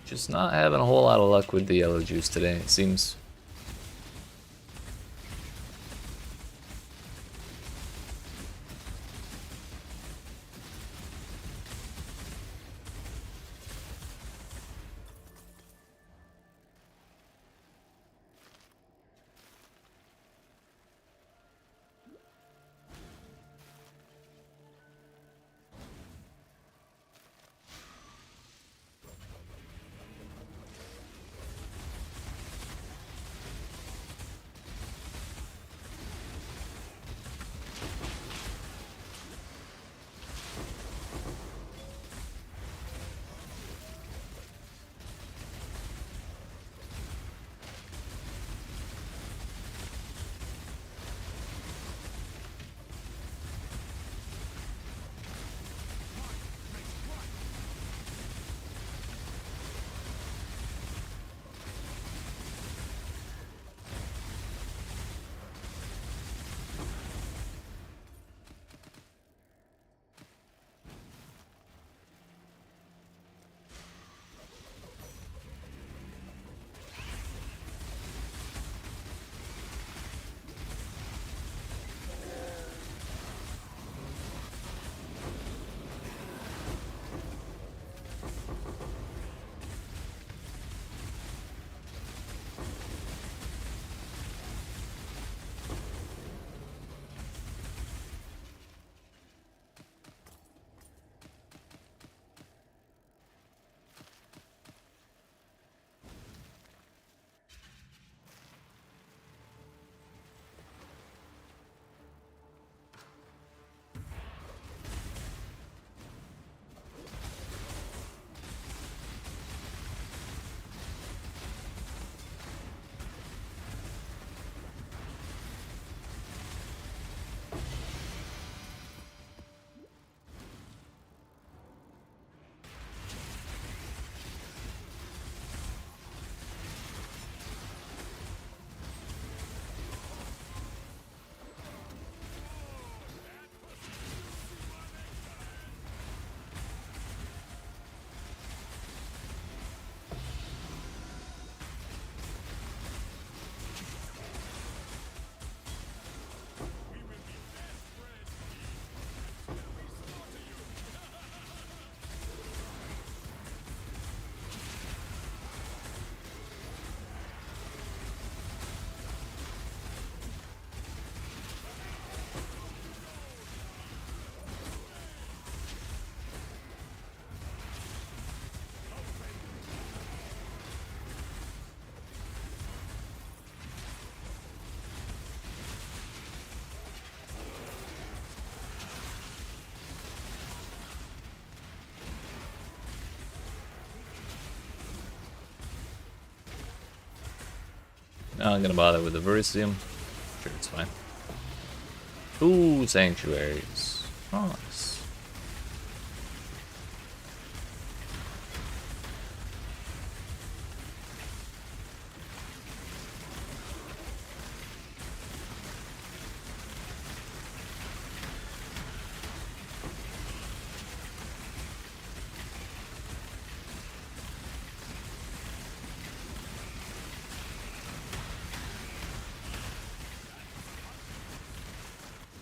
Just not having a whole lot of luck with the yellow juice today, it seems. Not gonna bother with the Verisium. Sure, it's fine. Ooh, sanctuaries. Nice.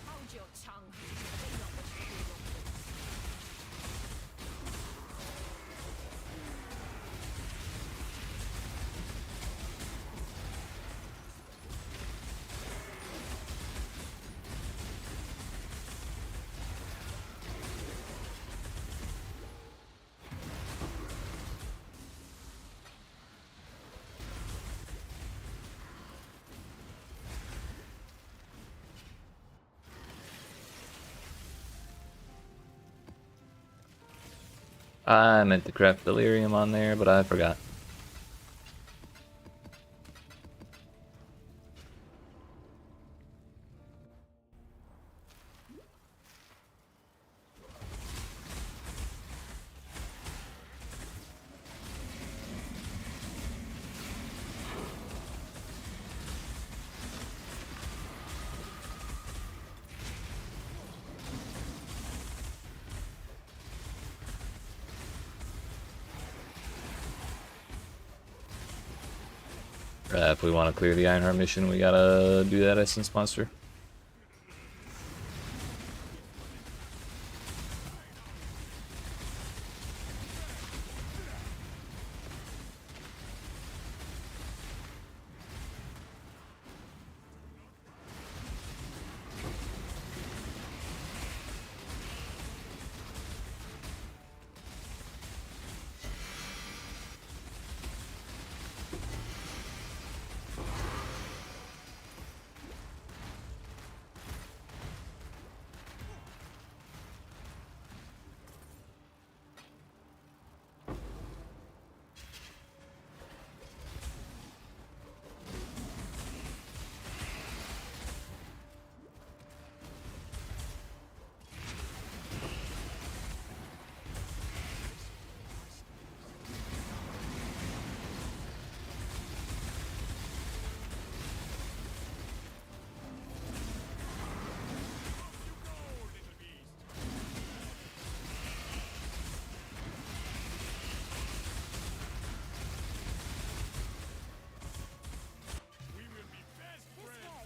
Hold your tongue. I meant to craft Delirium on there, but I forgot. If we want to clear the Ironheart mission, we gotta do that Essence Monster.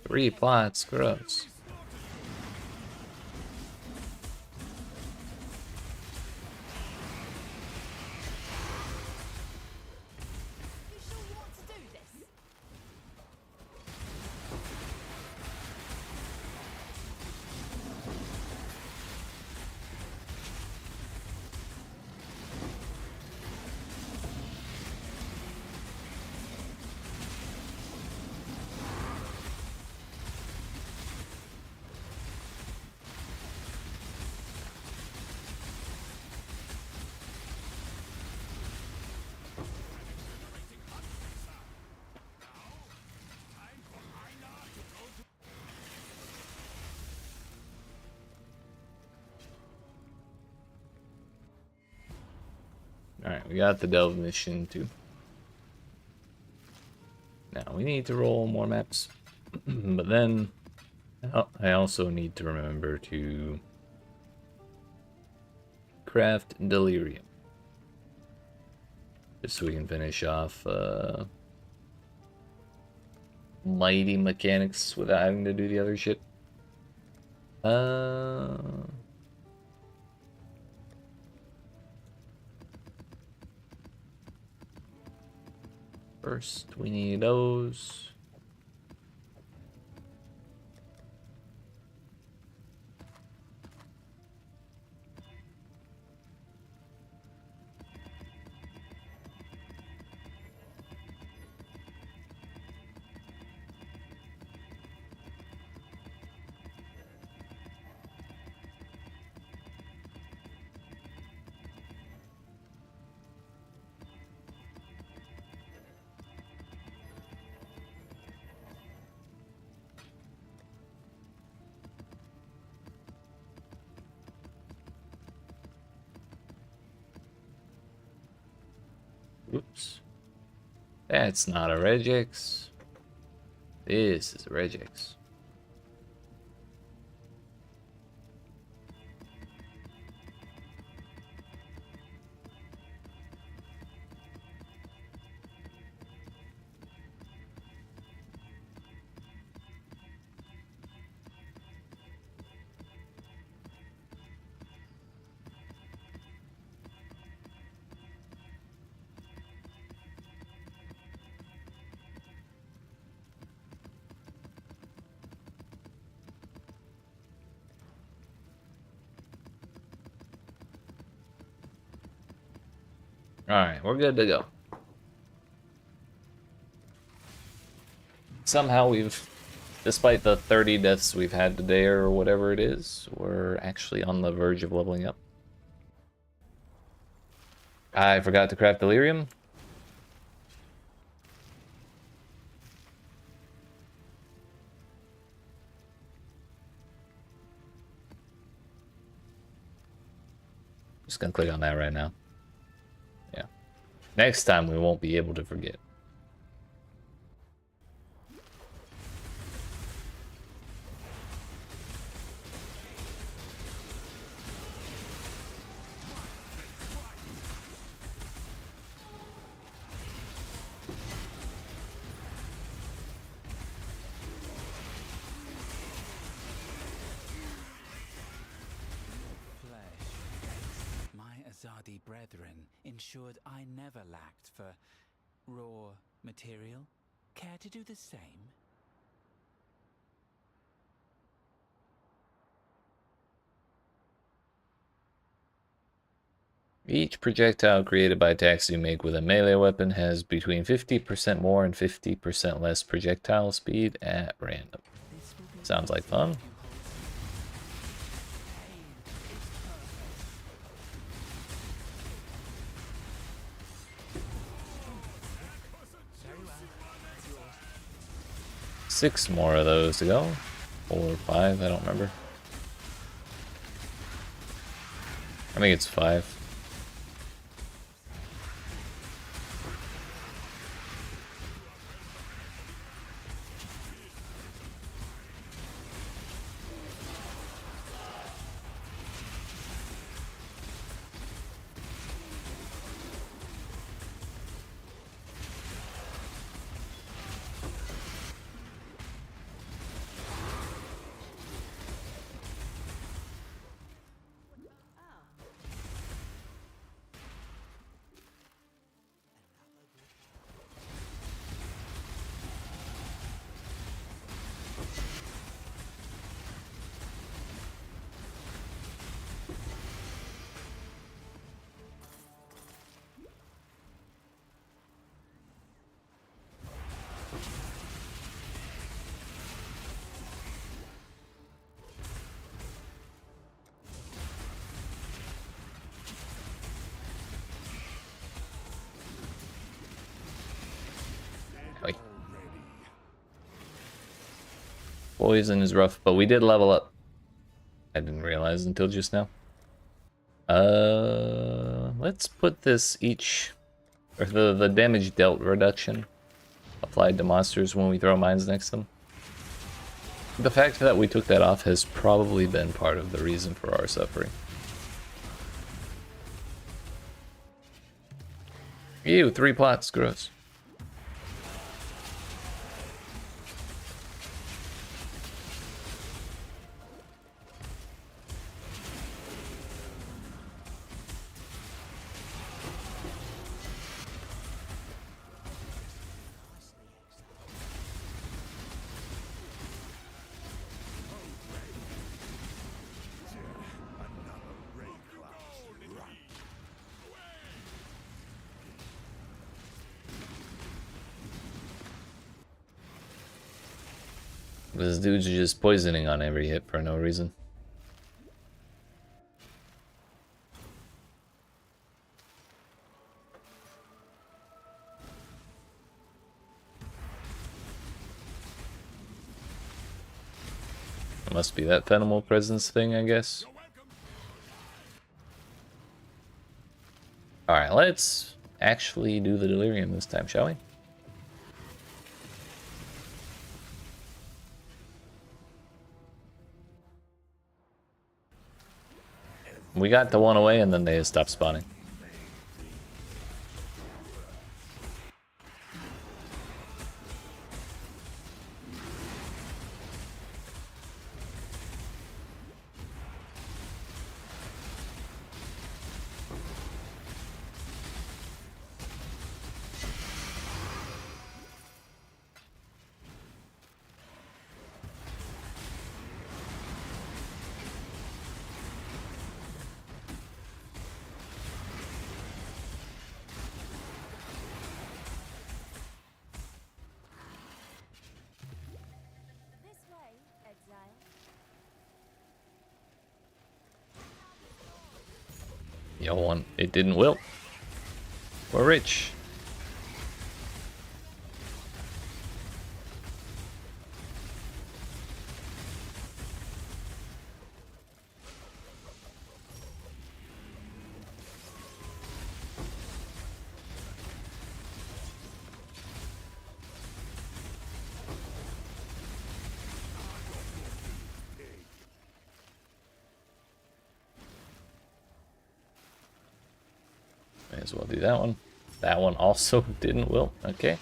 Three plots, gross. You sure you want to do this? Alright, we got the Delve mission too. Now we need to roll more maps. But then I also need to remember to craft Delirium. Just so we can finish off mighty mechanics without having to do the other shit. First, we need those. Oops. That's not a regex. This is a regex. Alright, we're good to go. Somehow we've, despite the 30 deaths we've had today or whatever it is, we're actually on the verge of leveling up. I forgot to craft Delirium. Just gonna click on that right now. Yeah. Next time we won't be able to forget. brethren ensured I never lacked for raw material. Care to do the same? Each projectile created by attacks you make with a melee weapon has between 50% more and 50% less projectile speed at random. This will be Sounds like easy fun. if you hold Pain is perfect. Very well. It's yours. 6 more of those to go. 4 or 5, I don't remember. I think it's 5. Oi. Poison is rough, but we did level up. I didn't realize until just now. Let's put this or the damage dealt reduction applied to monsters when we throw mines next to them. The fact that we took that off has probably been part of the reason for our suffering. Ew, 3 plots, gross. This dude's just poisoning on every hit for no reason. It must be that Phenomenal Presence thing, I guess. Alright, let's actually do the Delirium this time, shall we? We got the one away and then they stopped spawning. This way, Exile. Yo, one, it didn't wilt. We're rich. May as well do that one. That one also didn't wilt. Okay.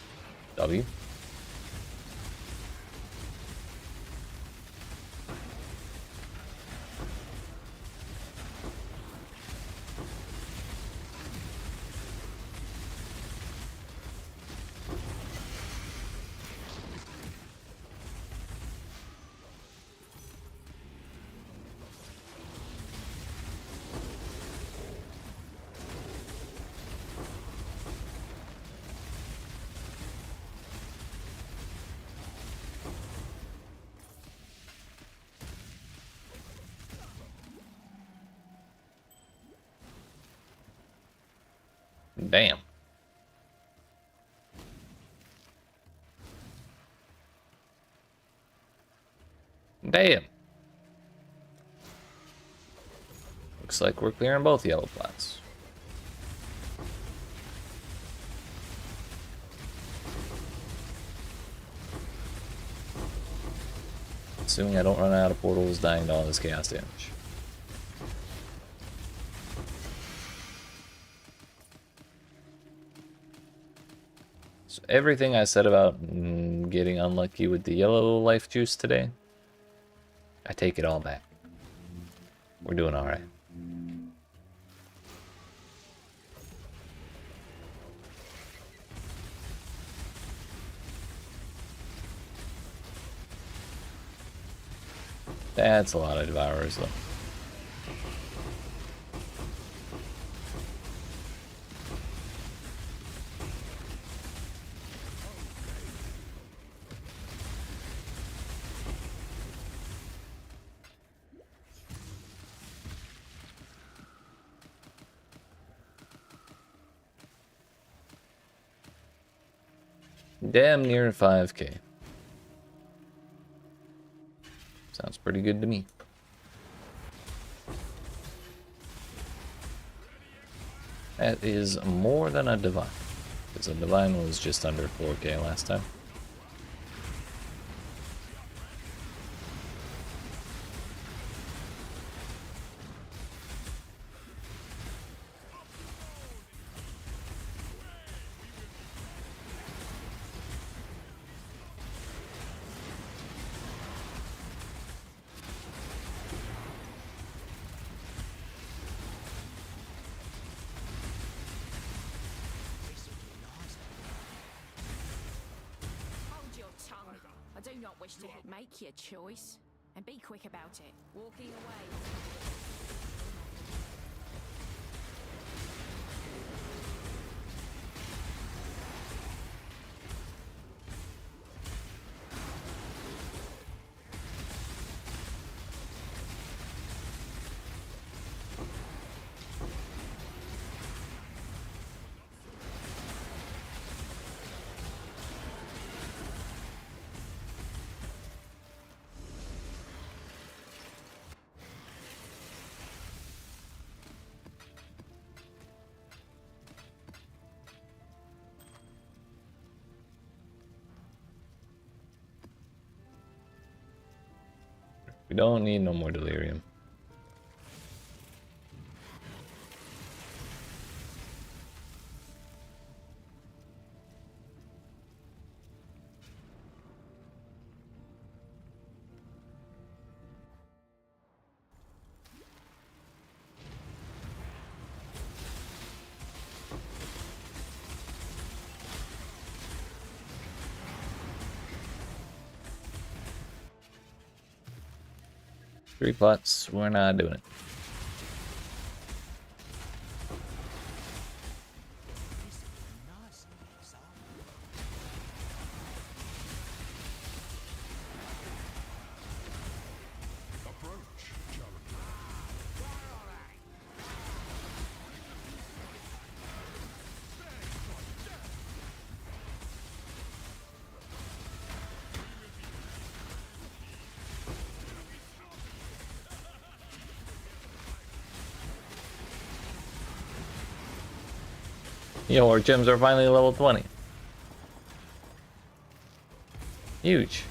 W. Damn. Damn. Looks like we're clearing both yellow plots. Assuming I don't run out of portals, dying to all this chaos damage. So everything I said about getting unlucky with the yellow life juice today, I take it all back. We're doing alright. That's a lot of devourers though. Damn near 5k. Sounds pretty good to me. That is more than a divine. Because a divine was just under 4k last time. Hold your tongue. I do not wish to make your choice. And be quick about it. Walking away. We don't need no more delirium. Three plots, we're not doing it. Yo, our gems are finally level 20. Huge.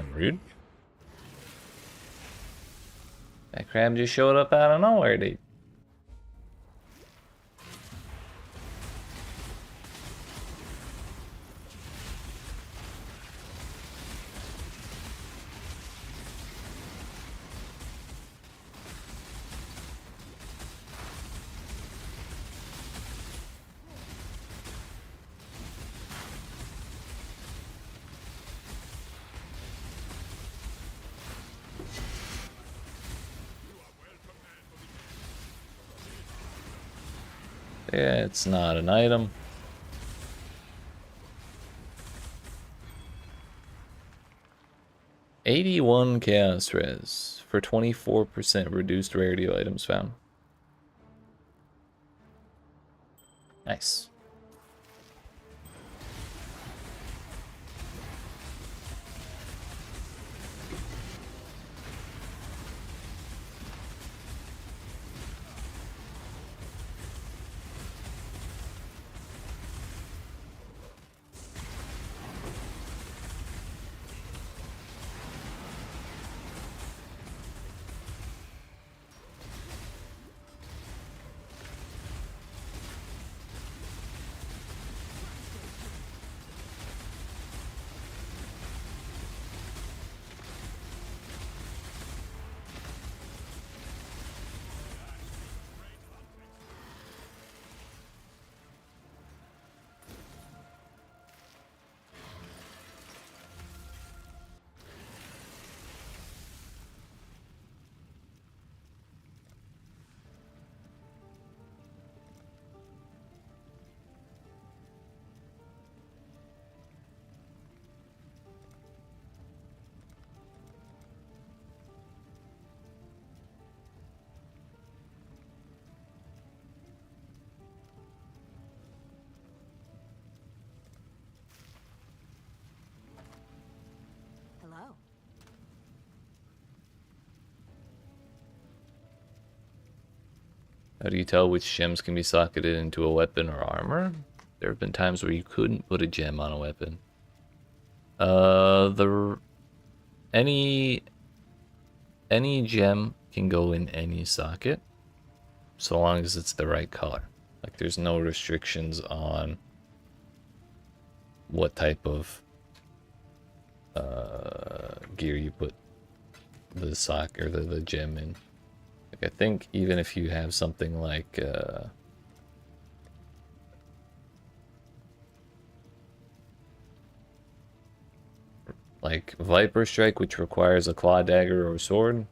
Damn, rude. That crab just showed up out of nowhere, dude. Yeah, it's not an item. $81 Chaos Res for 24% reduced rarity of items found. Nice. Hello. How do you tell which gems can be socketed into a weapon or armor? There have been times where you couldn't put a gem on a weapon. Any gem can go in any socket, so long as it's the right color. Like there's no restrictions on what type of gear you put the sock or the gem in. Like I think even if you have something like Viper Strike, which requires a claw dagger or sword.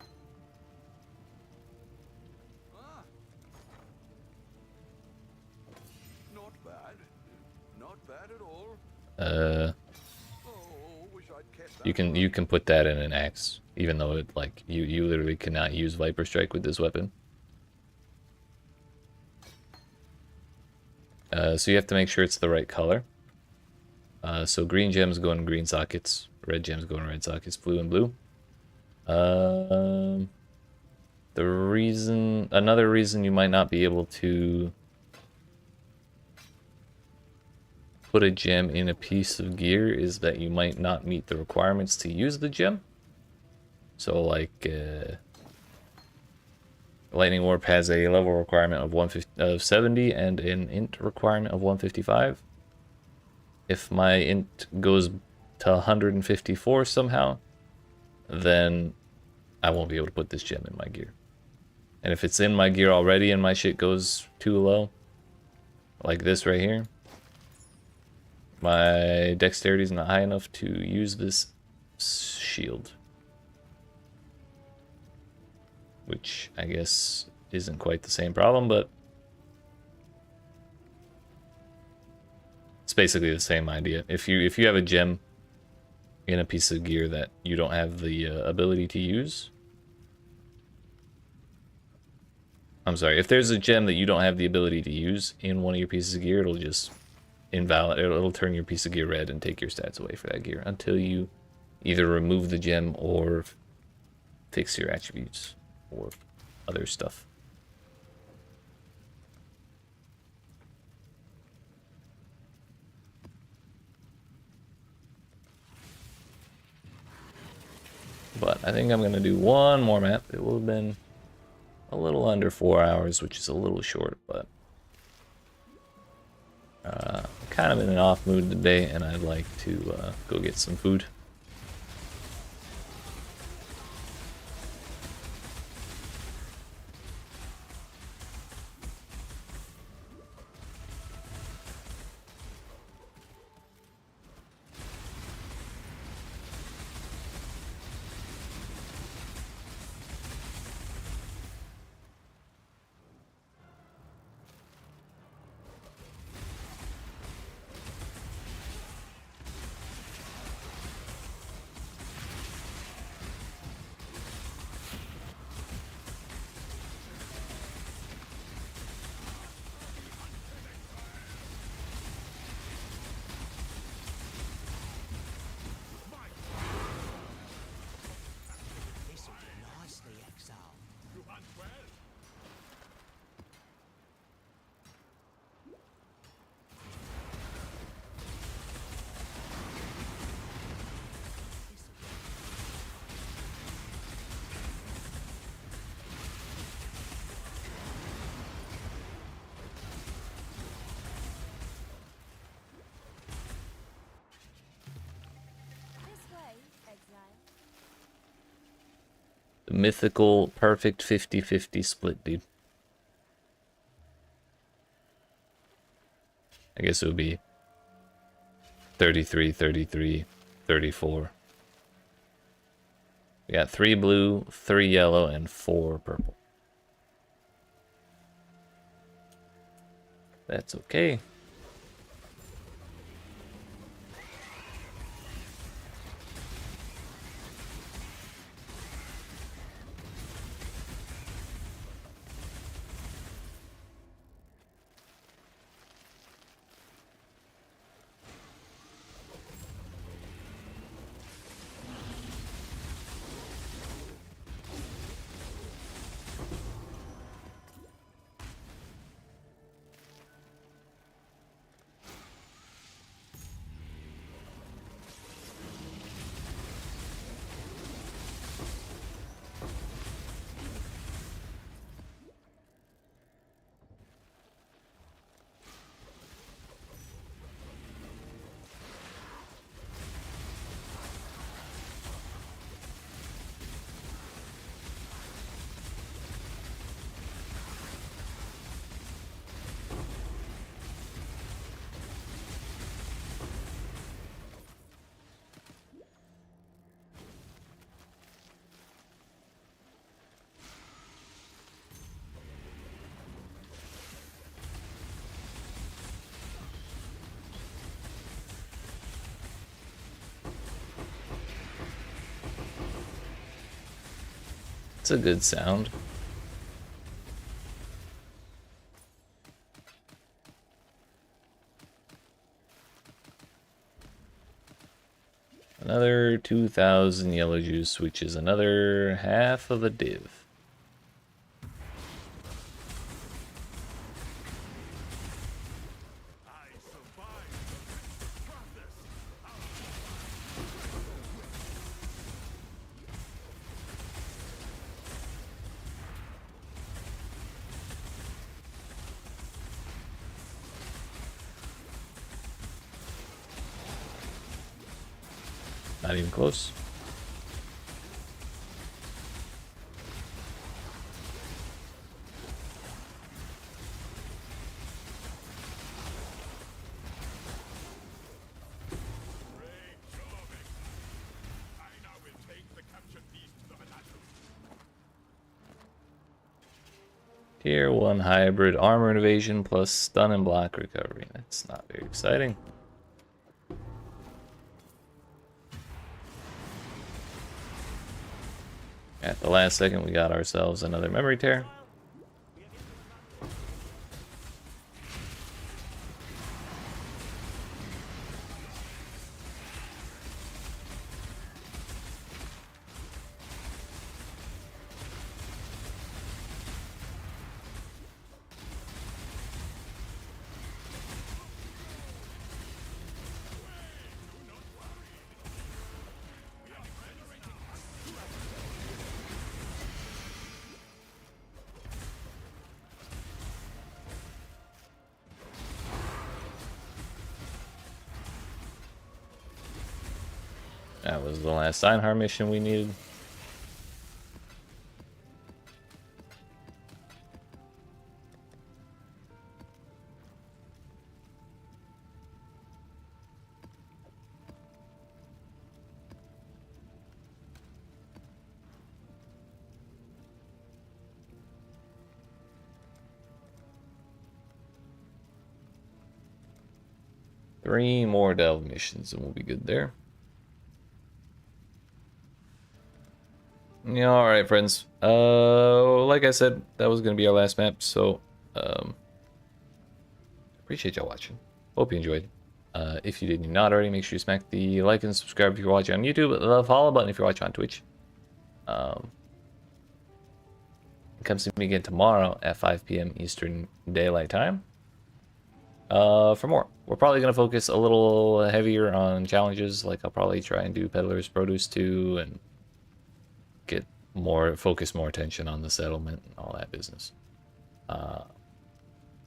Not bad. Not bad at all. Uh, Oh, wish I'd kept that you can put that in an axe, even though it like you literally cannot use Viper Strike with this weapon. So you have to make sure it's the right color. So green gems go in green sockets, red gems go in red sockets, blue and blue. Another reason you might not be able to put a gem in a piece of gear is that you might not meet the requirements to use the gem. So like Lightning Warp has a level requirement of 70 and an int requirement of 155. If my int goes to 154 somehow, then I won't be able to put this gem in my gear. And if it's in my gear already and my shit goes too low, like this right here, my dexterity is not high enough to use this shield. Which I guess isn't quite the same problem, but it's basically the same idea. If you have a gem in a piece of gear that you don't have the ability to use, I'm sorry, if there's a gem that you don't have the ability to use in one of your pieces of gear, it'll just it'll turn your piece of gear red and take your stats away for that gear until you either remove the gem or fix your attributes or other stuff. I think I'm gonna do one more map. It will have been a little under 4 hours, which is a little short, but I'm kind of in an off mood today, and I'd like to go get some food. This'll do nicely, Exile. You hunt well. This way, Exile. The mythical perfect 50-50 split, dude. I guess it would be 33, 33, 34. We got 3 blue, 3 yellow, and 4 purple. That's okay. It's a good sound. Another 2,000 yellow juice, which is another half of a div. I survived the process. Not even close. Great job, Exile. I now will take the captured beast to the menagerie. Tier 1 hybrid armor invasion plus stun and block recovery. That's not very exciting. At the last second, we got ourselves another memory tear. That was the last Einhar mission we needed. Three more delve missions and we'll be good there. Yeah, alright friends. Like I said, that was gonna be our last map, so appreciate y'all watching. Hope you enjoyed. If you did not already, make sure you smack the like and subscribe if you're watching on YouTube, the follow button if you're watching on Twitch. Come see me again tomorrow at 5 p.m. Eastern Daylight Time. For more. We're probably going to focus a little heavier on challenges, like I'll probably try and do Peddler's Produce 2 and focus more attention on the settlement and all that business.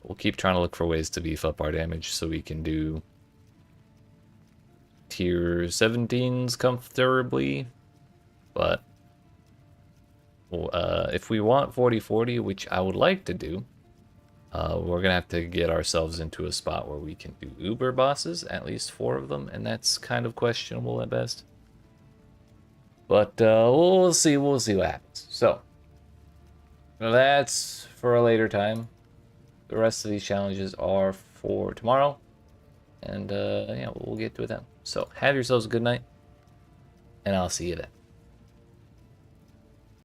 We'll keep trying to look for ways to beef up our damage so we can do tier 17s comfortably, but if we want 40-40, which I would like to do, we're gonna have to get ourselves into a spot where we can do Uber bosses, at least 4 of them, and that's kind of questionable at best. But we'll see what happens. So that's for a later time. The rest of these challenges are for tomorrow, and yeah, we'll get to it then. So have yourselves a good night, and I'll see you then.